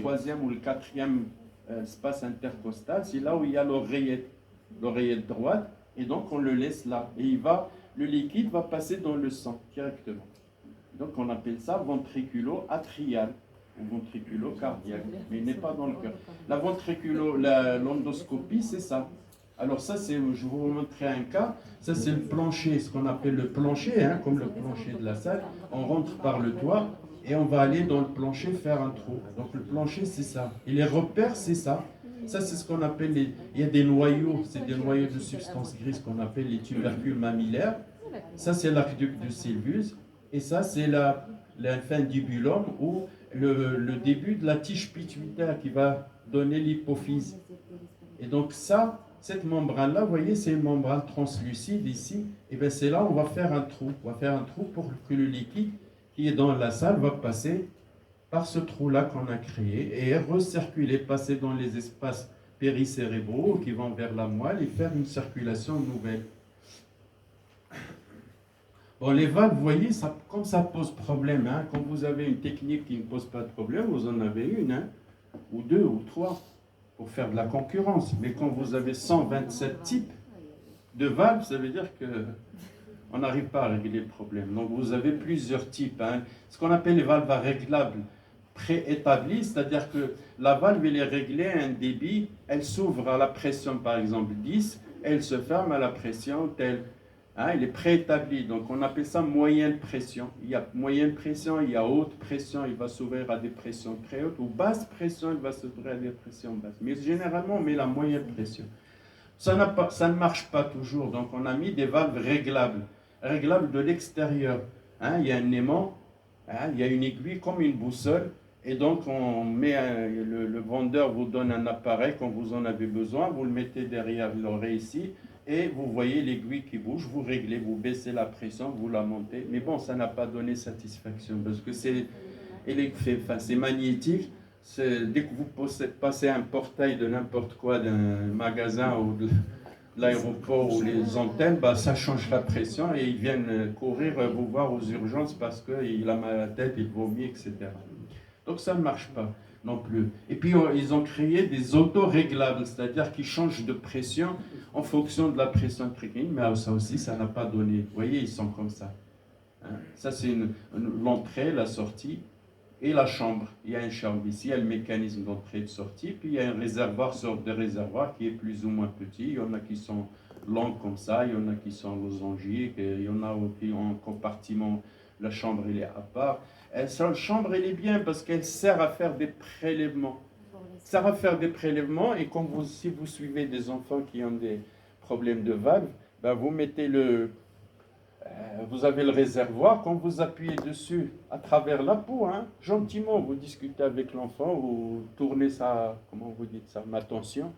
troisième ou le quatrième espace intercostal. C'est là où il y a l'oreillette droite, et donc on le laisse là. Et le liquide va passer dans le sang directement. Donc on appelle ça ventriculo-atrial ou ventriculo-cardiaque, mais il n'est pas dans le cœur. L'endoscopie, c'est ça. Alors ça, je vais vous montrer un cas. Ça, c'est le plancher, ce qu'on appelle le plancher, hein, comme le plancher de la salle. On rentre par le toit et on va aller dans le plancher faire un trou. Donc le plancher, c'est ça. Et les repères, c'est ça. Ça, c'est ce qu'on appelle il y a des noyaux, c'est des noyaux de substances grises qu'on appelle les tubercules mammillaires. Ça, c'est l'aqueduc du Sylvius. Et ça, c'est l'infundibulum, ou le début de la tige pituitaire qui va donner l'hypophyse. Et donc cette membrane-là, vous voyez, c'est une membrane translucide ici. Et bien c'est là où on va faire un trou. On va faire un trou pour que le liquide qui est dans la salle va passer par ce trou-là qu'on a créé et recirculer, passer dans les espaces péricérébraux qui vont vers la moelle et faire une circulation nouvelle. Bon, les valves, vous voyez, comme ça pose problème, hein, quand vous avez une technique qui ne pose pas de problème, vous en avez une, hein, ou deux, ou trois, pour faire de la concurrence. Mais quand vous avez 127 types de valves, ça veut dire qu'on n'arrive pas à régler le problème. Donc vous avez plusieurs types. Hein. Ce qu'on appelle les valves à réglables préétablies, c'est-à-dire que la valve, elle est réglée à un débit, elle s'ouvre à la pression, par exemple 10, elle se ferme à la pression telle. Hein, elle est préétablie, donc on appelle ça moyenne pression. Il y a moyenne pression, il y a haute pression, il va s'ouvrir à des pressions très hautes, ou basse pression, il va s'ouvrir à des pressions basses. Mais généralement, on met la moyenne pression. Ça ne marche pas toujours, donc on a mis des valves réglables de l'extérieur. Hein, il y a un aimant, hein, il y a une aiguille comme une boussole, et donc on met le vendeur vous donne un appareil quand vous en avez besoin, vous le mettez derrière l'oreille ici, et vous voyez l'aiguille qui bouge, vous réglez, vous baissez la pression, vous la montez. Mais bon, ça n'a pas donné satisfaction parce que c'est magnétique. Dès que vous passez un portail de n'importe quoi, d'un magasin ou de l'aéroport ou les antennes, bah, ça change la pression et ils viennent courir vous voir aux urgences parce qu'il a mal à la tête, il vomit, etc. Donc ça ne marche pas non plus. Et puis ils ont créé des auto-réglables, c'est-à-dire qu'ils changent de pression en fonction de la pression intracrânienne, mais ça aussi, ça n'a pas donné. Vous voyez, ils sont comme ça. Hein. Ça, c'est l'entrée, la sortie et la chambre. Il y a une chambre ici, il y a le mécanisme d'entrée et de sortie, puis il y a un réservoir, sorte de réservoir qui est plus ou moins petit. Il y en a qui sont longs comme ça, il y en a qui sont losangiques, il y en a qui ont un compartiment, la chambre, elle est à part. Cette chambre, elle est bien parce qu'elle sert à faire des prélèvements. Ça va faire des prélèvements et si vous suivez des enfants qui ont des problèmes de valve, ben vous mettez vous avez le réservoir, quand vous appuyez dessus à travers la peau, hein, gentiment, vous discutez avec l'enfant, vous tournez sa, comment vous dites ça, ma tension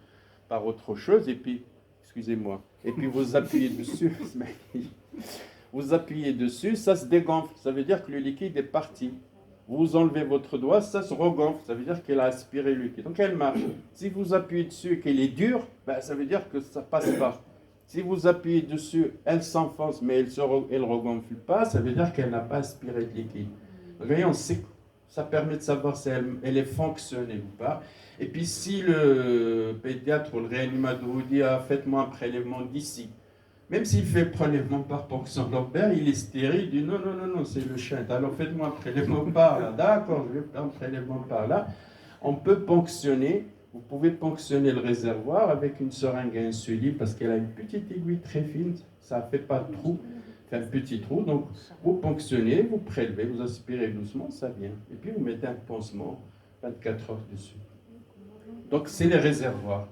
par autre chose et puis, excusez-moi, et puis vous appuyez dessus. Vous appuyez dessus, ça se dégonfle, ça veut dire que le liquide est parti. Vous enlevez votre doigt, ça se regonfle, ça veut dire qu'elle a aspiré le liquide. Donc elle marche. Si vous appuyez dessus et qu'elle est dure, ben, ça veut dire que ça ne passe pas. Si vous appuyez dessus, elle s'enfonce, mais elle ne regonfle pas, ça veut dire qu'elle n'a pas aspiré de liquide. Vous voyez, on sait, ça permet de savoir si elle est fonctionnelle ou pas. Et puis si le pédiatre ou le réanimateur vous dit « faites-moi un prélèvement d'ici », même s'il fait prélèvement par ponction lombaire, il est stérile, il dit non, c'est le chien. Alors faites-moi un prélèvement par là. D'accord, je vais faire un prélèvement par là. On peut ponctionner, vous pouvez ponctionner le réservoir avec une seringue à insuline parce qu'elle a une petite aiguille très fine, ça ne fait pas de trou, fait un petit trou. Donc vous ponctionnez, vous prélevez, vous aspirez doucement, ça vient. Et puis vous mettez un pansement 24 heures dessus. Donc c'est les réservoirs.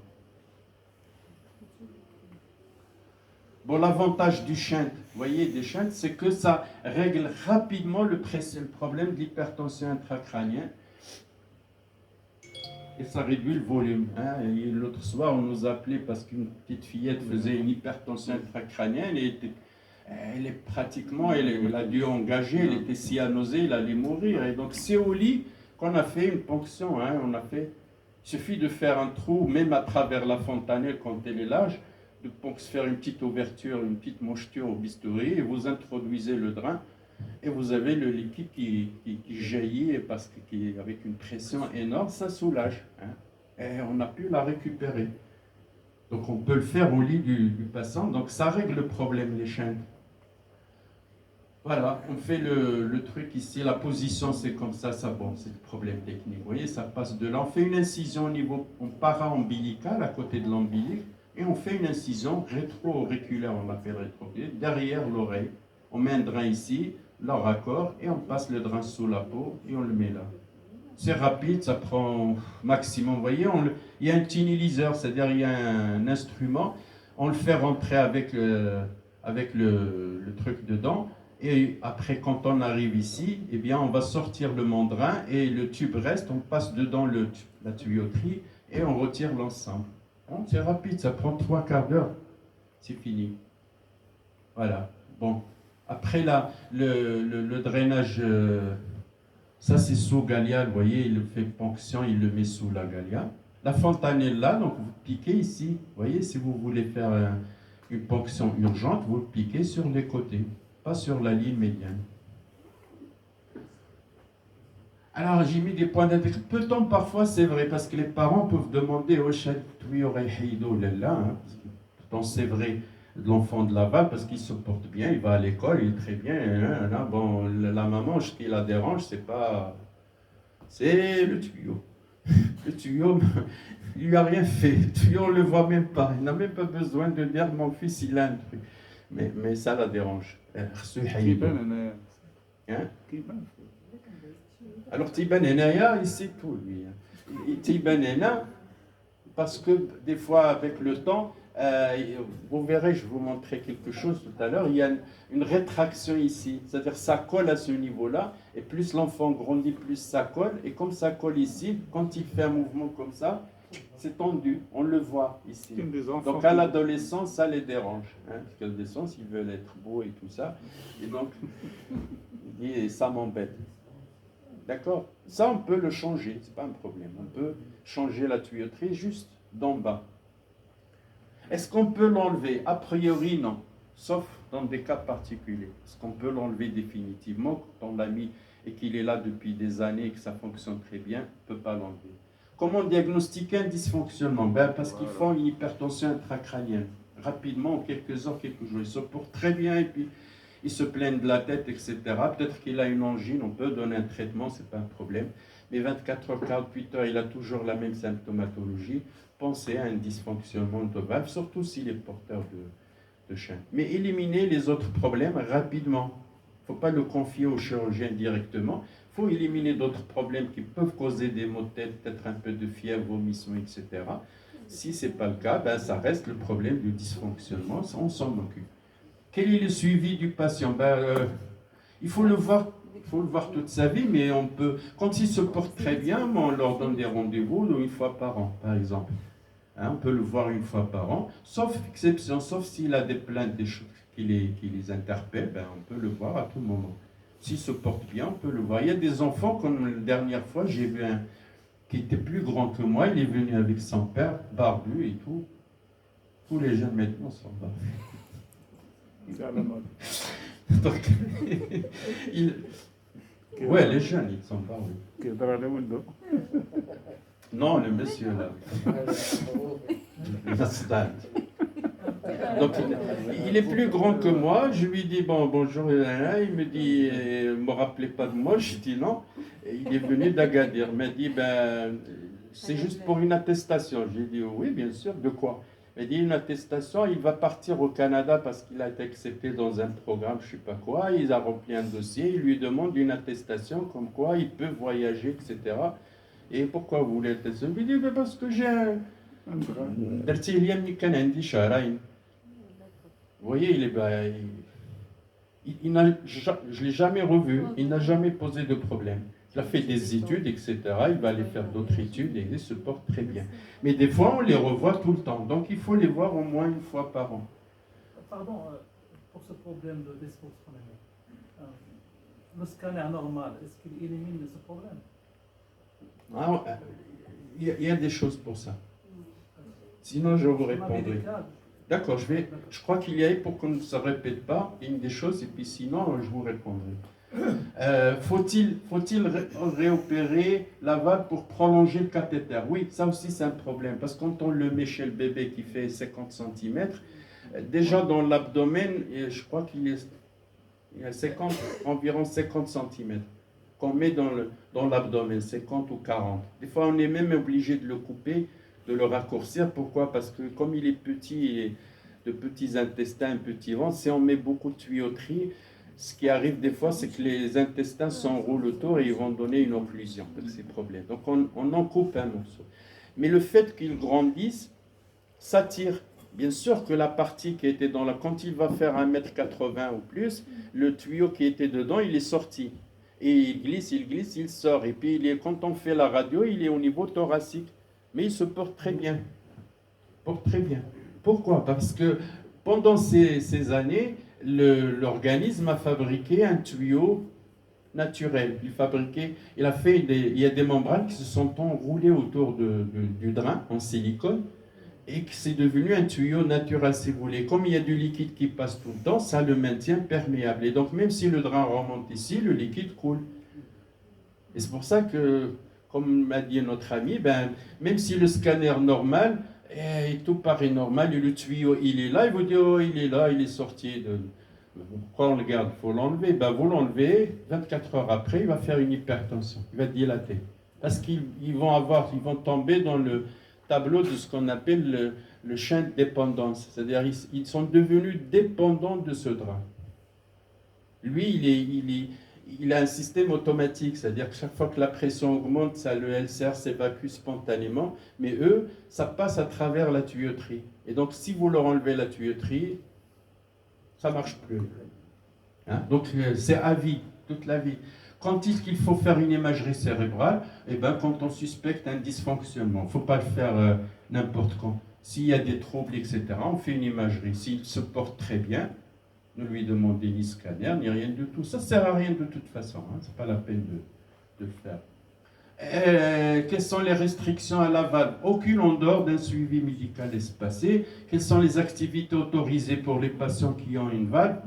Bon, l'avantage du shunt, vous voyez, des shunts, c'est que ça règle rapidement le problème de l'hypertension intracrânienne et ça réduit le volume. Hein. L'autre soir, on nous appelait parce qu'une petite fillette faisait une hypertension intracrânienne et elle a dû engager, elle était cyanosée, elle allait mourir. Et donc, c'est au lit qu'on a fait une ponction. Hein. Il suffit de faire un trou, même à travers la fontanelle quand elle est large, de faire une petite ouverture, une petite moucheture au bistouri, et vous introduisez le drain, et vous avez le liquide qui jaillit, parce avec une pression énorme, ça soulage. Hein, et on a pu la récupérer. Donc on peut le faire au lit du patient, donc ça règle le problème, les chaînes. Voilà, on fait le truc ici, la position c'est comme ça, bon, c'est le problème technique. Vous voyez, ça passe de là. On fait une incision au niveau para-ombilical, à côté de l'ombilic, et on fait une incision rétro-auriculaire, on l'appelle rétro-auriculaire, derrière l'oreille. On met un drain ici, là raccord, et on passe le drain sous la peau, et on le met là. C'est rapide, ça prend maximum. Vous voyez, il y a un tunnelizer, c'est-à-dire il y a un instrument, on le fait rentrer avec le truc dedans, et après, quand on arrive ici, eh bien, on va sortir le mandrin, et le tube reste, on passe dedans la tuyauterie, et on retire l'ensemble. C'est rapide, ça prend 3/4 d'heure. C'est fini. Voilà. Bon. Après, là, le drainage, ça c'est sous Gallia. Vous voyez, il le fait ponction, il le met sous la Gallia. La fontanelle là, donc vous piquez ici. Vous voyez, si vous voulez faire une ponction urgente, vous le piquez sur les côtés, pas sur la ligne médiane. Alors, j'ai mis des points d'intérêt. Peut-on parfois, c'est vrai, parce que les parents peuvent demander au chef, pourtant c'est vrai, de l'enfant de Laval, parce qu'il se porte bien, il va à l'école, il est très bien. Là, bon, la maman, ce qui la dérange, c'est pas. C'est le tuyau. Le tuyau, il lui a rien fait. Le tuyau, on ne le voit même pas. Il n'a même pas besoin de dire mon fils, il a un truc. Mais ça la dérange. Hein? Alors, Tiban Enaya, il sait tout, lui. Tiban Enaya, parce que des fois, avec le temps, vous verrez, je vais vous montrer quelque chose tout à l'heure, il y a une rétraction ici, c'est-à-dire ça colle à ce niveau-là, et plus l'enfant grandit, plus ça colle, et comme ça colle ici, quand il fait un mouvement comme ça, c'est tendu, on le voit ici. Donc à l'adolescence, ça les dérange, hein, parce qu'à l'adolescence, ils veulent être beaux et tout ça, et donc, il dit, ça m'embête. D'accord? Ça, on peut le changer, c'est pas un problème. On peut changer la tuyauterie juste d'en bas. Est-ce qu'on peut l'enlever? A priori, non. Sauf dans des cas particuliers. Est-ce qu'on peut l'enlever définitivement quand on l'a mis et qu'il est là depuis des années et que ça fonctionne très bien? On ne peut pas l'enlever. Comment diagnostiquer un dysfonctionnement? Parce qu'ils font une hypertension intracrânienne. Rapidement, en quelques heures, quelques jours. Ils se portent très bien et puis ils se plaignent de la tête, etc. Peut-être qu'il a une angine, on peut donner un traitement, ce n'est pas un problème. Mais 24 heures, 48 heures, il a toujours la même symptomatologie. Pensez à un dysfonctionnement de valve, surtout s'il est porteur de chaîne. Mais éliminer les autres problèmes rapidement. Il ne faut pas le confier au chirurgien directement. Il faut éliminer d'autres problèmes qui peuvent causer des maux de tête, peut-être un peu de fièvre, vomissement, etc. Si ce n'est pas le cas, ça reste le problème du dysfonctionnement, ça, on s'en occupe. Quel est le suivi du patient? Il faut le voir toute sa vie, mais on peut, quand il se porte très bien, on leur donne des rendez-vous une fois par an, par exemple. On peut le voir une fois par an, sauf exception, sauf s'il a des plaintes, des choses qui les interpellent, on peut le voir à tout moment. S'il se porte bien, on peut le voir. Il y a des enfants, comme la dernière fois, j'ai vu un qui était plus grand que moi, il est venu avec son père, barbu et tout. Tous les jeunes maintenant sont barbus. C'est à la mode. Donc, ouais, les jeunes, ils sont barbus. Que dans le window. Non, le monsieur là. Donc, il est plus grand que moi. Je lui dis bonjour. Il me dit, ne me rappelez pas de moi. Je dis non. Et il est venu d'Agadir. Il m'a dit, c'est juste pour une attestation. J'ai dit oui, bien sûr. De quoi? Il m'a dit une attestation. Il va partir au Canada parce qu'il a été accepté dans un programme, je ne sais pas quoi. Il a rempli un dossier. Il lui demande une attestation comme quoi il peut voyager, etc. Et pourquoi vous voulez l'attestation? Il lui dit parce que j'ai un. Vous voyez, je ne l'ai jamais revu, il n'a jamais posé de problème. Il a fait des études, etc. Il va aller faire d'autres études et il se porte très bien. Mais des fois, on les revoit tout le temps. Donc, il faut les voir au moins une fois par an. Pardon, pour ce problème de dysfonctionnement, le scanner normal, est-ce qu'il élimine ce problème? Il y a des choses pour ça. Sinon, je vous répondrai. D'accord, je crois qu'il y a, pour qu'on ne se répète pas, une des choses, et puis sinon, je vous répondrai. Faut-il réopérer la valve pour prolonger le cathéter? Oui, ça aussi c'est un problème, parce que quand on le met chez le bébé qui fait 50 cm, déjà dans l'abdomen, je crois qu'il y a environ 50 cm qu'on met dans l'abdomen, 50 ou 40. Des fois, on est même obligé de le couper, de le raccourcir. Pourquoi? Parce que comme il est petit et de petits intestins, un petit ventre, si on met beaucoup de tuyauterie, ce qui arrive des fois, c'est que les intestins s'enroulent autour et ils vont donner une occlusion de ces problèmes. Donc on en coupe un morceau. Mais le fait qu'il grandisse, ça tire. Bien sûr que la partie qui était dans quand il va faire 1,80 m ou plus, le tuyau qui était dedans, il est sorti. Et il glisse, il sort. Et puis quand on fait la radio, il est au niveau thoracique. Mais il se porte très bien. Pourquoi? Parce que pendant ces années, l'organisme a fabriqué un tuyau naturel. Il y a des membranes qui se sont enroulées autour du drain en silicone et que c'est devenu un tuyau naturel, si vous voulez. Comme il y a du liquide qui passe tout le temps, ça le maintient perméable. Et donc, même si le drain remonte ici, le liquide coule. Et c'est pour ça que, comme m'a dit notre ami, même si le scanner normal, tout paraît normal, et le tuyau, il est là, il vous dit, oh, il est là, il est sorti de... Pourquoi on le garde? Il faut l'enlever. Vous l'enlevez, 24 heures après, il va faire une hypertension, il va dilater. Parce qu'ils vont tomber dans le tableau de ce qu'on appelle le champ de dépendance. C'est-à-dire ils sont devenus dépendants de ce drap. Lui, il a un système automatique, c'est-à-dire que chaque fois que la pression augmente, le LCR s'évacue spontanément, mais eux, ça passe à travers la tuyauterie. Et donc, si vous leur enlevez la tuyauterie, ça ne marche plus. Donc, c'est à vie, toute la vie. Quand est-ce qu'il faut faire une imagerie cérébrale? Quand on suspecte un dysfonctionnement. Il ne faut pas le faire n'importe quand. S'il y a des troubles, etc., on fait une imagerie. S'il se porte très bien, ne lui demandez ni scanner, ni rien de tout. Ça ne sert à rien de toute façon. Ce n'est pas la peine de le faire. Quelles sont les restrictions à la valve? Aucune en dehors d'un suivi médical espacé. Quelles sont les activités autorisées pour les patients qui ont une valve?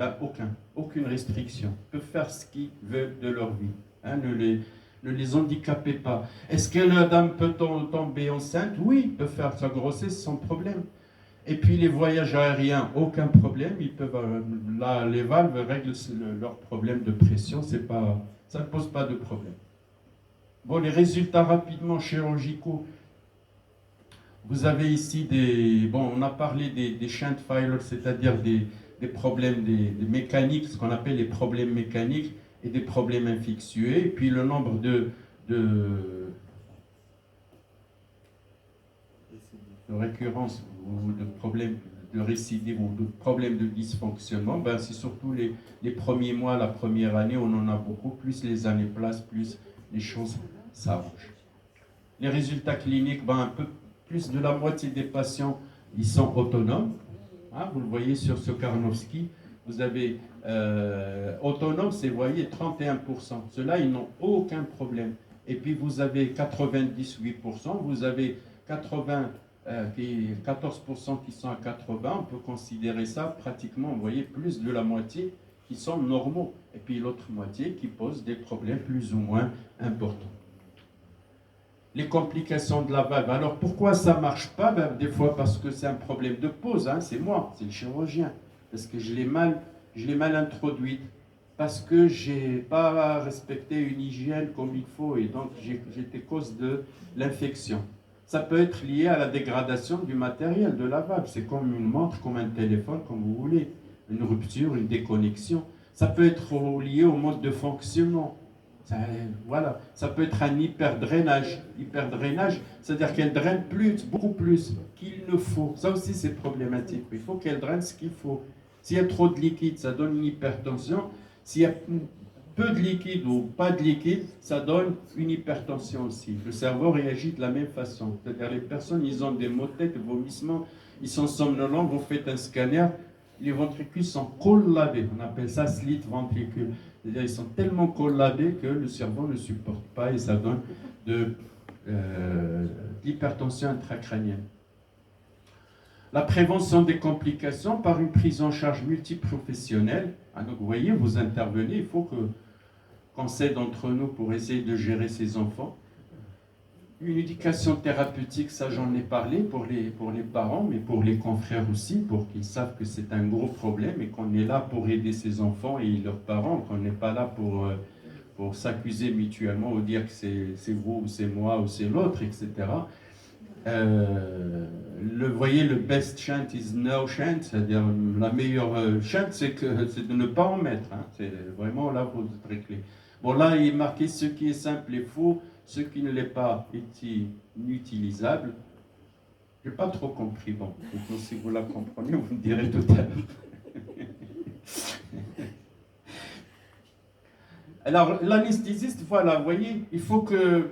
Aucune restriction. Ils peuvent faire ce qu'ils veulent de leur vie. Hein, ne les handicapez pas. Est-ce que la dame peut tomber enceinte? Oui, il peut faire sa grossesse sans problème. Et puis les voyages aériens, aucun problème. Ils peuvent, les valves règlent leur problème de pression. Ça ne pose pas de problème. Bon, les résultats rapidement chirurgicaux. Vous avez ici on a parlé des shunt failures, c'est-à-dire des problèmes des mécaniques, ce qu'on appelle les problèmes mécaniques et des problèmes infectieux. Et puis le nombre de récurrences ou de problèmes de récidive ou de problèmes de dysfonctionnement, c'est surtout les premiers mois, la première année, on en a beaucoup. Plus les années passent, plus les choses s'arrangent. Les résultats cliniques, un peu plus de la moitié des patients, ils sont autonomes. Hein, vous le voyez sur ce Karnowski. Vous avez autonomes, c'est, vous voyez, 31%. Ceux-là, ils n'ont aucun problème. Et puis vous avez 98%, vous avez 14% qui sont à 80%. On peut considérer ça pratiquement, vous voyez, plus de la moitié qui sont normaux. Et puis l'autre moitié qui pose des problèmes plus ou moins importants. Les complications de la valve. Alors pourquoi ça ne marche pas? Des fois parce que c'est un problème de pose, hein, c'est moi, c'est le chirurgien. Parce que je l'ai mal introduite, parce que je n'ai pas respecté une hygiène comme il faut, et donc j'étais cause de l'infection. Ça peut être lié à la dégradation du matériel de la valve. C'est comme une montre, comme un téléphone, comme vous voulez. Une rupture, une déconnexion. Ça peut être lié au mode de fonctionnement. Ça peut être un hyperdrainage. Hyperdrainage, c'est-à-dire qu'elle draine beaucoup plus qu'il ne faut. Ça aussi, c'est problématique. Il faut qu'elle draine ce qu'il faut. S'il y a trop de liquide, ça donne une hypertension. S'il y a peu de liquide ou pas de liquide, ça donne une hypertension aussi. Le cerveau réagit de la même façon. C'est-à-dire les personnes, ils ont des maux de tête, des vomissements, ils sont somnolents, vous faites un scanner, les ventricules sont collabés. On appelle ça slit ventricule. C'est-à-dire ils sont tellement collabés que le cerveau ne supporte pas et ça donne de l'hypertension intracrânienne. La prévention des complications par une prise en charge multiprofessionnelle. Donc vous voyez, vous intervenez, il faut qu'on s'aide entre nous pour essayer de gérer ces enfants. Une éducation thérapeutique, ça j'en ai parlé pour les parents, mais pour les confrères aussi, pour qu'ils savent que c'est un gros problème et qu'on est là pour aider ces enfants et leurs parents, qu'on n'est pas là pour s'accuser mutuellement ou dire que c'est vous ou c'est moi ou c'est l'autre, etc. Vous voyez, le best chant is no chant, c'est-à-dire la meilleure chant, c'est de ne pas en mettre. Hein. C'est vraiment là, il faut être très clé. Bon, là, il est marqué ce qui est simple et faux, ce qui ne l'est pas est inutilisable. Je n'ai pas trop compris. Bon, donc, si vous la comprenez, vous me direz tout à l'heure. Alors, l'anesthésiste, voilà, vous voyez, il faut que,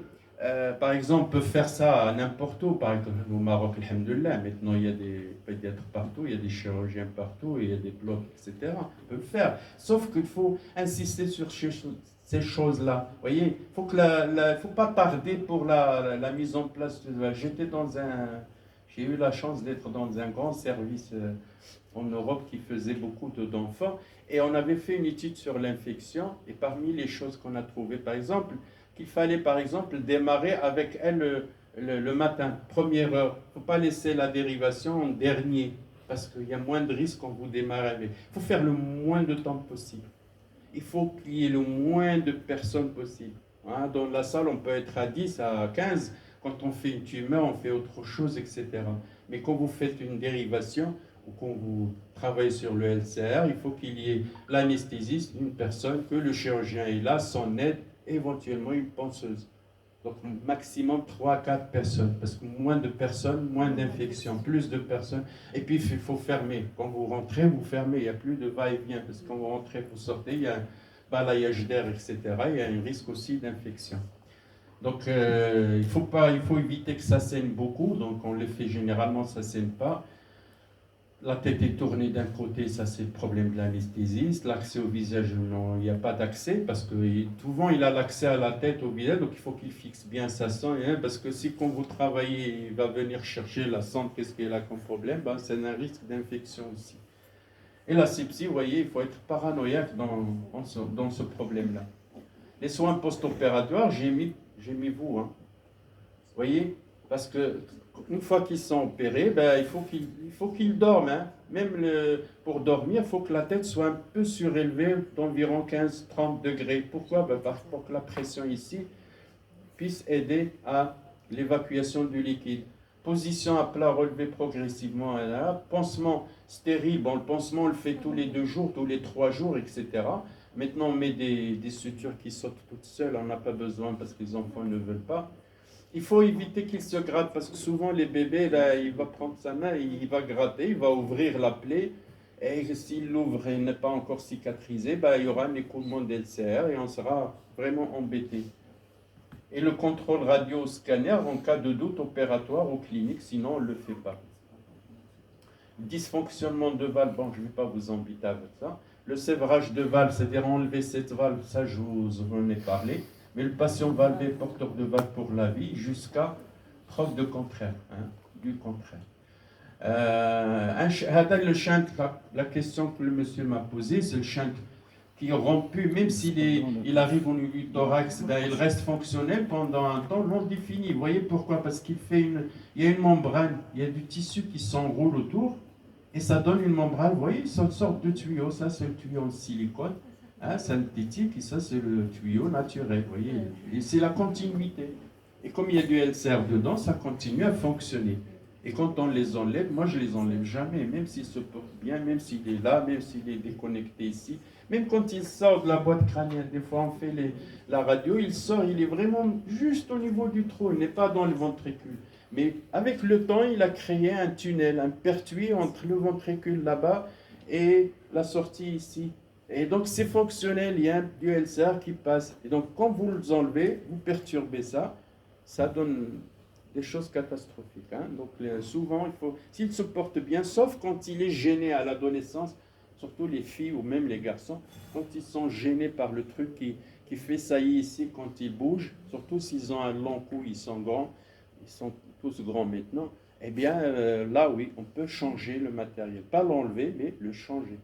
par exemple, peut faire ça n'importe où. Par exemple, au Maroc, alhamdoulilah, maintenant, il y a des pédiatres partout, il y a des chirurgiens partout, il y a des blocs, etc. On peut le faire. Sauf qu'il faut insister sur ces choses-là. Vous voyez, il ne faut pas tarder pour la mise en place. J'ai eu la chance d'être dans un grand service en Europe qui faisait beaucoup d'enfants. Et on avait fait une étude sur l'infection. Et parmi les choses qu'on a trouvées, par exemple, qu'il fallait, par exemple, démarrer avec elle le matin, première heure. Il ne faut pas laisser la dérivation en dernier, parce qu'il y a moins de risques quand vous démarrez avec. Il faut faire le moins de temps possible. Il faut qu'il y ait le moins de personnes possible. Hein, dans la salle, on peut être à 10, à 15. Quand on fait une tumeur, on fait autre chose, etc. Mais quand vous faites une dérivation, ou quand vous travaillez sur le LCR, il faut qu'il y ait l'anesthésiste, une personne, que le chirurgien est là, son aide, éventuellement une penseuse. Donc maximum 3 à 4 personnes, parce que moins de personnes, moins d'infections, plus de personnes. Et puis il faut fermer. Quand vous rentrez, vous fermez, il n'y a plus de va-et-vient, parce que quand vous rentrez, vous sortez, il y a un balayage d'air, etc. Il y a un risque aussi d'infection. Donc il faut éviter que ça saigne beaucoup, donc on les fait généralement, ça ne saigne pas. La tête est tournée d'un côté, ça c'est le problème de l'anesthésiste. L'accès au visage, non, il n'y a pas d'accès parce que souvent il a l'accès à la tête, au visage, donc il faut qu'il fixe bien sa sang. Hein, parce que si quand vous travaillez, il va venir chercher la sonde, qu'est-ce qu'il a comme problème, ben, c'est un risque d'infection aussi. Et la sepsie, vous voyez, il faut être paranoïaque dans ce problème-là. Les soins post-opératoires, j'ai mis vous. Hein. Vous voyez, parce que une fois qu'ils sont opérés, ben, il faut qu'ils dorment. Hein. Même pour dormir, il faut que la tête soit un peu surélevée d'environ 15-30 degrés. Pourquoi? Ben, pour que la pression ici puisse aider à l'évacuation du liquide. Position à plat relevée progressivement. Là. Pansement stérile. Bon, le pansement, on le fait tous les 2 jours, tous les 3 jours, etc. Maintenant, on met des sutures qui sautent toutes seules. On n'a pas besoin parce que les enfants ne veulent pas. Il faut éviter qu'il se gratte parce que souvent les bébés, là, il va prendre sa main, il va gratter, il va ouvrir la plaie et s'il l'ouvre et n'est pas encore cicatrisé, ben, il y aura un écoulement d'LCR et on sera vraiment embêté. Et le contrôle radio-scanner en cas de doute opératoire aux cliniques, sinon on ne le fait pas. Dysfonctionnement de valve, bon je ne vais pas vous embêter avec ça. Le sévrage de valve, c'est-à-dire enlever cette valve, ça je vous en ai parlé. Mais le patient valvé porteur de valve pour la vie jusqu'à preuve de contraire, hein, du contraire. Le shunt, la question que le monsieur m'a posée, c'est le shunt qui est rompu, même s'il arrive au niveau du thorax, ben, il reste fonctionnel pendant un temps non défini. Vous voyez pourquoi? Parce qu'il y a une membrane, il y a du tissu qui s'enroule autour et ça donne une membrane. Vous voyez, c'est une sorte de tuyau. Ça, c'est le tuyau en silicone. Hein, synthétique, et ça c'est le tuyau naturel, vous voyez, et c'est la continuité. Et comme il y a du LCR dedans, ça continue à fonctionner. Et quand on les enlève, moi je les enlève jamais, même s'il se porte bien, même s'il est là, même s'il est déconnecté ici, même quand il sort de la boîte crânienne, des fois on fait la radio, il sort, il est vraiment juste au niveau du trou, il n'est pas dans le ventricule. Mais avec le temps, il a créé un tunnel, un pertuis entre le ventricule là-bas et la sortie ici. Et donc c'est fonctionnel, il y a du LCR qui passe. Et donc quand vous les enlevez, vous perturbez ça, ça donne des choses catastrophiques. Hein. Donc souvent, s'il se porte bien, sauf quand il est gêné à l'adolescence, surtout les filles ou même les garçons, quand ils sont gênés par le truc qui fait saillie ici quand ils bougent, surtout s'ils ont un long cou, ils sont grands, ils sont tous grands maintenant, eh bien là oui, on peut changer le matériel. Pas l'enlever, mais le changer.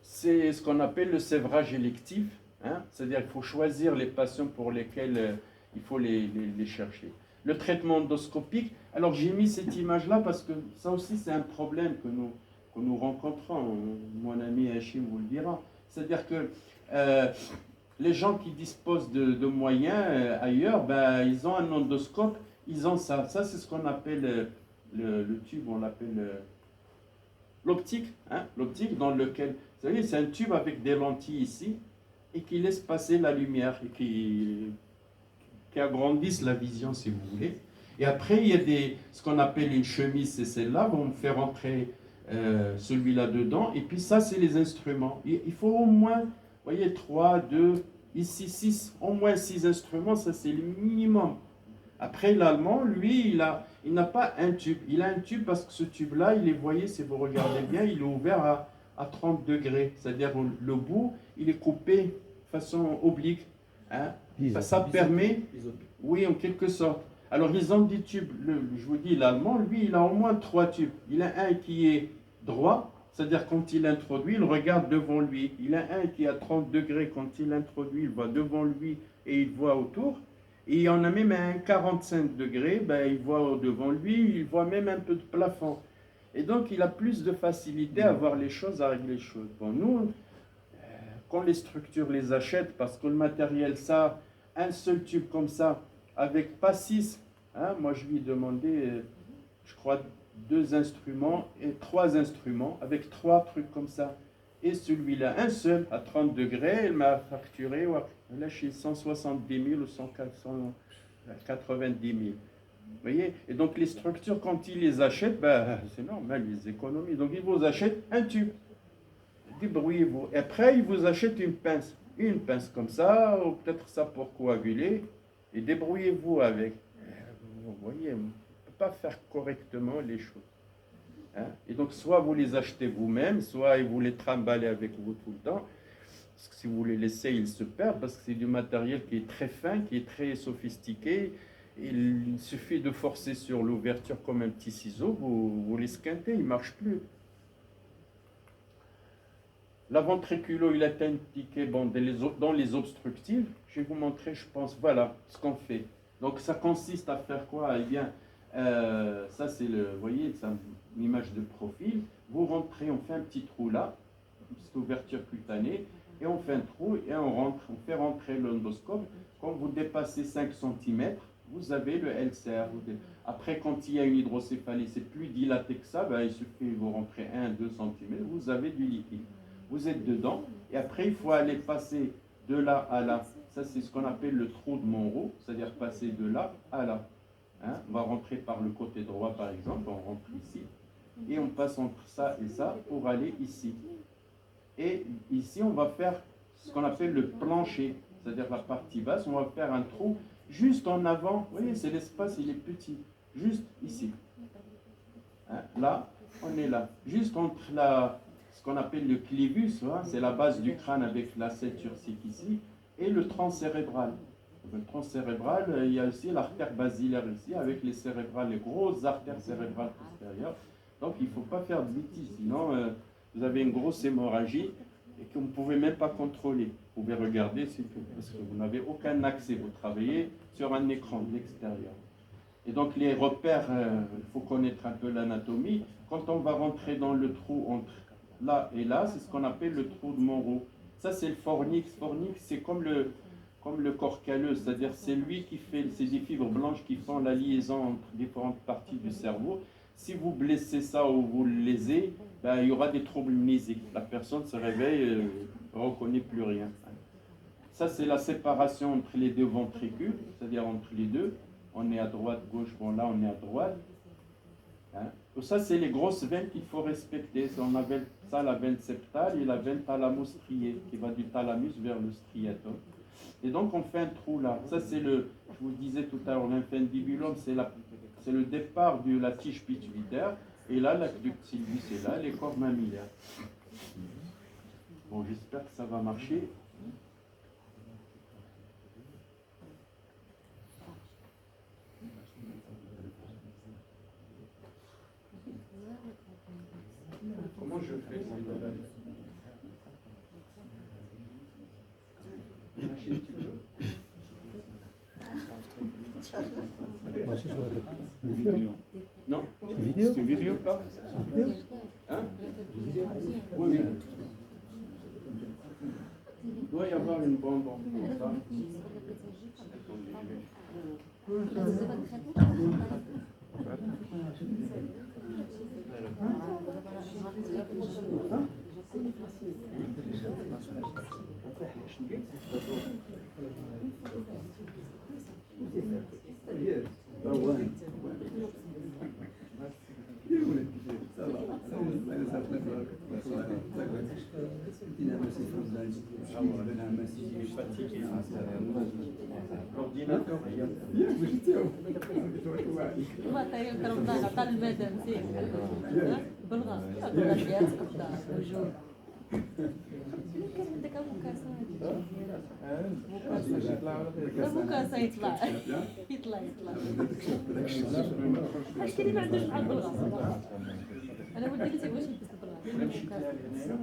C'est ce qu'on appelle le sévrage électif, hein? C'est-à-dire qu'il faut choisir les patients pour lesquels il faut les chercher. Le traitement endoscopique, alors j'ai mis cette image-là parce que ça aussi c'est un problème que nous rencontrons, mon ami Hachim vous le dira. C'est-à-dire que les gens qui disposent de moyens ailleurs, ben, ils ont un endoscope, ils ont ça. Ça c'est ce qu'on appelle le tube, on l'appelle l'optique, hein? L'optique dans lequel... Vous savez, c'est un tube avec des lentilles ici et qui laisse passer la lumière et qui agrandissent la vision, si vous voulez. Et après, il y a ce qu'on appelle une chemise, c'est celle-là, on fait rentrer celui-là dedans. Et puis ça, c'est les instruments. Il faut au moins, vous voyez, 3, 2, ici 6, au moins 6 instruments, ça c'est le minimum. Après, l'allemand, lui, il n'a pas un tube. Il a un tube parce que ce tube-là, vous voyez, si vous regardez bien, il est ouvert à 30 degrés. C'est-à-dire le bout, il est coupé de façon oblique. Hein. Ça permet, oui, en quelque sorte. Alors, ils ont des tubes. Je vous dis, l'allemand, lui, il a au moins 3 tubes. Il a un qui est droit, c'est-à-dire quand il introduit, il regarde devant lui. Il a un qui est à 30 degrés. Quand il introduit, il voit devant lui et il voit autour. Et il y en a même un 45 degrés, ben, il voit devant lui, il voit même un peu de plafond. Et donc, il a plus de facilité à voir les choses, à régler les choses. Bon, nous, quand les structures les achètent, parce que le matériel, ça, un seul tube comme ça, avec pas 6, hein, moi je lui ai demandé, je crois, 2 instruments et 3 instruments, avec 3 trucs comme ça. Et celui-là, un seul, à 30 degrés, il m'a facturé, là, chez 170 000 ou 190 000. Vous voyez? Et donc, les structures, quand ils les achètent, ben, c'est normal, ils économisent. Donc, ils vous achètent un tube. Débrouillez-vous. Et après, ils vous achètent une pince. Une pince comme ça, ou peut-être ça pour coaguler. Et débrouillez-vous avec. Vous voyez, on ne peut pas faire correctement les choses. Hein. Et donc, soit vous les achetez vous-même, soit vous les trimballez avec vous tout le temps. Parce que si vous les laissez, ils se perdent, parce que c'est du matériel qui est très fin, qui est très sophistiqué. Il suffit de forcer sur l'ouverture comme un petit ciseau, vous les squintez, il ne marche plus. L'aventréculo, il est indiqué dans les obstructifs. Je vais vous montrer, je pense, voilà ce qu'on fait. Donc ça consiste à faire quoi? Eh bien, ça c'est vous voyez, c'est une image de profil. Vous rentrez, on fait un petit trou là, une petite ouverture cutanée, et on fait un trou et on fait rentrer l'endoscope. Quand vous dépassez 5 cm, vous avez le LCR. Après, quand il y a une hydrocéphalie, c'est plus dilaté que ça, ben, il suffit de vous rentrer 1-2 cm, vous avez du liquide. Vous êtes dedans, et après, il faut aller passer de là à là. Ça, c'est ce qu'on appelle le trou de Monro, c'est-à-dire passer de là à là. Hein? On va rentrer par le côté droit, par exemple, on rentre ici, et on passe entre ça et ça pour aller ici. Et ici, on va faire ce qu'on appelle le plancher, c'est-à-dire la partie basse, on va faire un trou juste en avant. Vous voyez, c'est l'espace, il est petit, juste ici. Hein? Là, on est là, juste entre ce qu'on appelle le clivus, hein, c'est la base du crâne avec la ceinture-cique ici, et le tronc cérébral. Le tronc cérébral, il y a aussi l'artère basilaire ici, avec les cérébrales, les grosses artères cérébrales postérieures. Donc il ne faut pas faire de bêtises, sinon vous avez une grosse hémorragie et que vous ne pouvez même pas contrôler. Vous pouvez regarder, parce que vous n'avez aucun accès, vous travaillez sur un écran de l'extérieur. Et donc les repères, il faut connaître un peu l'anatomie. Quand on va rentrer dans le trou entre là et là, c'est ce qu'on appelle le trou de Monro. Ça, c'est le fornix. Fornix, c'est comme le corps calleux, c'est-à-dire c'est lui qui fait, c'est des fibres blanches qui font la liaison entre différentes parties du cerveau. Si vous blessez ça ou vous le lésez, ben, il y aura des troubles mnésiques. La personne se réveille, ne reconnaît plus rien. Ça, c'est la séparation entre les deux ventricules, c'est-à-dire entre les deux. On est à droite, gauche, bon là on est à droite. Hein? Ça, c'est les grosses veines qu'il faut respecter. On appelle ça la veine septale et la veine thalamo-striée, qui va du thalamus vers le striatum. Et donc, on fait un trou là. Ça, c'est je vous disais tout à l'heure, l'infundibulum, c'est le départ de la tige pituitaire. Et là, l'aqueduct sylvus est là, les corps mammillaires. Bon, j'espère que ça va marcher. Comment je fais ça? Non, vidéo. C'est une vidéo pas? Hein? Oui, oui. Il doit y avoir une bombe comme ça. L'ordinateur, المكاسة يطلع واش كاين ما عندوش مع البلغة انا ولدي اللي تيبغيش يلبس البلغة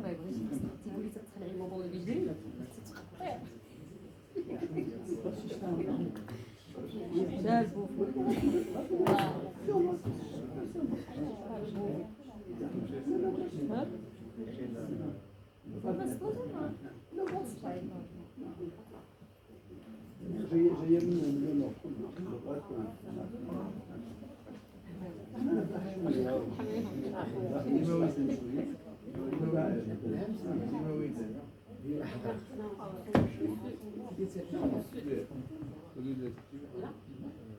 ما يبغيش يلبس تيقول لي تتخلعي بابا ولا بيجري شالبو